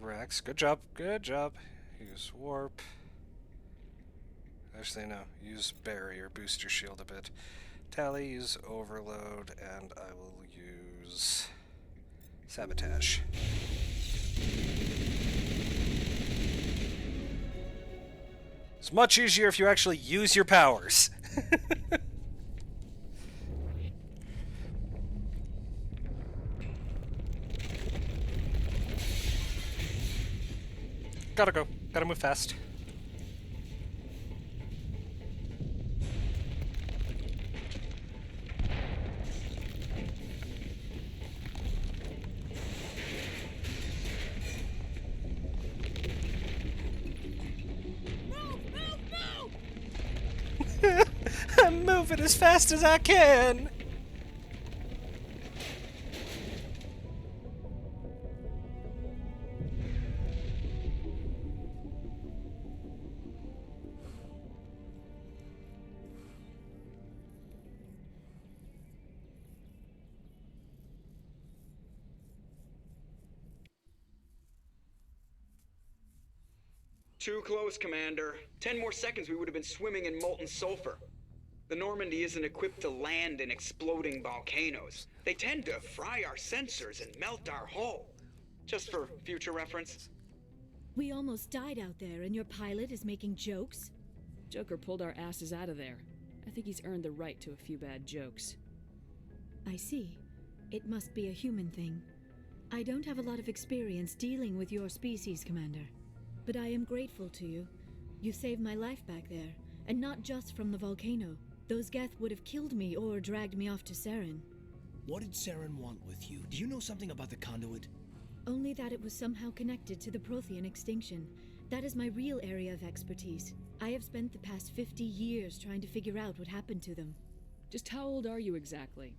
Rex, good job, good job. Use warp. Actually, no. Use barrier, boost your shield a bit. Tally, use overload, and I will use sabotage. It's much easier if you actually use your powers. Gotta go. Gotta move fast. I'm moving as fast as I can. Too close, Commander. 10 more seconds we would have been swimming in molten sulfur. The Normandy isn't equipped to land in exploding volcanoes. They tend to fry our sensors and melt our hull. Just for future reference. We almost died out there, and your pilot is making jokes? Joker pulled our asses out of there. I think he's earned the right to a few bad jokes. I see. It must be a human thing. I don't have a lot of experience dealing with your species, Commander. But I am grateful to you. You saved my life back there, and not just from the volcano. Those Geth would have killed me or dragged me off to Saren. What did Saren want with you? Do you know something about the conduit? Only that it was somehow connected to the Prothean extinction. That is my real area of expertise. I have spent the past 50 years trying to figure out what happened to them. Just how old are you exactly?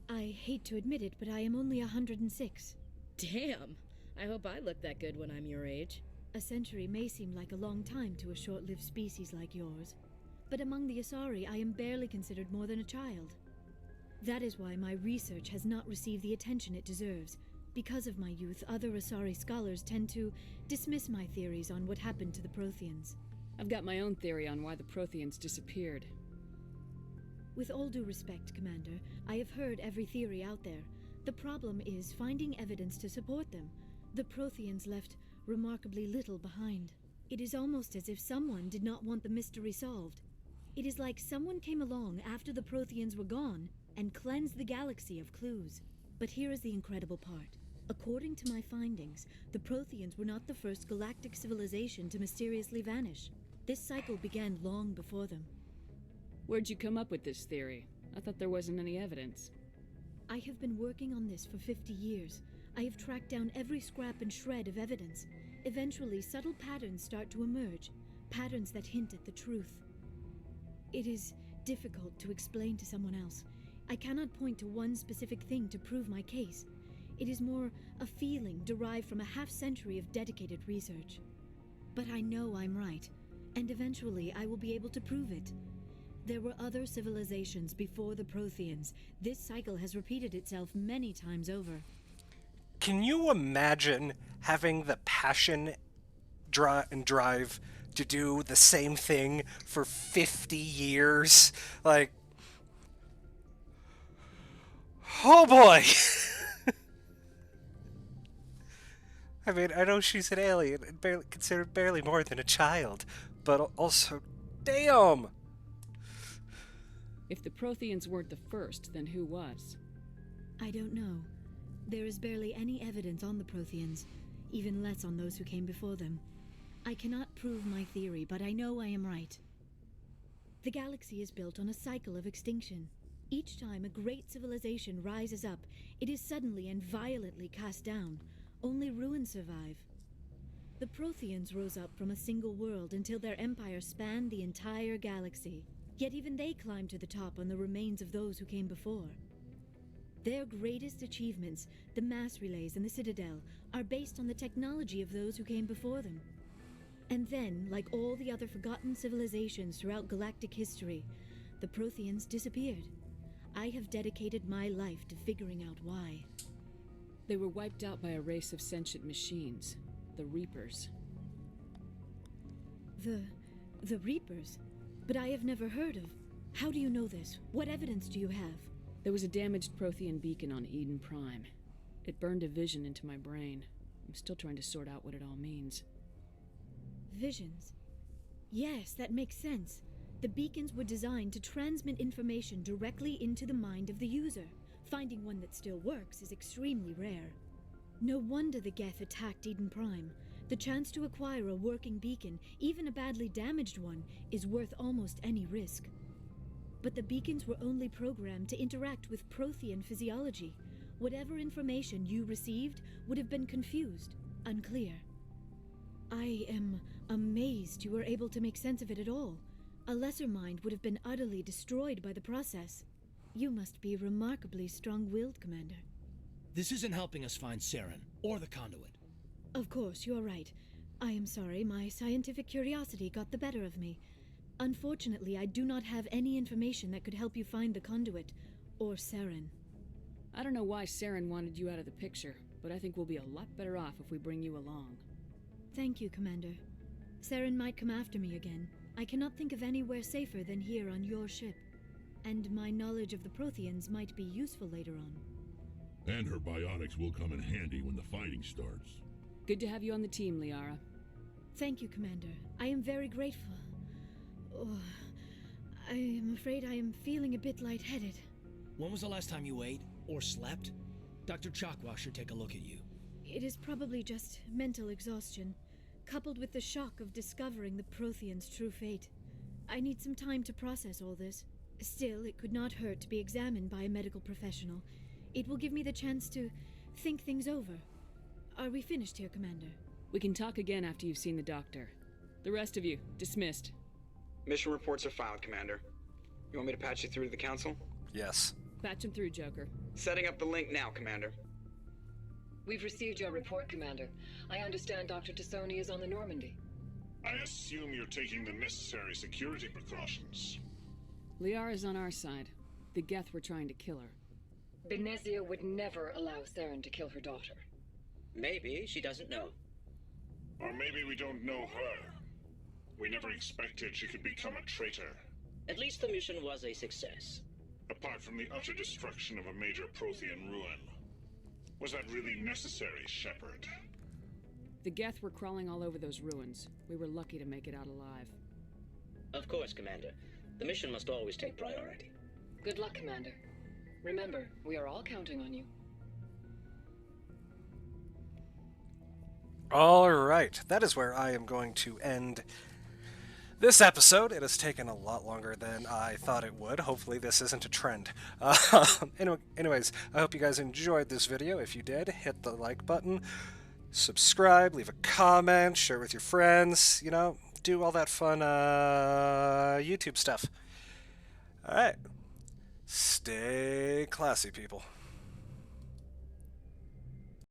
I hate to admit it, but I am only 106. Damn! I hope I look that good when I'm your age. A century may seem like a long time to a short-lived species like yours, but among the Asari I am barely considered more than a child. That is why my research has not received the attention it deserves. Because of my youth, other Asari scholars tend to dismiss my theories on what happened to the Protheans. I've got my own theory on why the Protheans disappeared. With all due respect, Commander, I have heard every theory out there. The problem is finding evidence to support them. The Protheans left remarkably little behind. It is almost as if someone did not want the mystery solved. It is like someone came along after the Protheans were gone and cleansed the galaxy of clues. But here is the incredible part. According to my findings, the Protheans were not the first galactic civilization to mysteriously vanish. This cycle began long before them. Where'd you come up with this theory? I thought there wasn't any evidence. I have been working on this for 50 years. I have tracked down every scrap and shred of evidence. Eventually, subtle patterns start to emerge, patterns that hint at the truth. It is difficult to explain to someone else. I cannot point to one specific thing to prove my case. It is more a feeling derived from a half-century of dedicated research. But I know I'm right, and eventually I will be able to prove it. There were other civilizations before the Protheans. This cycle has repeated itself many times over. Can you imagine having the passion and drive to do the same thing for 50 years? Like, oh boy! I mean, I know she's an alien, and considered barely more than a child, but also, damn! If the Protheans weren't the first, then who was? I don't know. There is barely any evidence on the Protheans, even less on those who came before them. I cannot prove my theory, but I know I am right. The galaxy is built on a cycle of extinction. Each time a great civilization rises up, it is suddenly and violently cast down. Only ruins survive. The Protheans rose up from a single world until their empire spanned the entire galaxy. Yet even they climbed to the top on the remains of those who came before. Their greatest achievements, the mass relays and the Citadel, are based on the technology of those who came before them. And then, like all the other forgotten civilizations throughout galactic history, the Protheans disappeared. I have dedicated my life to figuring out why. They were wiped out by a race of sentient machines, the Reapers. The Reapers? But I have never heard of. How do you know this? What evidence do you have? There was a damaged Prothean beacon on Eden Prime. It burned a vision into my brain. I'm still trying to sort out what it all means. Visions? Yes, that makes sense. The beacons were designed to transmit information directly into the mind of the user. Finding one that still works is extremely rare. No wonder the Geth attacked Eden Prime. The chance to acquire a working beacon, even a badly damaged one, is worth almost any risk. But the beacons were only programmed to interact with Prothean physiology. Whatever information you received would have been confused, unclear. I am amazed you were able to make sense of it at all. A lesser mind would have been utterly destroyed by the process. You must be remarkably strong-willed, Commander. This isn't helping us find Saren, or the conduit. Of course, you're right. I am sorry, my scientific curiosity got the better of me. Unfortunately, I do not have any information that could help you find the conduit, or Saren. I don't know why Saren wanted you out of the picture, but I think we'll be a lot better off if we bring you along. Thank you, Commander. Saren might come after me again. I cannot think of anywhere safer than here on your ship. And my knowledge of the Protheans might be useful later on. And her biotics will come in handy when the fighting starts. Good to have you on the team, Liara. Thank you, Commander. I am very grateful. Oh, I am afraid I am feeling a bit lightheaded. When was the last time you ate or slept? Dr. Chakwa should take a look at you. It is probably just mental exhaustion, coupled with the shock of discovering the Protheans' true fate. I need some time to process all this. Still, it could not hurt to be examined by a medical professional. It will give me the chance to think things over. Are we finished here, Commander? We can talk again after you've seen the doctor. The rest of you, dismissed. Mission reports are filed, Commander. You want me to patch you through to the Council? Yes. Patch him through, Joker. Setting up the link now, Commander. We've received your report, Commander. I understand Dr. Tassoni is on the Normandy. I assume you're taking the necessary security precautions. Liara's on our side. The Geth were trying to kill her. Benezia would never allow Saren to kill her daughter. Maybe she doesn't know. Or maybe we don't know her. We never expected she could become a traitor. At least the mission was a success. Apart from the utter destruction of a major Prothean ruin. Was that really necessary, Shepard? The Geth were crawling all over those ruins. We were lucky to make it out alive. Of course, Commander. The mission must always take priority. Good luck, Commander. Remember, we are all counting on you. Alright, that is where I am going to end this episode. It has taken a lot longer than I thought it would. Hopefully this isn't a trend. Anyways, I hope you guys enjoyed this video. If you did, hit the like button, subscribe, leave a comment, share it with your friends, you know, do all that fun YouTube stuff. Alright, stay classy, people.